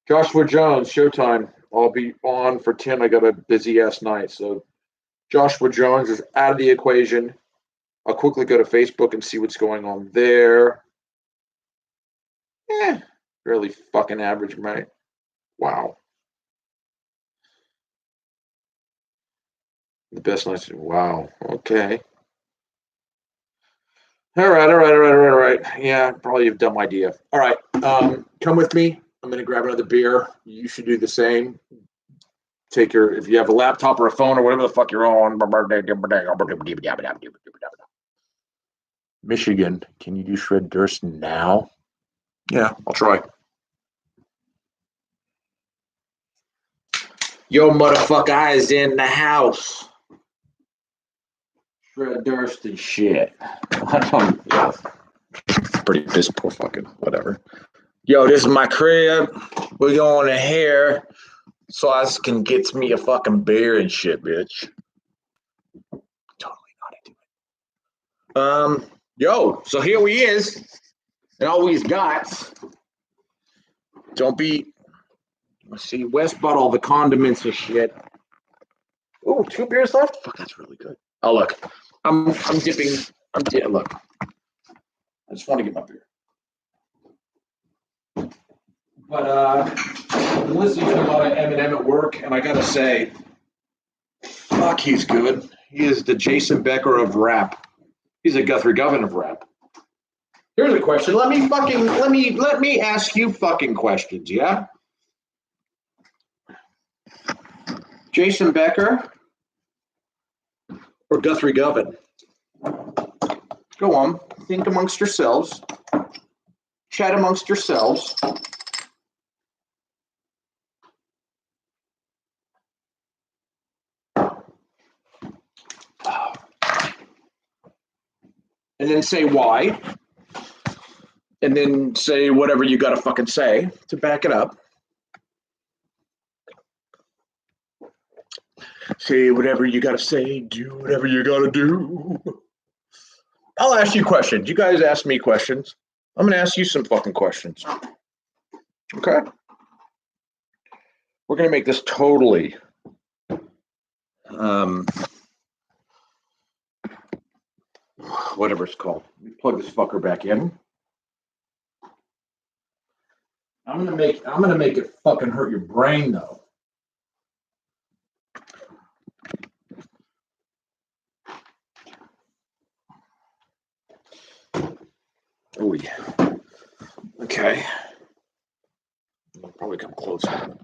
Joshua Jones, Showtime. I'll be on for 10. I got a busy-ass night. So Joshua Jones is out of the equation. I'll quickly go to Facebook and see what's going on there. Fairly fucking average, mate. Wow. The best nights. Wow. Okay. All right. Yeah, probably a dumb idea. All right. Come with me. I'm going to grab another beer. You should do the same. Take your, if you have a laptop or a phone or whatever the fuck you're on. Michigan, can you do Shred Durst now? Yeah, I'll try. Yo, motherfucker, I is in the house. Shred Durst and shit. Yeah. Pretty piss poor fucking whatever. Yo, this is my crib. We're going in here so I can get me a fucking beer and shit, bitch. Totally not into it. Yo, so here he is. And all he's got. Don't be. Let's see. Wes bought all the condiments and shit. Oh, 2 beers left? Fuck, that's really good. Oh, look. I'm dipping. Look. I just want to get my beer. But I'm listening to a lot of Eminem at work, and I gotta say, fuck, he's good. He is the Jason Becker of rap. He's a Guthrie Govan of rap. Here's a question. Let me ask you fucking questions, yeah? Jason Becker or Guthrie Govan? Go on. Think amongst yourselves. Chat amongst yourselves. And then say why. And then say whatever you got to fucking say to back it up. Say whatever you got to say. Do whatever you got to do. I'll ask you questions. You guys ask me questions. I'm going to ask you some fucking questions. Okay? We're going to make this totally whatever it's called. Let me plug this fucker back in. I'm gonna make it fucking hurt your brain though. Oh yeah. Okay. I'll probably come closer.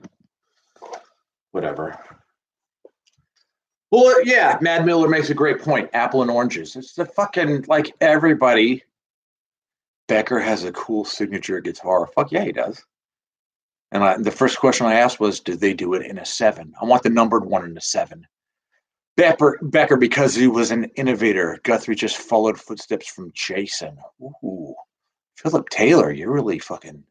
Whatever. Well, yeah, Mad Miller makes a great point. Apple and oranges. It's the fucking, like, everybody. Becker has a cool signature guitar. Fuck yeah, he does. And the first question I asked was, did they do it in a 7? I want the numbered one in a 7. Becker, because he was an innovator. Guthrie just followed footsteps from Jason. Ooh. Philip Taylor, you're really fucking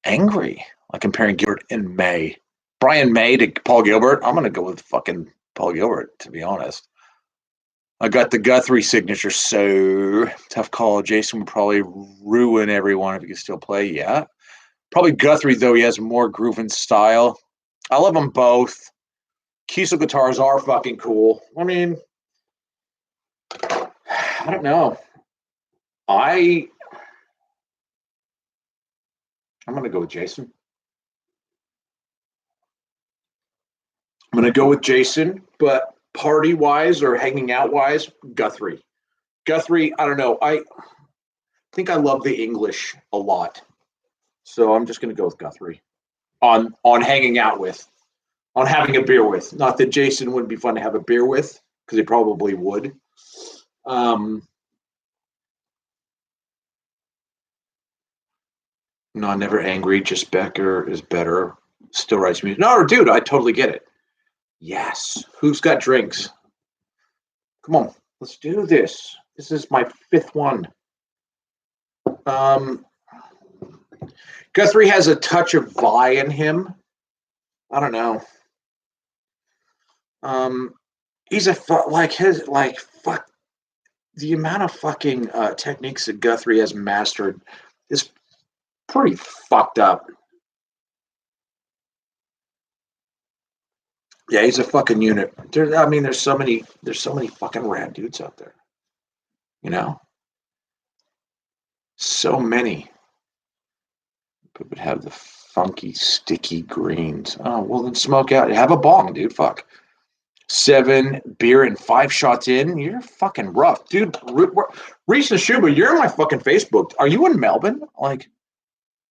angry. Like comparing Gilbert and May. Brian May to Paul Gilbert. I'm going to go with fucking Paul Gilbert, to be honest. I got the Guthrie signature, so tough call. Jason would probably ruin everyone if he could still play. Yeah. Probably Guthrie, though. He has more groove and style. I love them both. Kiesel guitars are fucking cool. I mean, I don't know. I'm going to go with Jason. I'm going to go with Jason, but party-wise or hanging out-wise, Guthrie. Guthrie, I don't know. I think I love the English a lot. So I'm just going to go with Guthrie on hanging out with, on having a beer with. Not that Jason wouldn't be fun to have a beer with, because he probably would. No, never angry. Just Becker is better. Still writes music. No, dude, I totally get it. Yes. Who's got drinks? Come on, let's do this. This is my 5th one. Guthrie has a touch of Vi in him. I don't know. He's fuck. The amount of fucking techniques that Guthrie has mastered is pretty fucked up. Yeah, he's a fucking unit. There's so many fucking rad dudes out there. You know? So many. But would have the funky, sticky greens. Oh, well then smoke out. Have a bong, dude. Fuck. 7 beer and 5 shots in. You're fucking rough. Dude, Reese and Shuba, you're on my fucking Facebook. Are you in Melbourne? Like,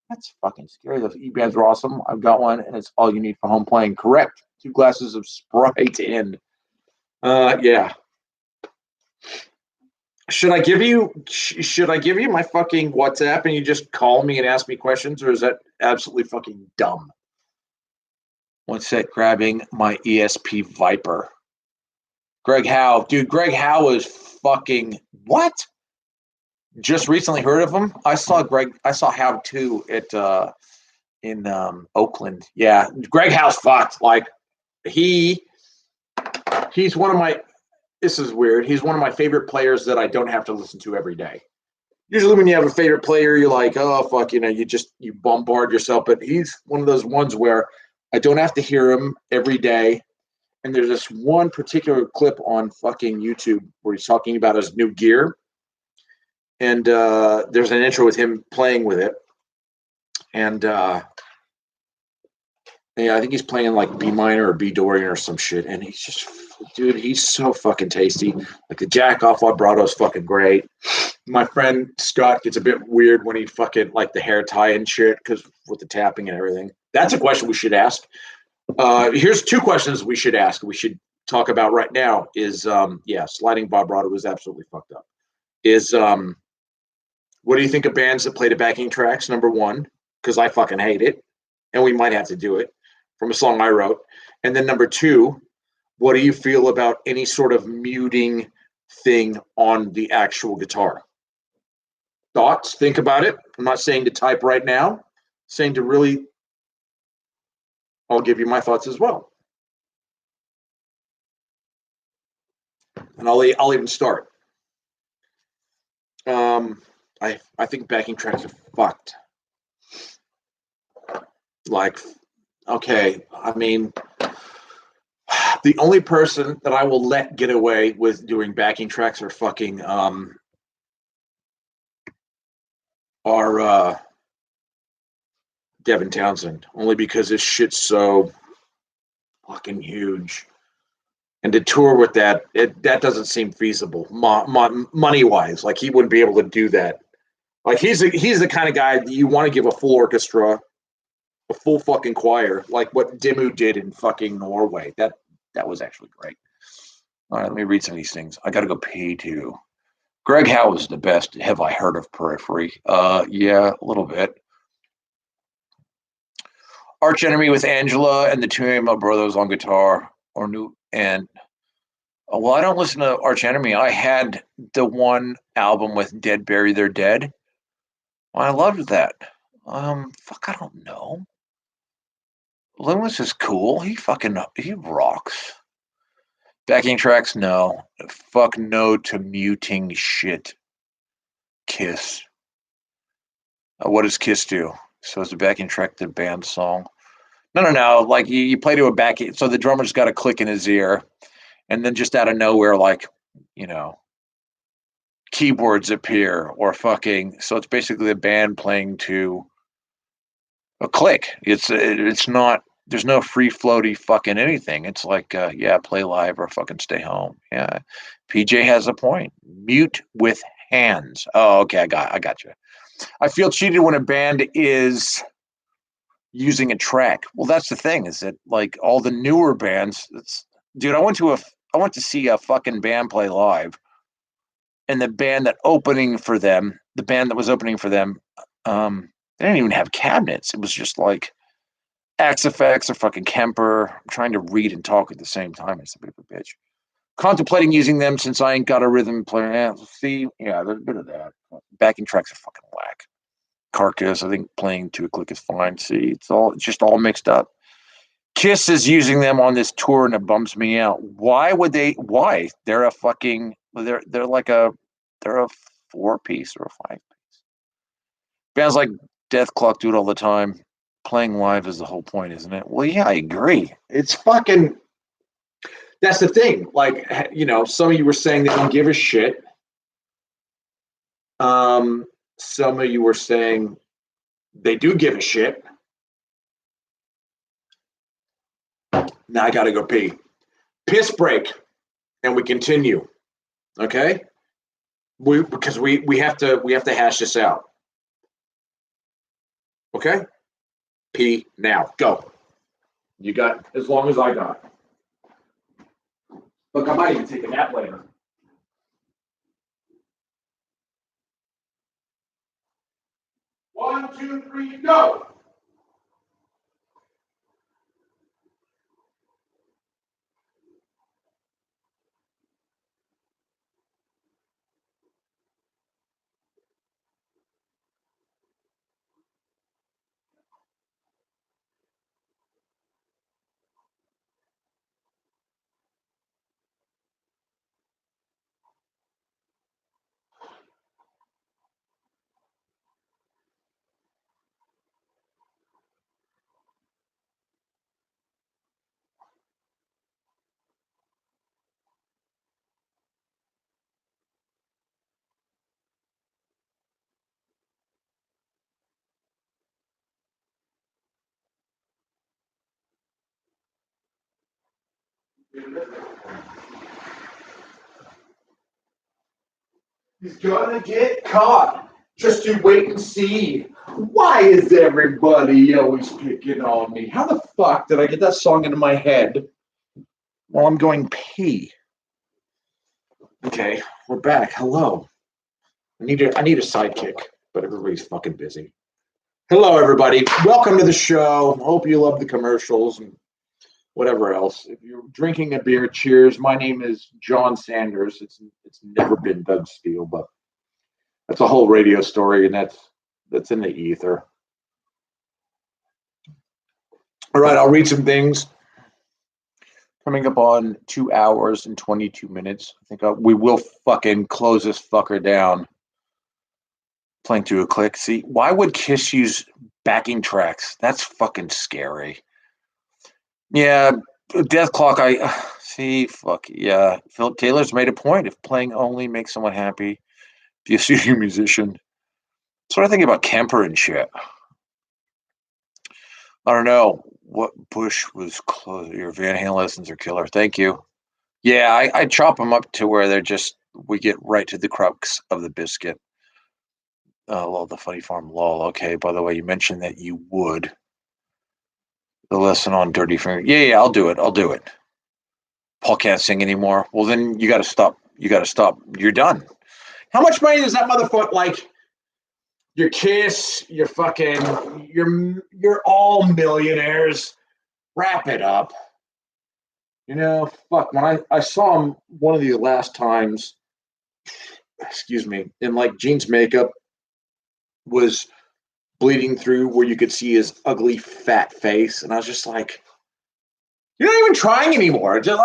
that's fucking scary. Those E-bands are awesome. I've got one, and it's all you need for home playing. Correct. 2 glasses of Sprite in. Yeah. Should I give you my fucking WhatsApp and you just call me and ask me questions, or is that absolutely fucking dumb? One sec, grabbing my ESP Viper. Greg Howe. Dude, Greg Howe is fucking what? Just recently heard of him. I saw Howe too in Oakland. Yeah. Greg Howe's fucked. Like he's one of my, this is weird. He's one of my favorite players that I don't have to listen to every day. Usually when you have a favorite player, you're like, oh fuck, you bombard yourself. But he's one of those ones where I don't have to hear him every day. And there's this one particular clip on fucking YouTube where he's talking about his new gear. And there's an intro with him playing with it. And yeah, I think he's playing like B minor or B Dorian or some shit. And he's just, dude, he's so fucking tasty. Like the jack off vibrato is fucking great. My friend Scott gets a bit weird when he fucking like the hair tie and shit because with the tapping and everything. That's a question we should ask. Here's 2 questions we should ask. We should talk about right now is, sliding vibrato is absolutely fucked up. Is, what do you think of bands that play the backing tracks? Number 1, because I fucking hate it. And we might have to do it from a song I wrote. And then number 2, what do you feel about any sort of muting thing on the actual guitar? Thoughts? Think about it. I'm not saying to type right now. I'm saying to really, I'll give you my thoughts as well. And I'll even start. I think backing tracks are fucked. Like, okay, I mean, the only person that I will let get away with doing backing tracks are fucking Devin Townsend, only because this shit's so fucking huge. And to tour with that, that doesn't seem feasible money wise. Like he wouldn't be able to do that. Like he's the kind of guy that you want to give a full orchestra, a full fucking choir, like what Dimmu did in fucking Norway. That was actually great. All right, let me read some of these things. I got to go pee too. Greg Howe is the best. Have I heard of Periphery? Yeah, a little bit. Arch Enemy with Angela and the 2 AM Brothers on guitar, or new and. Well, I don't listen to Arch Enemy. I had the one album with Dead Bury Their Dead. I loved that. Fuck, I don't know. Loomis is cool. He rocks. Backing tracks, no. Fuck no to muting shit. Kiss. What does Kiss do? So is the backing track the band song? No. Like you play to a backing, so the drummer's got a click in his ear, and then just out of nowhere, like, keyboards appear or fucking. So it's basically the band playing to a click. It's not. There's no free floaty fucking anything. It's like play live or fucking stay home. Yeah, PJ has a point. Mute with hands. Oh, okay, I got you. I feel cheated when a band is using a track. Well, that's the thing, is that like all the newer bands. Dude, I went to see a fucking band play live, and the band that was opening for them, they didn't even have cabinets. It was just like Axe Effects or fucking Kemper. I'm trying to read and talk at the same time. It's a bit of a bitch. Contemplating using them since I ain't got a rhythm player. See, yeah, there's a bit of that. Backing tracks are fucking whack. Carcass, I think playing to a click is fine. See, it's just all mixed up. Kiss is using them on this tour and it bums me out. Why would they? Why? They're a fucking. They're a 4-piece or a 5-piece. Bands like Death Clock do it all the time. Playing live is the whole point, isn't it? Well, yeah, I agree. It's fucking. That's the thing. Like, some of you were saying they don't give a shit. Some of you were saying they do give a shit. Now I gotta go pee. Piss break, and we continue. Okay? Because we have to hash this out. Okay? Pee now. Go. You got as long as I got. Look, I might even take a nap later. One, two, three, go. He's gonna get caught. Just you wait and see. Why is everybody always picking on me? How the fuck did I get that song into my head while I'm going pee? Okay, we're back. Hello. I need a sidekick, but everybody's fucking busy. Hello, everybody. Welcome to the show. Hope you love the commercials and whatever else. If you're drinking a beer, cheers. My name is John Sanders. It's never been Doug Steele, but that's a whole radio story, and that's in the ether. All right, I'll read some things. Coming up on 2 hours and 22 minutes. I think we will fucking close this fucker down. Playing through a click. See, why would Kiss use backing tracks? That's fucking scary. Yeah, Death Clock, I see, fuck, yeah. Philip Taylor's made a point. If playing only makes someone happy, be a studio musician. That's what I think about Kemper and shit. I don't know what Bush was close. Your Van Halen lessons are killer. Thank you. Yeah, I chop them up to where we get right to the crux of the biscuit. Lol, the funny farm, lol. Okay, by the way, you mentioned that you would. The lesson on Dirty Finger. Yeah, I'll do it. Paul can't sing anymore. Well, then you got to stop. You're done. How much money does that motherfucker like? Your Kiss, your fucking, you're all millionaires. Wrap it up. Fuck. When I saw him one of the last times, excuse me, in like jeans makeup was bleeding through where you could see his ugly fat face, and I was just like, you're not even trying anymore. Just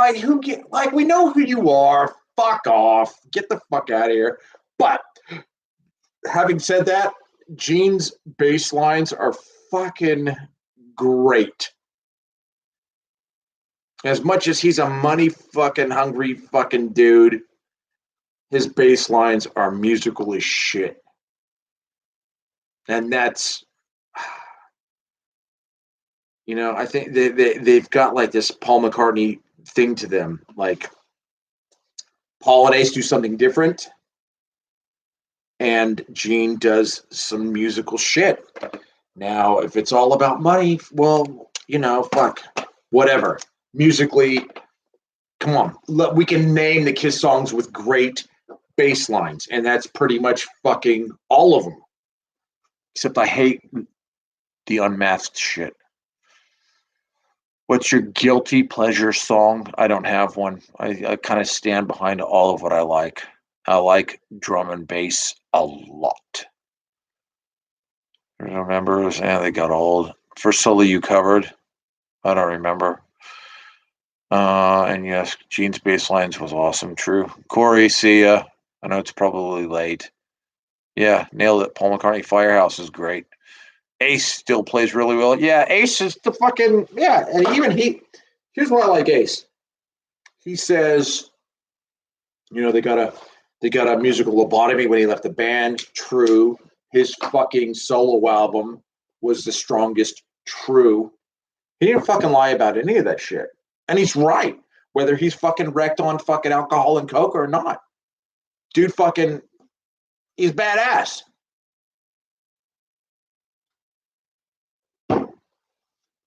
like we know who you are. Fuck off. Get the fuck out of here. But having said that, Gene's bass lines are fucking great. As much as he's a money fucking hungry fucking dude, his bass lines are musical as shit. And that's, I think they've got like this Paul McCartney thing to them. Like Paul and Ace do something different, and Gene does some musical shit. Now, if it's all about money, well, fuck, whatever. Musically, come on, we can name the Kiss songs with great bass lines, and that's pretty much fucking all of them. Except I hate the unmasked shit. What's your guilty pleasure song? I don't have one. I kind of stand behind all of what I like. I like drum and bass a lot. Remember? Yeah, they got old. First solo you covered? I don't remember. And yes, Gene's bass lines was awesome. True. Corey, see ya. I know it's probably late. Yeah, nailed it. Paul McCartney Firehouse is great. Ace still plays really well. Yeah, Ace is the fucking, yeah. And even here's why I like Ace. He says, they got a musical lobotomy when he left the band. True. His fucking solo album was the strongest. True. He didn't fucking lie about any of that shit. And he's right. Whether he's fucking wrecked on fucking alcohol and coke or not. Dude fucking, he's badass.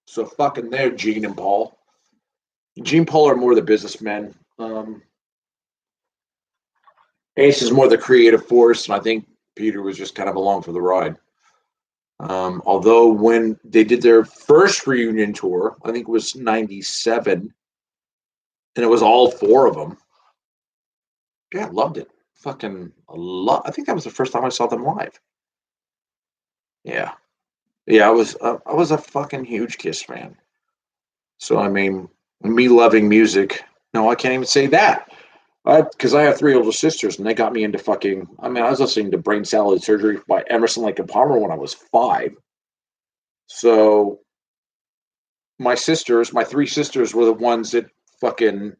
So fucking there, Gene and Paul. Gene and Paul are more the businessmen. Ace is more the creative force, and I think Peter was just kind of along for the ride. Although when they did their first reunion tour, I think it was 97, and it was all four of them. Yeah, loved it. Fucking a lot. I think that was the first time I saw them live. Yeah. Yeah, I was a fucking huge Kiss fan. So I mean, me loving music. No, I can't even say that. Because I have three older sisters, and they got me into fucking. I mean, I was listening to Brain Salad Surgery by Emerson, Lake and Palmer when I was 5. So my three sisters, were the ones that fucking.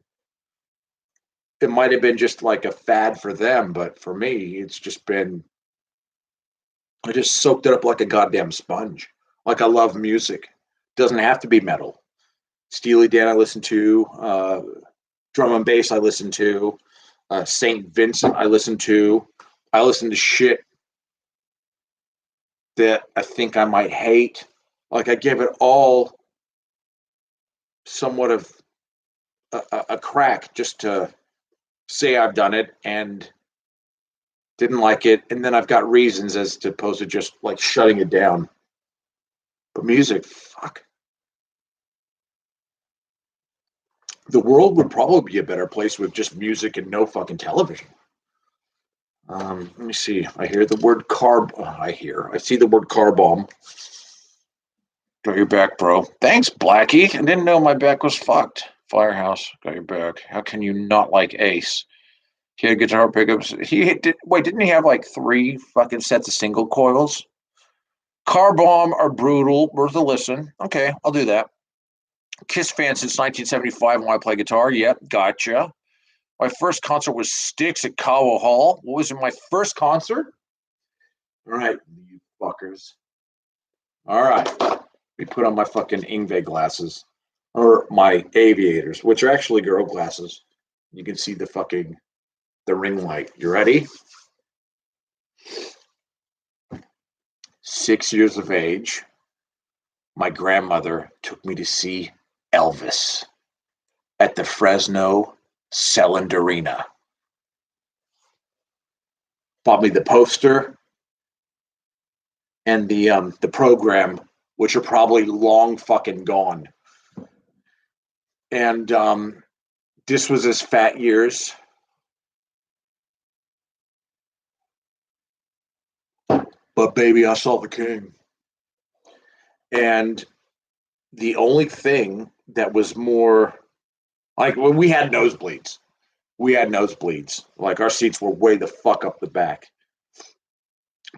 It might have been just like a fad for them, but for me, it's just been. I just soaked it up like a goddamn sponge. Like I love music. Doesn't have to be metal. Steely Dan, I listen to. Drum and bass, I listen to. St. Vincent, I listen to. I listen to shit that I think I might hate. Like I give it all somewhat of a crack just to say I've done it and didn't like it, and then I've got reasons as opposed to just like shutting it down. But music, fuck. The world would probably be a better place with just music and no fucking television. Let me see. I hear the word I see the word car bomb. Got your back, bro. Thanks, Blackie. I didn't know my back was fucked. Firehouse, got your back. How can you not like Ace? He had guitar pickups. Didn't he have like 3 fucking sets of single coils? Car bomb are brutal. Worth a listen. Okay, I'll do that. Kiss fan since 1975 when I play guitar. Yep, gotcha. My first concert was Styx at Cowell Hall. What was my first concert? All right, you fuckers. All right. Let me put on my fucking Ingve glasses. Or my aviators, which are actually girl glasses. You can see the ring light. You ready? 6 years of age. My grandmother took me to see Elvis at the Fresno Selland Arena. Bought me the poster and the program, which are probably long fucking gone. And this was his fat years. But baby, I saw the king. And the only thing that was more like when we had nosebleeds. Like our seats were way the fuck up the back.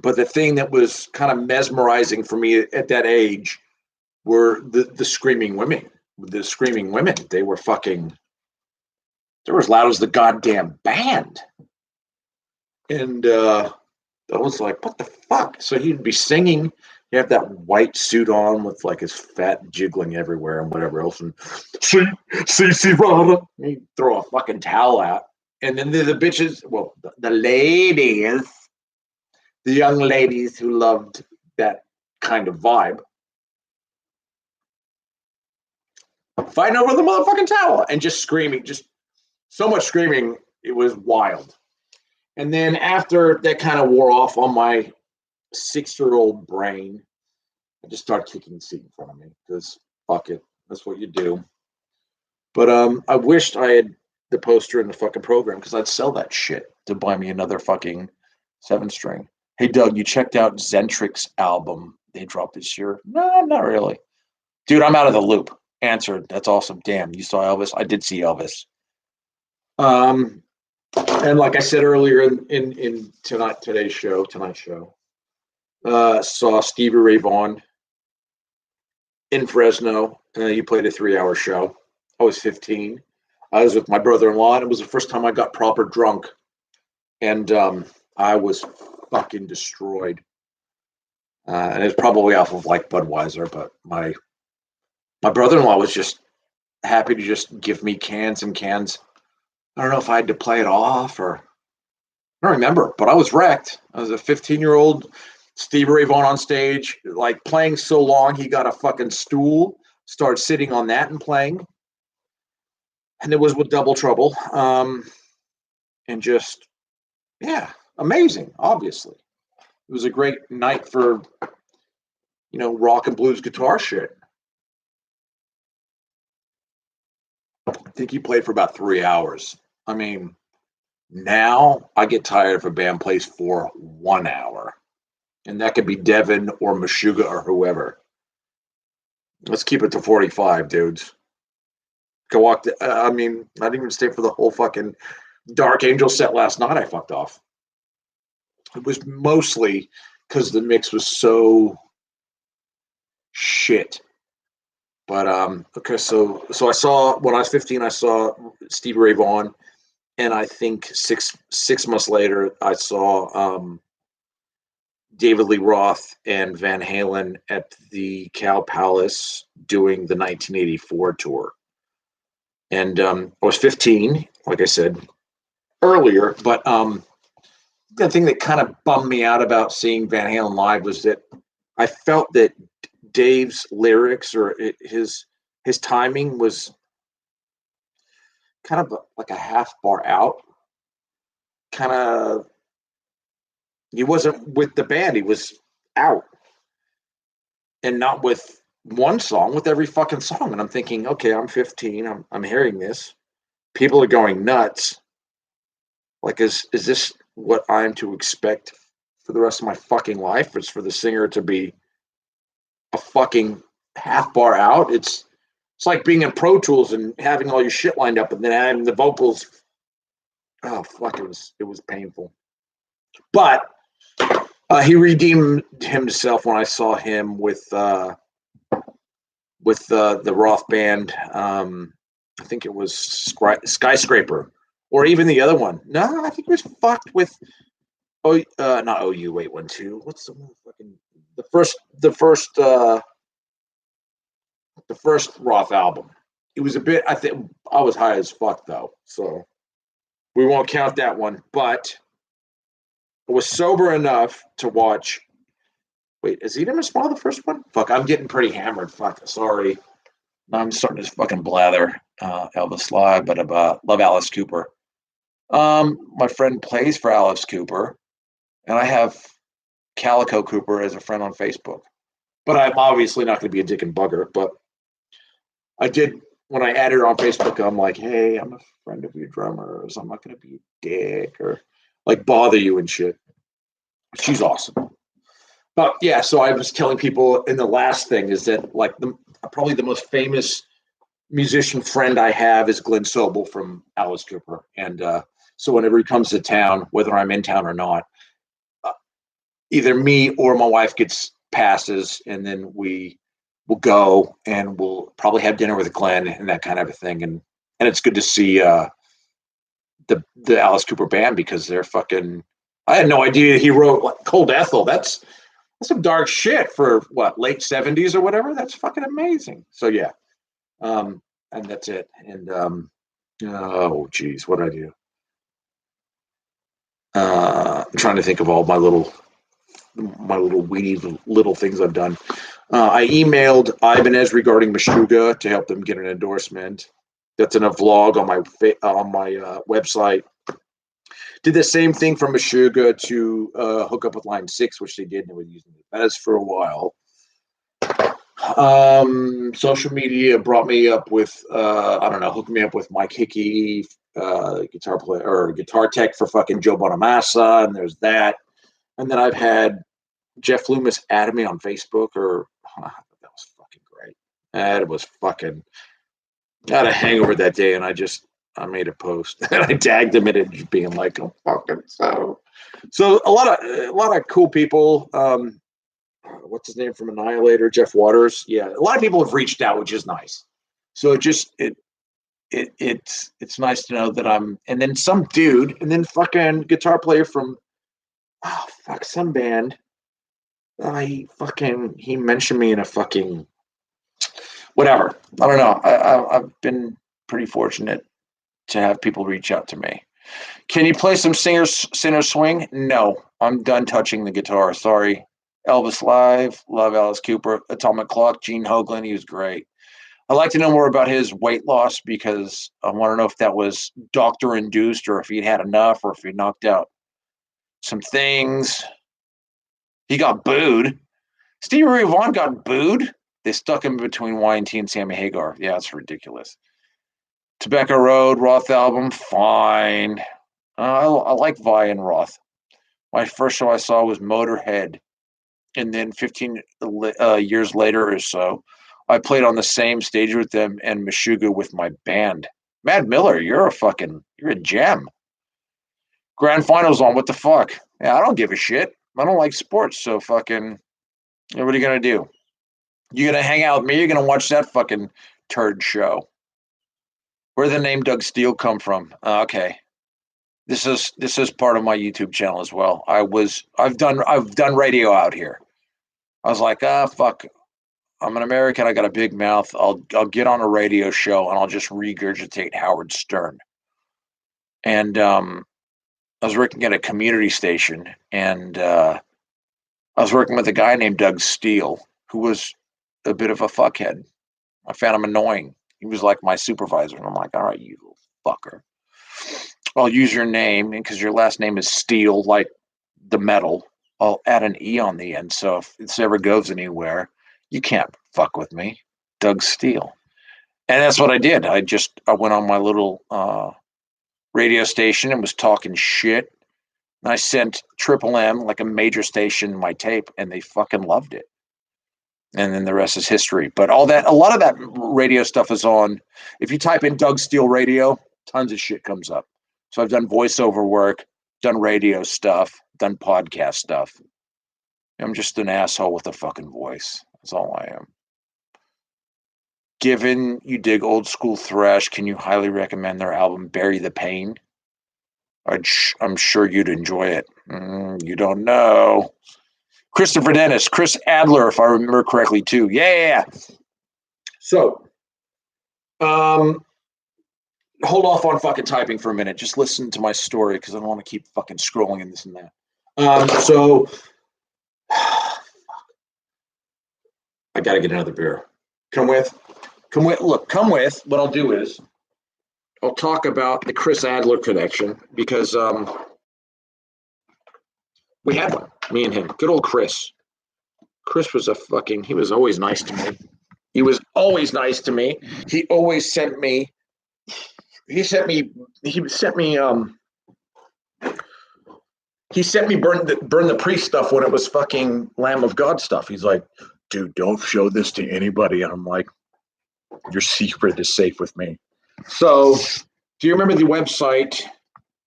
But the thing that was kind of mesmerizing for me at that age were the screaming women. The screaming women. They were as loud as the goddamn band. And I was like, what the fuck? So he'd be singing. He had that white suit on with like his fat jiggling everywhere and whatever else. And see, Rada. He'd throw a fucking towel out. And then the bitches, well, the ladies, the young ladies who loved that kind of vibe, fighting over the motherfucking towel and just screaming, just so much screaming, it was wild. And then after that kind of wore off on my 6-year-old brain, I just started kicking the seat in front of me because fuck it. That's what you do. But I wished I had the poster in the fucking program because I'd sell that shit to buy me another fucking 7-string. Hey Doug, you checked out Zentric's album they dropped this year? No, not really. Dude, I'm out of the loop. Answered. That's awesome. Damn, you saw Elvis? I did see Elvis. And like I said earlier in tonight's show, saw Stevie Ray Vaughan in Fresno. He played a 3-hour show. I was 15. I was with my brother-in-law, and it was the first time I got proper drunk. And I was fucking destroyed. And it's probably off of like Budweiser, but my brother-in-law was just happy to just give me cans and cans. I don't know if I had to play it off or I don't remember, but I was wrecked. I was a 15-year-old Stevie Ray Vaughan on stage, like playing so long, he got a fucking stool, started sitting on that and playing. And it was with Double Trouble. And just, yeah, amazing, obviously. It was a great night for, rock and blues guitar shit. I think he played for about 3 hours. I mean, now I get tired if a band plays for 1 hour. And that could be Devin or Meshuggah or whoever. Let's keep it to 45, dudes. Go walk. I didn't even stay for the whole fucking Dark Angel set last night. I fucked off. It was mostly because the mix was so shit. But okay, so I saw when I was 15, I saw Stevie Ray Vaughan, and I think six months later, I saw David Lee Roth and Van Halen at the Cow Palace doing the 1984 tour. And I was 15, like I said earlier, but the thing that kind of bummed me out about seeing Van Halen live was that I felt that Dave's lyrics or his timing was kind of like a half bar out. Kind of, he wasn't with the band, he was out. And not with one song, with every fucking song. And I'm thinking, okay, I'm 15, I'm hearing this. People are going nuts. Like, is this what I'm to expect for the rest of my fucking life? It's for the singer to be a fucking half bar out. It's like being in Pro Tools and having all your shit lined up and then having the vocals. Oh fuck, it was painful. But he redeemed himself when I saw him with the Roth band. I think it was Skyscraper, or even the other one. No, I think it was fucked with. Not OU 812. What's the fucking the first Roth album? It was a bit. I think I was high as fuck though, so we won't count that one. But I was sober enough to watch. Wait, is Edom Small the first one? Fuck, I'm getting pretty hammered. Fuck, sorry. I'm starting to fucking blather Elvis live, but love Alice Cooper. My friend plays for Alice Cooper, and I have Calico Cooper as a friend on Facebook. But I'm obviously not going to be a dick and bugger. But I did, when I added her on Facebook, I'm like, hey, I'm a friend of your drummer, so I'm not going to be a dick or like bother you and shit. She's awesome. But yeah, so I was telling people in the last thing is that like probably the most famous musician friend I have is Glenn Sobel from Alice Cooper. And so whenever he comes to town, whether I'm in town or not, either me or my wife gets passes, and then we will go and we'll probably have dinner with Glenn and that kind of a thing. And it's good to see the Alice Cooper band because they're fucking. I had no idea he wrote like Cold Ethel. That's some dark shit for what, late 70s or whatever. That's fucking amazing. So yeah, and that's it. And oh geez, what did I do? I'm trying to think of all my little weedy little things I've done. I emailed Ibanez regarding Meshuggah to help them get an endorsement. That's in a vlog on my website. Did the same thing for Meshuggah to hook up with Line 6, which they did, and they were using the Fez for a while. Social media brought me up with I don't know, hooked me up with Mike Hickey, guitar player or guitar tech for fucking Joe Bonamassa, and there's that. And then I've had Jeff Loomis added me on Facebook, or that was fucking great. That was fucking. I had a hangover that day, and I made a post and I tagged him in it, just being like, "I'm fucking so." So a lot of cool people. What's his name from Annihilator? Jeff Waters. Yeah, a lot of people have reached out, which is nice. So it's nice to know that I'm. And then some dude, and then fucking guitar player from some band. He mentioned me in a fucking whatever. I don't know. I've been pretty fortunate to have people reach out to me. Can you play some Sinner Swing? No, I'm done touching the guitar. Sorry. Elvis Live, love Alice Cooper, Atomic Clock, Gene Hoglan, he was great. I'd like to know more about his weight loss because I want to know if that was doctor induced or if he'd had enough or if he knocked out some things. He got booed. Stevie Ray Vaughan got booed. They stuck him between Y&T and Sammy Hagar. Yeah, it's ridiculous. Tobacco Road, Roth album, fine. I like Vi and Roth. My first show I saw was Motorhead. And then 15 years later or so, I played on the same stage with them and Meshuggah with my band. Mad Miller, you're a gem. Grand finals on, what the fuck? Yeah, I don't give a shit. I don't like sports, so fucking, what are you gonna do? You gonna hang out with me? You're gonna watch that fucking turd show. Where did the name Doug Steele come from? Okay, this is part of my YouTube channel as well. I've done radio out here. I was like, fuck. I'm an American. I got a big mouth. I'll get on a radio show and I'll just regurgitate Howard Stern. And I was working at a community station, and I was working with a guy named Doug Steele, who was a bit of a fuckhead. I found him annoying. He was like my supervisor, and I'm like, all right, you little fucker. I'll use your name because your last name is Steele, like the metal. I'll add an E on the end. So if this ever goes anywhere, you can't fuck with me, Doug Steele. And that's what I did. I went on my little radio station and was talking shit. And I sent Triple M, like a major station, my tape, and they fucking loved it. And then the rest is history. But a lot of that radio stuff is on. If you type in Doug Steele radio, tons of shit comes up. So I've done voiceover work, done radio stuff, done podcast stuff. I'm just an asshole with a fucking voice. That's all I am. Given you dig old school thrash, can you highly recommend their album Bury the Pain? I'm sure you'd enjoy it. You don't know. Christopher Dennis, Chris Adler, if I remember correctly, too. Yeah. So, hold off on fucking typing for a minute. Just listen to my story because I don't want to keep fucking scrolling and this and that. I got to get another beer. Come with. Look, come with. What I'll do is I'll talk about the Chris Adler connection because we had one, me and him. Good old Chris. Chris was he was always nice to me. He always sent me burn the priest stuff when it was fucking Lamb of God stuff. He's like, dude, don't show this to anybody. And I'm like, your secret is safe with me. So, do you remember the website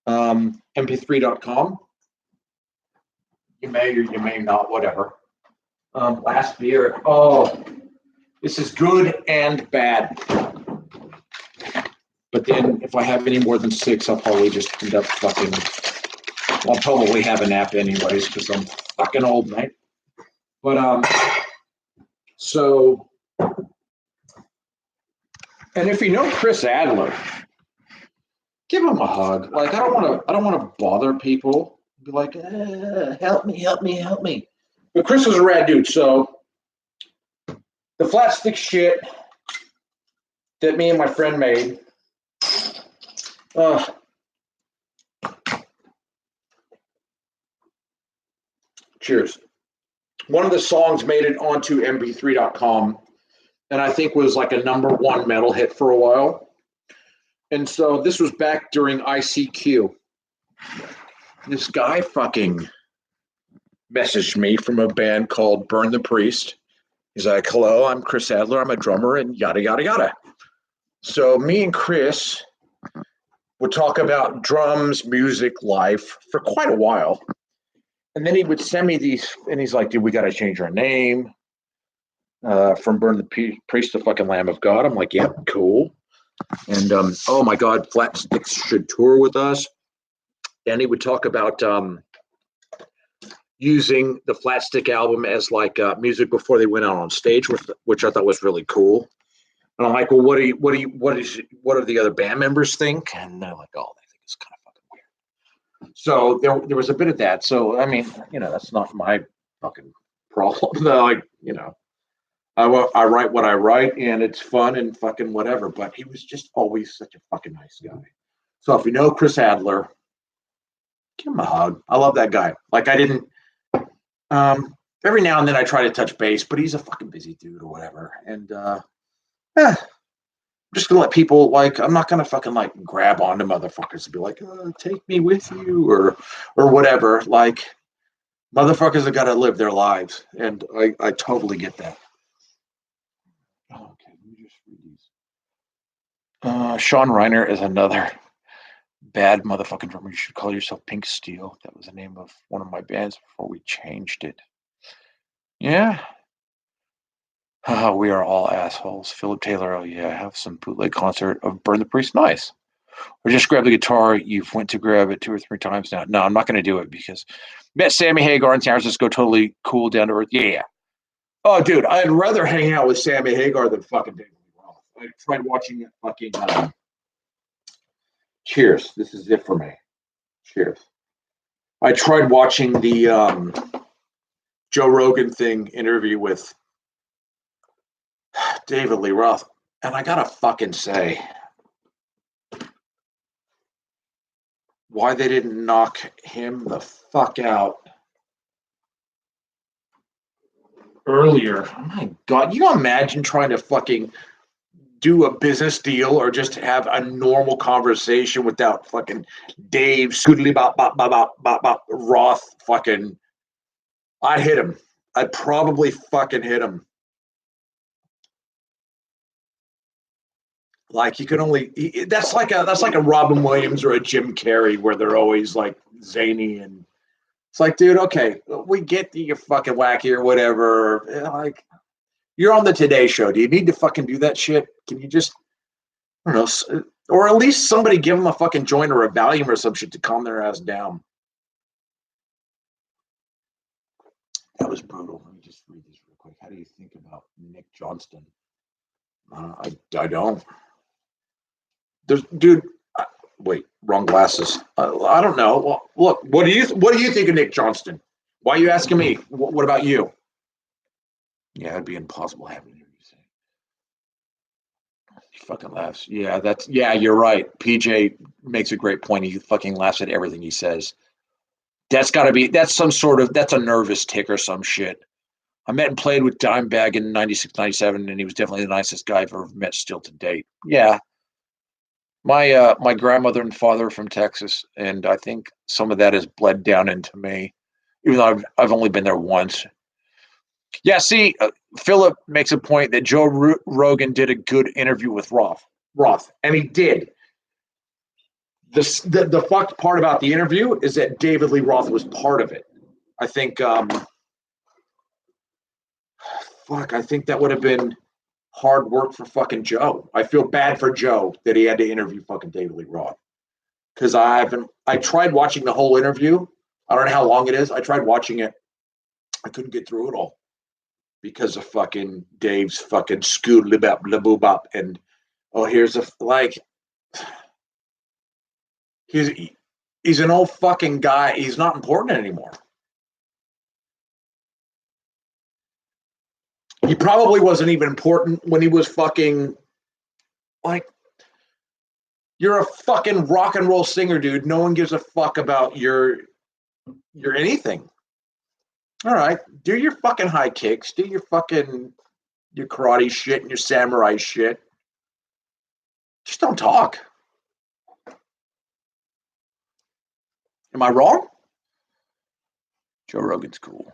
mp3.com? You may or you may not, whatever. Last beer. Oh, this is good and bad. But then if I have any more than 6, I'll probably just end up I'll probably have a nap anyways because I'm fucking old, mate. But so, and if you know Chris Adler, give him a hug. Like I don't want to bother people. Be like, help me. But Chris was a rad dude. So the flat stick shit that me and my friend made. Cheers. One of the songs made it onto mp3.com and I think was like a #1 metal hit for a while. And so this was back during ICQ. This guy fucking messaged me from a band called Burn the Priest. He's like, "Hello, I'm Chris Adler. I'm a drummer," and yada, yada, yada. So me and Chris would talk about drums, music, life for quite a while. And then he would send me these, and he's like, "Dude, we got to change our name from Burn the Priest to fucking Lamb of God." I'm like, "Yep, yeah, cool." And oh my God, Flat Sticks should tour with us. And he would talk about using the Flat Stick album as like music before they went out on stage, which I thought was really cool. And I'm like, "Well, what do the other band members think?" And they're like, "Oh, they think it's kind of fucking weird." So there was a bit of that. So I mean, that's not my fucking problem. Like, I write what I write, and it's fun and fucking whatever. But he was just always such a fucking nice guy. So if you know Chris Adler, give him a hug. I love that guy. Like, I didn't. Every now and then I try to touch base, but he's a fucking busy dude or whatever. And I'm just gonna let people, like, I'm not gonna fucking like grab onto motherfuckers and be like, "Take me with you," or whatever. Like, motherfuckers have got to live their lives, and I totally get that. Okay, let me just read these. Sean Reiner is another bad motherfucking drummer. You should call yourself Pink Steele. That was the name of one of my bands before we changed it. Yeah. We are all assholes. Philip Taylor. Oh yeah, have some bootleg concert of Burn the Priest. Nice. Or just grab the guitar. You've went to grab it 2 or 3 times now. No, I'm not going to do it because met Sammy Hagar in San Francisco. Totally cool, down to earth. Yeah. Oh, dude, I'd rather hang out with Sammy Hagar than fucking David Lee Roth. I tried watching it fucking. Cheers. This is it for me. Cheers. I tried watching the Joe Rogan interview with David Lee Roth, and I gotta fucking say, why they didn't knock him the fuck out earlier. Oh my God, you imagine trying to fucking do a business deal or just have a normal conversation without fucking Dave Scoodly bop Roth fucking. I'd hit him. I'd probably fucking hit him. Like, you can only that's like a Robin Williams or a Jim Carrey where they're always like zany, and it's like, dude, okay, we get that you're fucking wacky or whatever. Like, you're on the Today Show. Do you need to fucking do that shit? Can you just, I don't know, or at least somebody give them a fucking joint or a Valium or some shit to calm their ass down? That was brutal. Let me just read this real quick. How do you think about Nick Johnston? I don't. Dude. Wait, wrong glasses. I don't know. Well, look, what do you think of Nick Johnston? Why are you asking me? What about you? Yeah, it'd be impossible having you. He fucking laughs. Yeah, you're right. PJ makes a great point. He fucking laughs at everything he says. That's a nervous tick or some shit. I met and played with Dimebag in 96, 97, and he was definitely the nicest guy I've ever met still to date. Yeah. My grandmother and father are from Texas, and I think some of that has bled down into me, even though I've only been there once. Yeah, see, Philip makes a point that Joe Rogan did a good interview with Roth, and he did. The fucked part about the interview is that David Lee Roth was part of it. I think, I think that would have been hard work for fucking Joe. I feel bad for Joe that he had to interview fucking David Lee Roth, because I tried watching the whole interview. I don't know how long it is. I tried watching it. I couldn't get through it all because of fucking Dave's fucking scoot-libop, and here's a, like, he's an old fucking guy. He's not important anymore. He probably wasn't even important when he was fucking, like, you're a fucking rock and roll singer, dude. No one gives a fuck about your anything. All right, do your fucking high kicks, do your fucking your karate shit and your samurai shit. Just don't talk. Am I wrong? Joe Rogan's cool.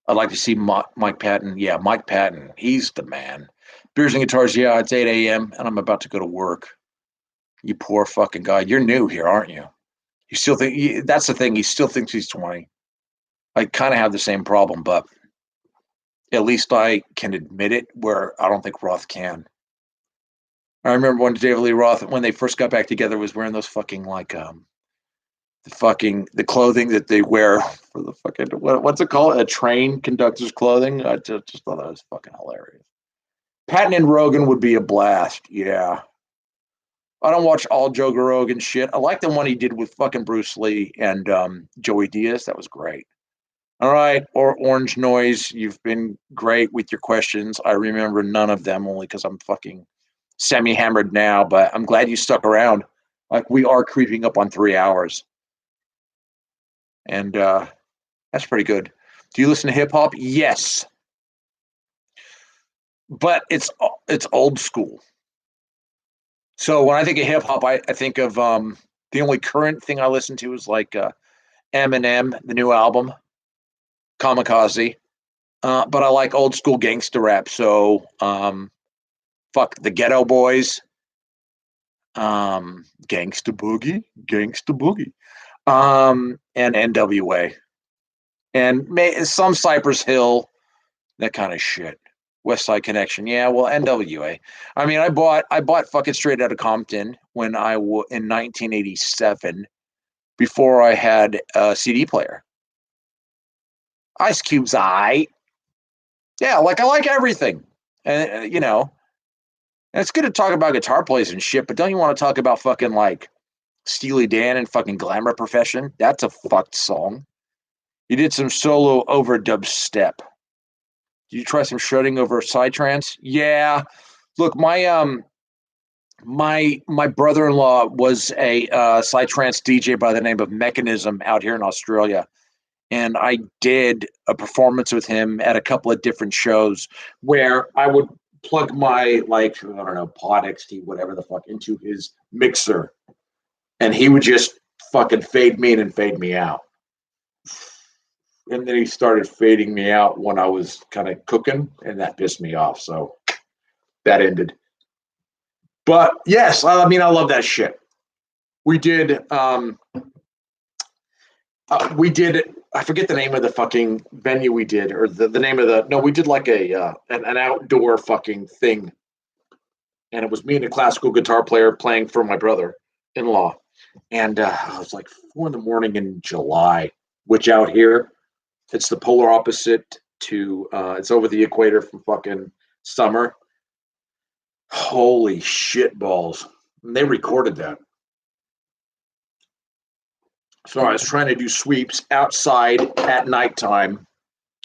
I'd like to see Mike Patton. Yeah, Mike Patton. He's the man. Beers and guitars. Yeah, it's 8 a.m. and I'm about to go to work. You poor fucking guy. You're new here, aren't you? You still think that's the thing. He still thinks he's 20. I kind of have the same problem, but at least I can admit it where I don't think Roth can. I remember when David Lee Roth, when they first got back together, was wearing those fucking like the clothing that they wear for the fucking what's it called? A train conductor's clothing. I just thought that was fucking hilarious. Patton and Rogan would be a blast. Yeah. I don't watch all Joe Rogan shit. I like the one he did with fucking Bruce Lee and Joey Diaz. That was great. All right, or Orange Noise, you've been great with your questions. I remember none of them only because I'm fucking semi-hammered now, but I'm glad you stuck around. Like we are creeping up on 3 hours. And that's pretty good. Do you listen to hip hop? Yes. But it's old school. So when I think of hip hop, I think of the only current thing I listen to is like Eminem, the new album, Kamikaze. But I like old school gangster rap. So fuck the Ghetto Boys, Gangsta Boogie, and NWA, and some Cypress Hill, that kind of shit. West Side Connection, yeah. Well, NWA. I mean, I bought fucking Straight Outta Compton when in 1987, before I had a CD player. Ice Cube's yeah, like I like everything, and and it's good to talk about guitar players and shit, but don't you want to talk about fucking like Steely Dan and fucking Glamour Profession? That's a fucked song. You did some solo overdub step. Did you try some shredding over Psytrance? Yeah. Look, my brother-in-law was a Psytrance DJ by the name of Mechanism out here in Australia. And I did a performance with him at a couple of different shows where I would plug my, like, I don't know, Pod XT, whatever the fuck, into his mixer. And he would just fucking fade me in and fade me out. And then he started fading me out when I was kind of cooking, and that pissed me off. So that ended. But yes, I mean, I love that shit. We did, I forget the name of the fucking venue we did, or the name of no, we did like an outdoor fucking thing. And it was me and a classical guitar player playing for my brother-in-law. And it was like 4 a.m. in July, which out here, it's the polar opposite to, it's over the equator from fucking summer. Holy shit balls. And they recorded that. So I was trying to do sweeps outside at nighttime.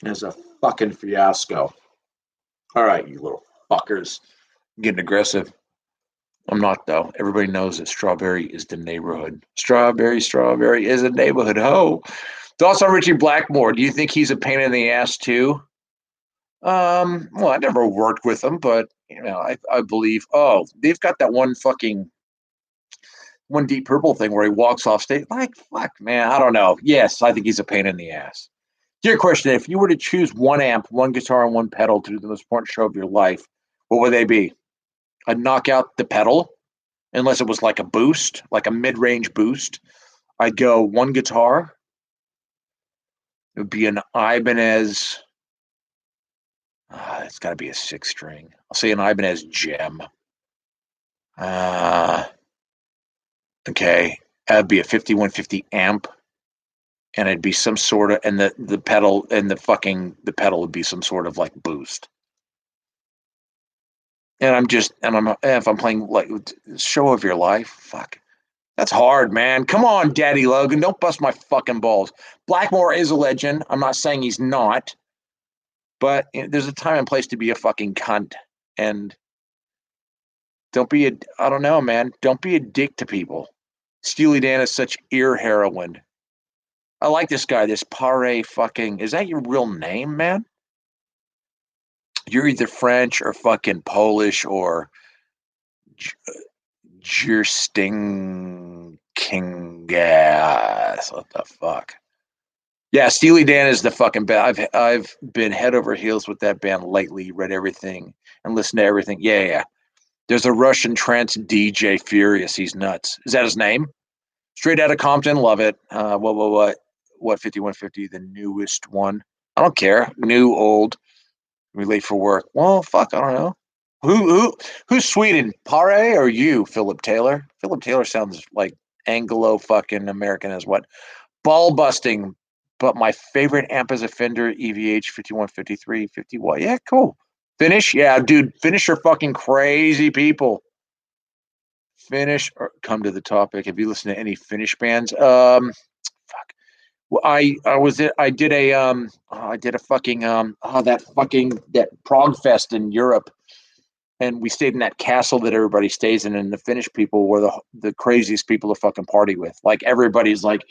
It's a fucking fiasco. All right, you little fuckers. Getting aggressive. I'm not, though. Everybody knows that Strawberry is the neighborhood. Strawberry is a neighborhood. Ho! Thoughts on Richie Blackmore? Do you think he's a pain in the ass, too? Well, I never worked with him, but, I believe, they've got that one Deep Purple thing where he walks off stage. Like, fuck, man, I don't know. Yes, I think he's a pain in the ass. Dear question, if you were to choose one amp, one guitar, and one pedal to do the most important show of your life, what would they be? I'd knock out the pedal, unless it was like a boost, like a mid-range boost. I'd go one guitar. It would be an Ibanez. It's got to be a 6-string. I'll say an Ibanez Gem. Okay, that'd be a 5150 amp, and it'd be some sort of, and the pedal and the pedal would be some sort of like boost. And if I'm playing like show of your life, fuck, that's hard, man. Come on, Daddy Logan, don't bust my fucking balls. Blackmore is a legend. I'm not saying he's not, but there's a time and place to be a fucking cunt, and I don't know, man. Don't be a dick to people. Steely Dan is such ear heroin. I like this guy, this Pare fucking, is that your real name, man? You're either French or fucking Polish or Jersting King gas. What the fuck? Yeah, Steely Dan is the fucking band. I've been head over heels with that band lately. Read everything and listened to everything. Yeah. There's a Russian trance DJ Furious. He's nuts. Is that his name? Straight out of Compton. Love it. What 5150? The newest one. I don't care. New, old. We late for work. Well, fuck. I don't know. Who's Sweden? Pare or you, Philip Taylor? Philip Taylor sounds like Anglo fucking American as what? Ball busting. But my favorite amp is a Fender EVH 5153 50 watt. Yeah, cool. Finnish? Yeah, dude. Finnish are fucking crazy people. Finnish or come to the topic. Have you listened to any Finnish bands? Fuck. Well, I did a fucking that Prague Fest in Europe, and we stayed in that castle that everybody stays in, and the Finnish people were the craziest people to fucking party with. Like everybody's like,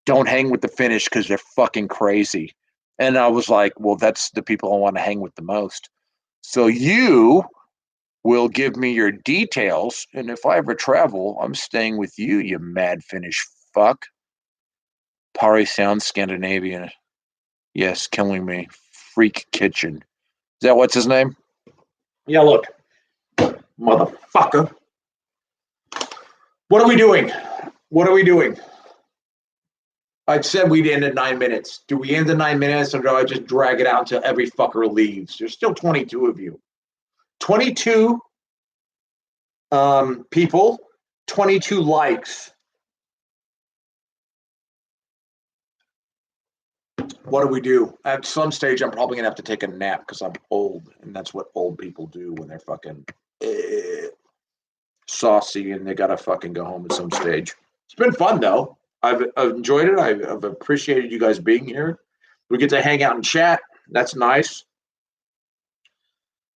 don't hang with the Finnish because they're fucking crazy. And I was like, well, that's the people I want to hang with the most. So you will give me your details, and if I ever travel, I'm staying with you, you mad Finnish fuck. Pari sounds Scandinavian. Yes, killing me. Freak Kitchen. Is that what's his name? Yeah, look, motherfucker. What are we doing? I said we'd end at 9 minutes. Do we end at 9 minutes, or do I just drag it out until every fucker leaves? There's still 22 of you. 22 people, 22 likes. What do we do? At some stage, I'm probably going to have to take a nap because I'm old, and that's what old people do when they're fucking saucy and they got to fucking go home at some stage. It's been fun, though. I've enjoyed it. I've appreciated you guys being here. We get to hang out and chat. That's nice.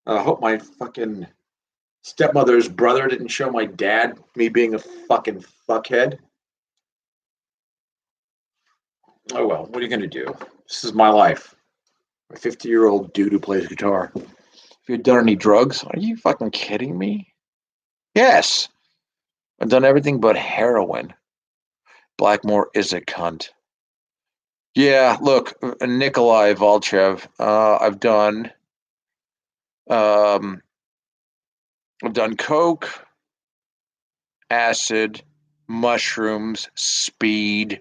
I hope my fucking stepmother's brother didn't show my dad me being a fucking fuckhead. Oh, well, what are you going to do? This is my life. A 50-year-old dude who plays guitar. Have you done any drugs? Are you fucking kidding me? Yes. I've done everything but heroin. Blackmore is a cunt. Yeah, look, Nikolai Volchev. I've done coke, acid, mushrooms, speed.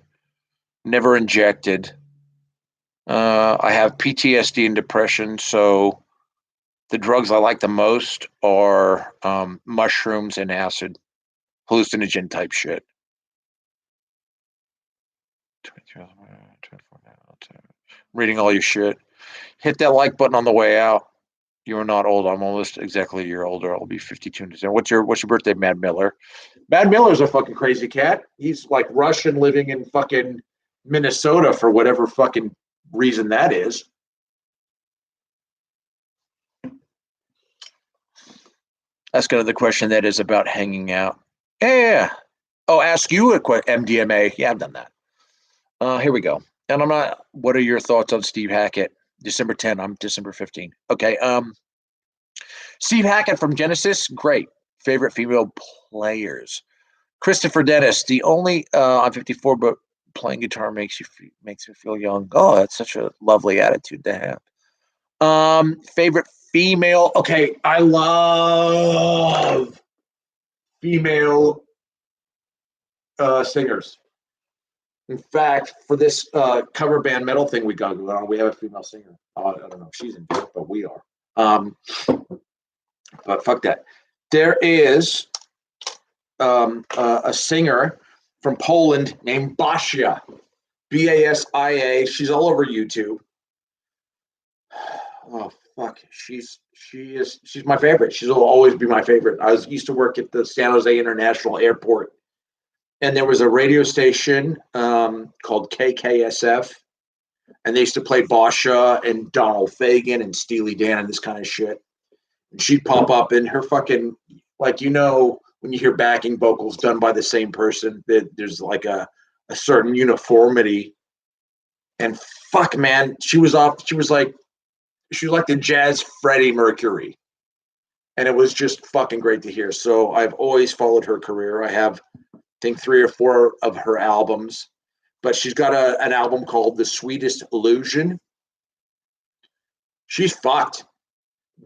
Never injected. I have PTSD and depression, so the drugs I like the most are mushrooms and acid, hallucinogen type shit. Reading all your shit. Hit that like button on the way out. You are not old. I'm almost exactly a year older. I'll be 52 in December. What's your birthday, Mad Miller? Mad Miller's a fucking crazy cat. He's like Russian living in fucking Minnesota for whatever fucking reason that is. Ask another question that is about hanging out. Yeah. Oh, ask you a question. MDMA. Yeah, I've done that. Here we go. And I'm not. What are your thoughts on Steve Hackett? December 10. I'm December 15. Okay. Steve Hackett from Genesis. Great. Favorite female players. Christopher Dennis. The only I'm 54, but playing guitar makes me feel young. Oh, that's such a lovely attitude to have. Favorite female. Okay, I love female singers. In fact, for this cover band metal thing we got going on, we have a female singer. I don't know if she's in it, but we are. But fuck that. There is a singer from Poland named Basia, Basia. She's all over YouTube. Oh fuck, she's my favorite. She'll always be my favorite. I used to work at the San Jose International Airport, and there was a radio station called KKSF, and they used to play Basia and Donald Fagen and Steely Dan and this kind of shit. And she'd pop up in her fucking, like, you know, when you hear backing vocals done by the same person, there's like a certain uniformity. And fuck, man, she was like she was like the jazz Freddie Mercury. And it was just fucking great to hear. So I've always followed her career. I have, I think, 3 or 4 of her albums. But she's got an album called The Sweetest Illusion. She's fucked.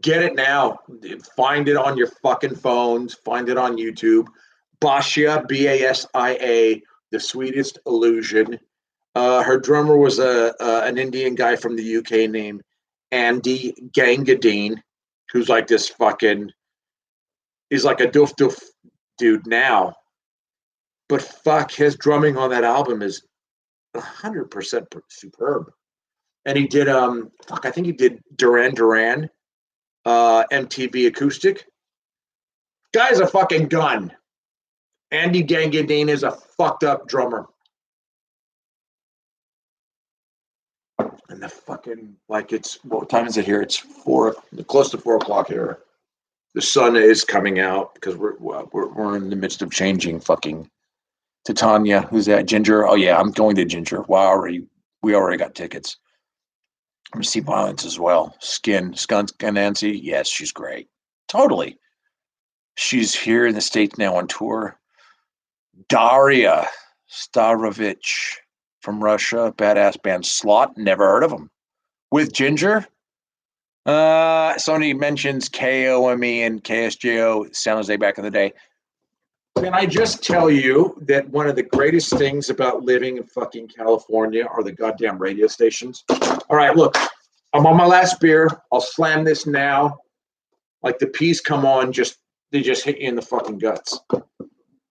Get it now. Find it on your fucking phones. Find it on YouTube. Basia, Basia, The Sweetest Illusion. Her drummer was an Indian guy from the UK named Andy Gangadine, who's like this fucking, he's like a doof doof dude now. But fuck, his drumming on that album is 100% superb. And he did, I think he did Duran Duran, MTV Acoustic. Guy's a fucking gun. Andy Gangadine is a fucked up drummer. And the fucking, like, it's, what time is it here? It's 4, close to 4 o'clock here. The sun is coming out because we're in the midst of changing fucking to Tanya. Who's that? Ginger? Oh yeah, I'm going to Ginger. Wow, we already got tickets. I'm gonna see Violence as well. Skunk and Nancy. Yes, she's great. Totally. She's here in the States now on tour. Daria Starovich from Russia, badass band. Slot, never heard of them. With Ginger. Somebody mentions KOME and KSJO, San Jose back in the day. Can I just tell you that one of the greatest things about living in fucking California are the goddamn radio stations? All right, look, I'm on my last beer. I'll slam this now. Like the peas come on, they just hit you in the fucking guts.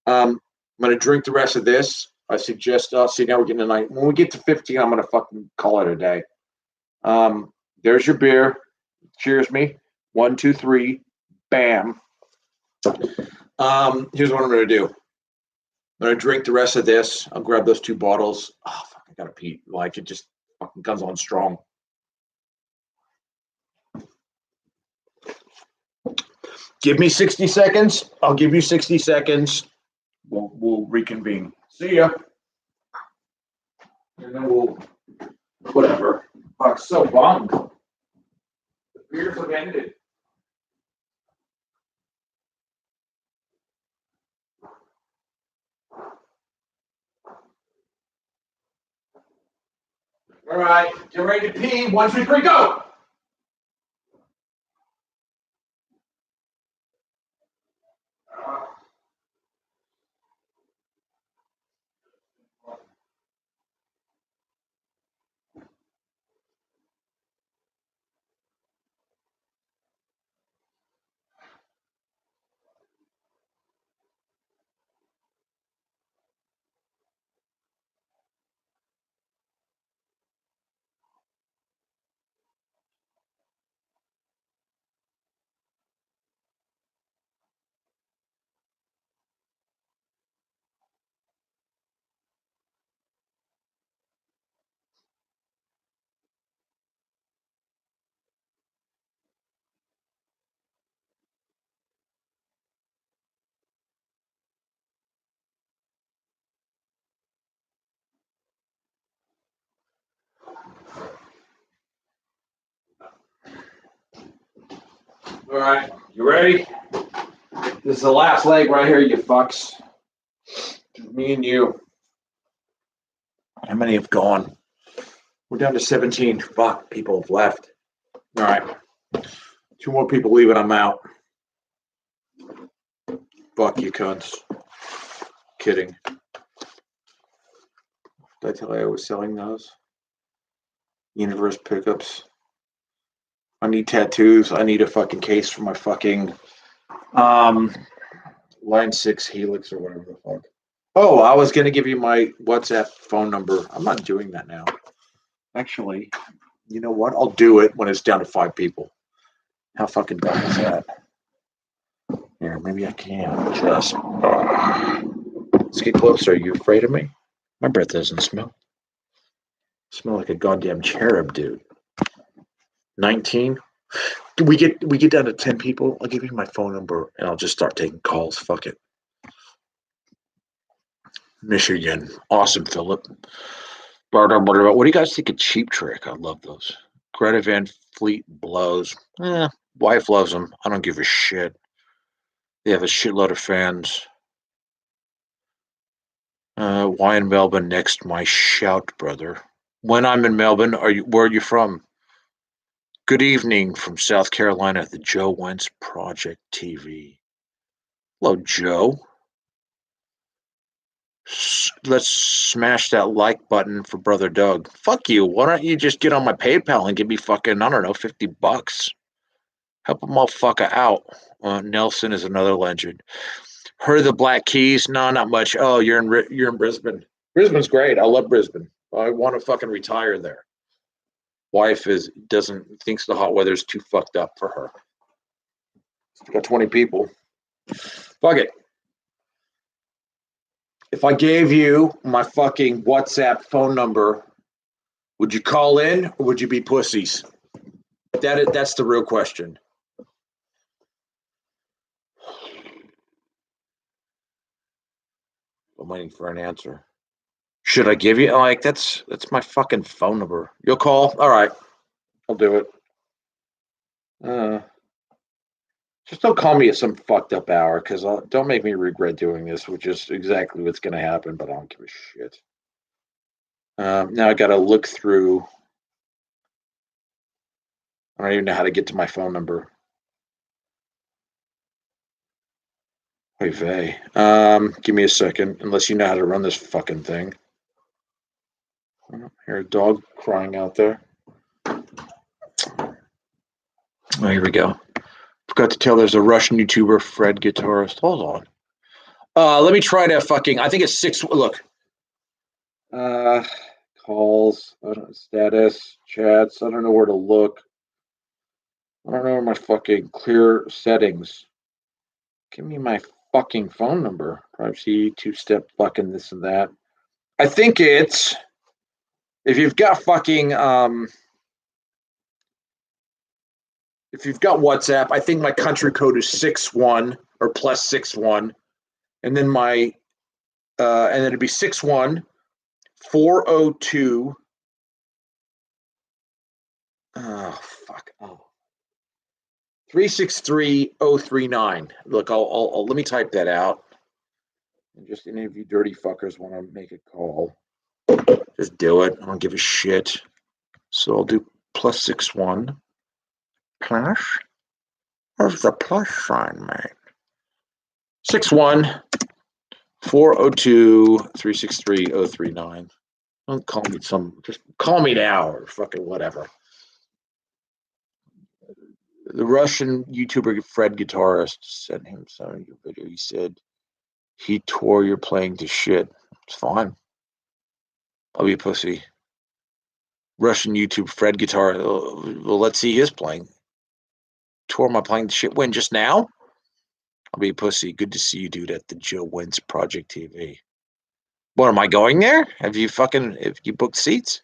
I'm going to drink the rest of this. I suggest, see, now we're getting a night. When we get to 15, I'm going to fucking call it a day. There's your beer. Cheers me. 1, 2, 3. Bam. Here's what I'm going to do. I'm going to drink the rest of this. I'll grab those 2 bottles. Oh, fuck, I got to pee. Like, it just fucking comes on strong. Give me 60 seconds. I'll give you 60 seconds. We'll reconvene. See ya. And then we'll, whatever. I'm so bummed. The beers have ended. All right, get ready to pee. 1, 2, 3, go. All right, you ready? This is the last leg right here, you fucks. Me and you. How many have gone? We're down to 17. Fuck, people have left. All right. 2 more people leaving, I'm out. Fuck you, cunts. Kidding. Did I tell you I was selling those? Universe pickups. I need tattoos. I need a fucking case for my fucking Line 6 Helix or whatever the fuck. Oh, I was going to give you my WhatsApp phone number. I'm not doing that now. Actually, you know what? I'll do it when it's down to 5 people. How fucking dumb is that? Here, maybe I can. Just. Let's get closer. Are you afraid of me? My breath doesn't smell. I smell like a goddamn cherub, dude. 19. We get down to 10 people. I'll give you my phone number and I'll just start taking calls. Fuck it. Michigan. Awesome, Philip. What do you guys think of Cheap Trick? I love those. Greta Van Fleet blows. Wife loves them. I don't give a shit. They have a shitload of fans. Why in Melbourne next? My shout, brother. When I'm in Melbourne, where are you from? Good evening from South Carolina at the Joe Wentz Project TV. Hello, Joe. Let's smash that like button for Brother Doug. Fuck you. Why don't you just get on my PayPal and give me fucking, I don't know, $50? Help a motherfucker out. Nelson is another legend. Heard of the Black Keys? No, not much. Oh, you're in Brisbane. Brisbane's great. I love Brisbane. I want to fucking retire there. Wife thinks the hot weather's too fucked up for her. Still got 20 people. Fuck it. If I gave you my fucking WhatsApp phone number, would you call in or would you be pussies? That's the real question. I'm waiting for an answer. Should I give you that's my fucking phone number? You'll call? All right. I'll do it. Just don't call me at some fucked up hour, because don't make me regret doing this, which is exactly what's going to happen, but I don't give a shit. Now I got to look through. I don't even know how to get to my phone number. Hey, Vay. Give me a second, unless you know how to run this fucking thing. I hear a dog crying out there. Oh, here we go. Forgot to tell there's a Russian YouTuber, Fred Guitarist. Hold on. Let me try to fucking, I think it's 6. Look. Calls, status, chats. I don't know where to look. I don't know where my fucking clear settings. Give me my fucking phone number. Privacy, 2-step fucking this and that. I think it's, if you've got fucking, if you've got WhatsApp, I think my country code is 61 or +61. And then and then it'd be 61 402. Oh, fuck. Oh. 363039. Look, I'll let me type that out. And just any of you dirty fuckers want to make a call, just do it. I don't give a shit. So I'll do +61. Plus? Where's the plus sign, mate? 61 402 363 039. Don't call me just call me now or fucking whatever. The Russian YouTuber Fred Guitarist sent him some of your video. He said he tore your playing to shit. It's fine. I'll be a pussy. Russian YouTube Fred Guitarist. Well, let's see his playing. Tore my playing to shit. When? Just now? I'll be a pussy. Good to see you, dude, at the Joe Wentz Project TV. What, am I going there? Have you booked seats?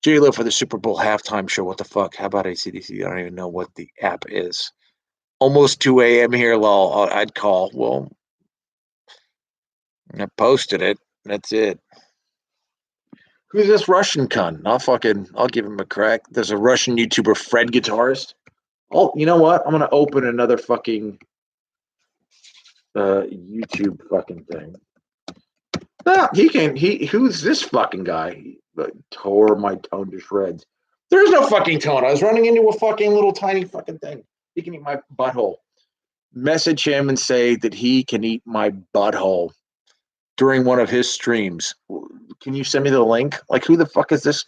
J-Lo for the Super Bowl halftime show. What the fuck? How about AC/DC? I don't even know what the app is. Almost 2 a.m. here, lol. I'd call. Well, I posted it. That's it. Who's this Russian cunt? I'll give him a crack. There's a Russian YouTuber, Fred Guitarist. Oh, you know what? I'm gonna open another fucking YouTube fucking thing. Ah, who's this fucking guy? He tore my tone to shreds. There's no fucking tone. I was running into a fucking little tiny fucking thing. He can eat my butthole. Message him and say that he can eat my butthole during one of his streams. Can you send me the link? Like, who the fuck is this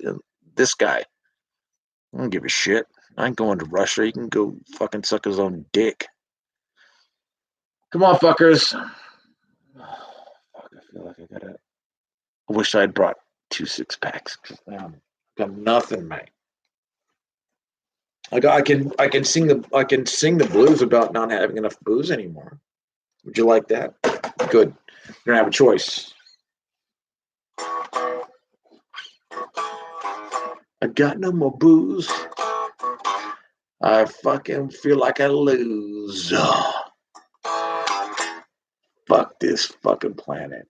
guy? I don't give a shit. I ain't going to Russia. He can go fucking suck his own dick. Come on, fuckers. Fuck, I feel like I wish I'd brought 2 6-packs. I've got nothing, mate. Like, I can sing the blues about not having enough booze anymore. Would you like that? Good. You don't have a choice. I got no more booze. I fucking feel like I lose. Fuck this fucking planet.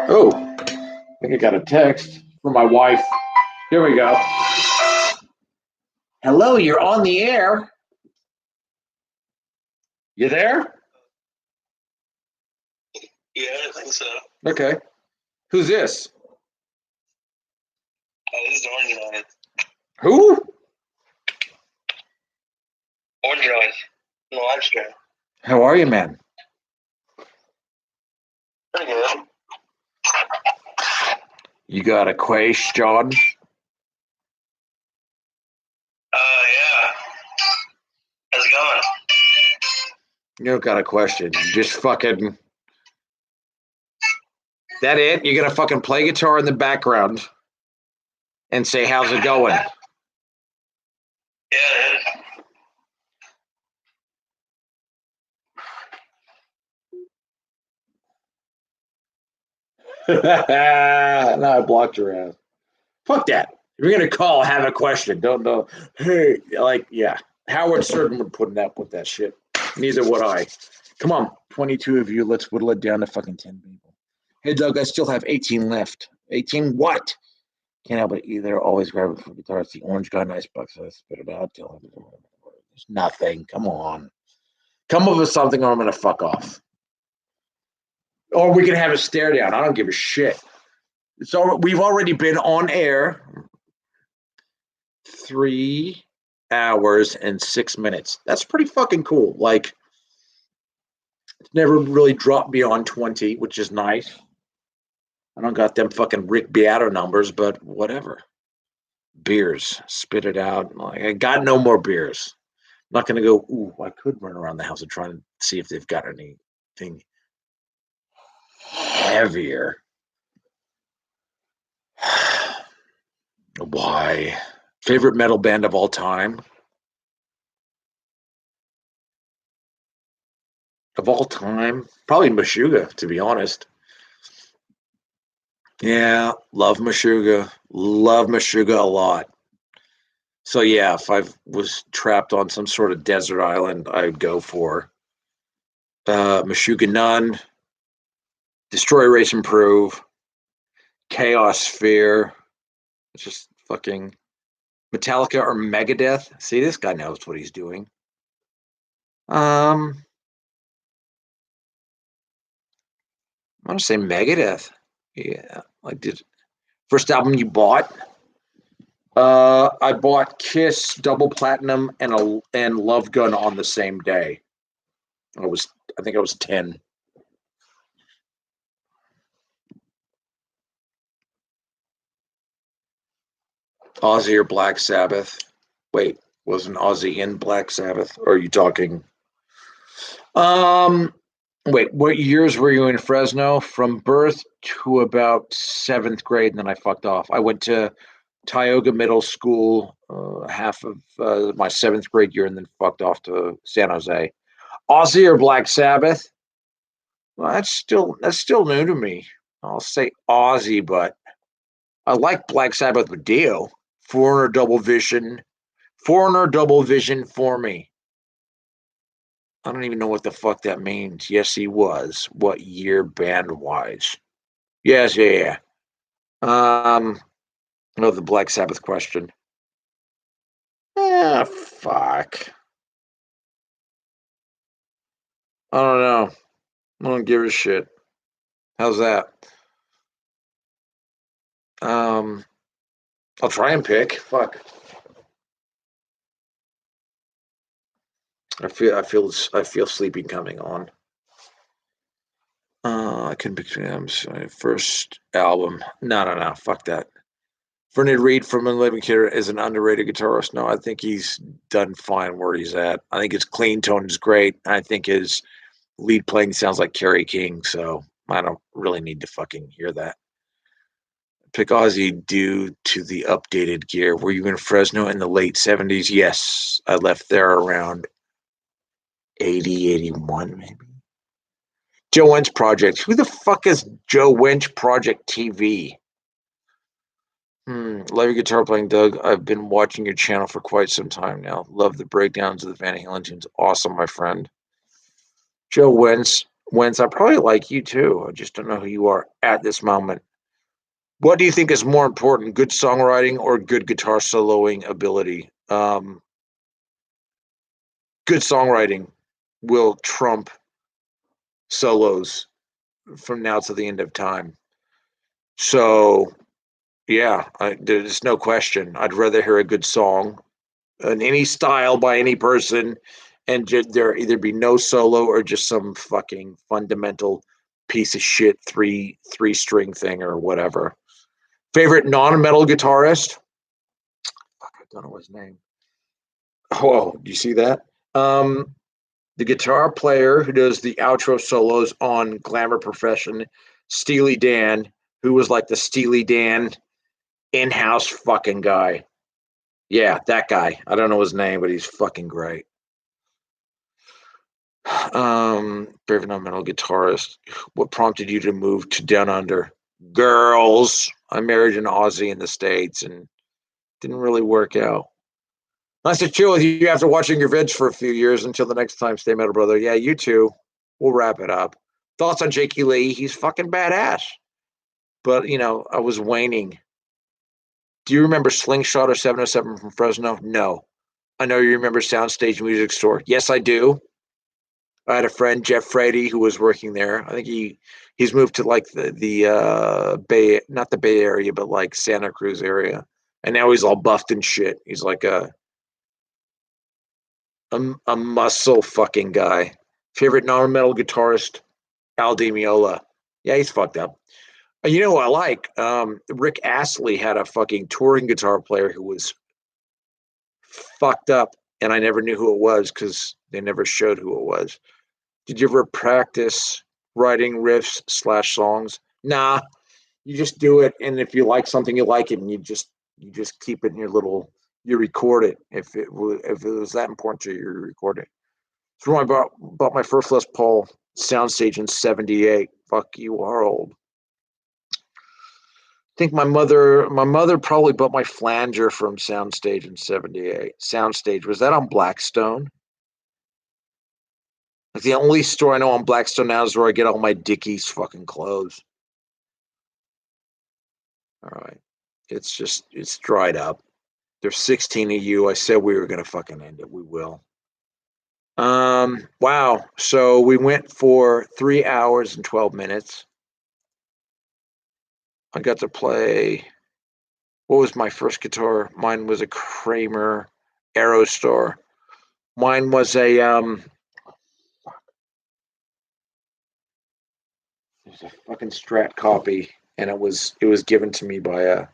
Oh, I think I got a text from my wife. Here we go. Hello, you're on the air. You there? Yeah, I think so. Okay. Who's this? This is Orange Noise. Who? Orange Noise. No live stream. How are you, man? Pretty good. You got a question? Yeah. How's it going? You don't got a question. You just fucking. That it? You're gonna fucking play guitar in the background and say, "How's it going?" Yeah, it is. No, I blocked your ass. Fuck that. If you're gonna call, have a question. Don't know. Hey, like, yeah. Howard Stern would put up with that shit. Neither would I. Come on, 22 of you. Let's whittle it down to fucking 10 people. Hey, Doug, I still have 18 left. 18 what? Can't help it either. Always grab it for guitar. It's the orange guy, nice bucks. I spit it out. Tell him there's nothing. Come on. Come up with something or I'm gonna fuck off. Or we can have a stare down. I don't give a shit. So we've already been on air 3 hours and 6 minutes. That's pretty fucking cool. Like, it's never really dropped beyond 20, which is nice. I don't got them fucking Rick Beato numbers, but whatever. Beers, spit it out. Like, I got no more beers. I'm not gonna go. Ooh, I could run around the house and try to see if they've got anything heavier. Why? Favorite metal band of all time? Of all time? Probably Meshuggah, to be honest. Yeah, love Meshuggah. Love Meshuggah a lot. So yeah, if I was trapped on some sort of desert island, I'd go for Meshuggah None, Destroy, Erase, Improve, Chaos Sphere. It's just fucking Metallica or Megadeth. See, this guy knows what he's doing. I'm gonna say Megadeth. Yeah, like did first album you bought? I bought Kiss Double Platinum and Love Gun on the same day. I think I was 10. Ozzy or Black Sabbath? Wait, wasn't Ozzy in Black Sabbath? Or are you talking? Wait, what years were you in Fresno? From birth to about 7th grade, and then I fucked off. I went to Tioga Middle School half of my 7th grade year, and then fucked off to San Jose. Ozzy or Black Sabbath? Well, that's still new to me. I'll say Ozzy, but I like Black Sabbath with Dio. Foreigner Double Vision for me. I don't even know what the fuck that means. Yes, he was. What year band wise? Yes, yeah. No, the Black Sabbath question. Fuck. I don't know. I don't give a shit. How's that? I'll try and pick. Fuck. I feel sleepy coming on. I can pick them. First album. No. Fuck that. Vernon Reid from Unliving Kid is an underrated guitarist. No, I think he's done fine where he's at. I think his clean tone is great. I think his lead playing sounds like Kerry King, so I don't really need to fucking hear that. Pick Ozzy due to the updated gear. Were you in Fresno in the late 70s? Yes. I left there around 80, 81, maybe. Joe Wench Project. Who the fuck is Joe Wench Project TV? Love your guitar playing, Doug. I've been watching your channel for quite some time now. Love the breakdowns of the Van Halen tunes. Awesome, my friend. Joe Wentz, I probably like you too. I just don't know who you are at this moment. What do you think is more important, good songwriting or good guitar soloing ability? Good songwriting will trump solos from now to the end of time. So, yeah, there's no question. I'd rather hear a good song in any style by any person, and there either be no solo or just some fucking fundamental piece of shit three string thing or whatever. Favorite non-metal guitarist? Fuck, I don't know his name. Oh, do you see that? The guitar player who does the outro solos on Glamour Profession, Steely Dan, who was like the Steely Dan in-house fucking guy. Yeah, that guy. I don't know his name, but he's fucking great. Favorite non-metal guitarist. What prompted you to move to Down Under? Girls. I married an Aussie in the States and didn't really work out. Nice to chill with you after watching your vids for a few years. Until the next time, stay metal, brother. Yeah, you too. We'll wrap it up. Thoughts on Jakey Lee? He's fucking badass. But, I was waning. Do you remember Slingshot or 707 from Fresno? No. I know you remember Soundstage Music Store. Yes, I do. I had a friend, Jeff Frady, who was working there. I think he's moved to like the Bay, not the Bay Area, but like Santa Cruz area. And now he's all buffed and shit. He's like a muscle fucking guy. Favorite non-metal guitarist, Al Di Meola. Yeah, he's fucked up. You know who I like? Rick Astley had a fucking touring guitar player who was fucked up, and I never knew who it was because they never showed who it was. Did you ever practice writing riffs / songs? Nah, you just do it, and if you like something, you like it, and you just keep it in you record it. If it was that important to you, you record it. So when I bought my first Les Paul soundstage in '78. Fuck, you are old. I think my mother probably bought my flanger from Soundstage in '78. Soundstage, was that on Blackstone? Like the only store I know on Blackstone now is where I get all my Dickies fucking clothes. All right. It's dried up. There's 16 of you. I said we were gonna fucking end it. We will. Wow. So we went for 3 hours and 12 minutes. I got to play. What was my first guitar? Mine was a Kramer Aerostar. Mine was a it was a fucking Strat copy, and it was given to me by a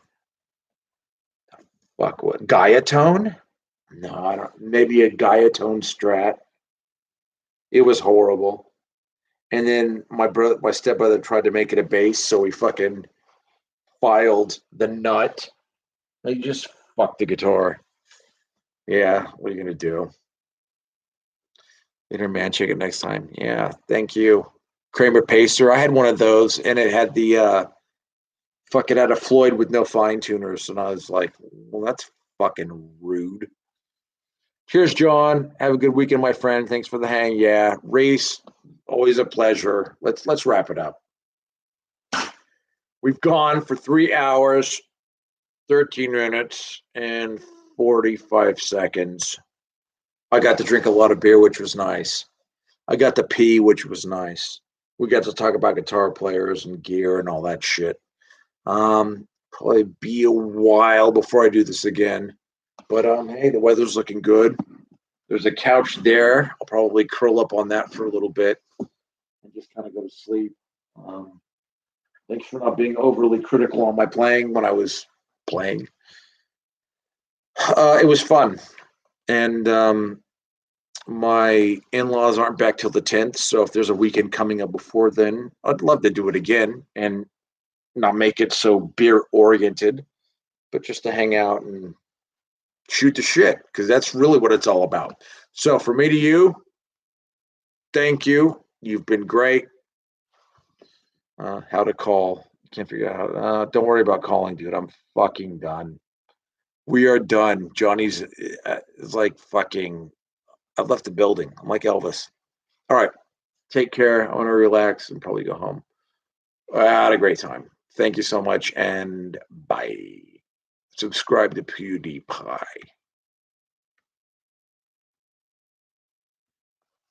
Gaiatone? No, I don't. Maybe a Gaiatone Strat. It was horrible. And then my stepbrother tried to make it a bass, so he fucking filed the nut. He just fucked the guitar. Yeah, what are you gonna do? Let her man check it next time. Yeah, thank you. Kramer Pacer. I had one of those, and it had the it had a Floyd with no fine tuners, and I was like, well, that's fucking rude. Cheers, John. Have a good weekend, my friend. Thanks for the hang. Yeah, Reese, always a pleasure. Let's wrap it up. We've gone for 3 hours, 13 minutes, and 45 seconds. I got to drink a lot of beer, which was nice. I got to pee, which was nice. We got to talk about guitar players and gear and all that shit. Probably be a while before I do this again. But hey, the weather's looking good. There's a couch there. I'll probably curl up on that for a little bit and just kind of go to sleep. Thanks for not being overly critical on my playing when I was playing. It was fun. And my in-laws aren't back till the 10th, so if there's a weekend coming up before then, I'd love to do it again and not make it so beer-oriented, but just to hang out and shoot the shit, because that's really what it's all about. So for me to you, thank you. You've been great. How to call. Can't figure out. Don't worry about calling, dude. I'm fucking done. We are done. Johnny's is like fucking, I've left the building. I'm like Elvis. All right. Take care. I want to relax and probably go home. I had a great time. Thank you so much, and bye. Subscribe to PewDiePie.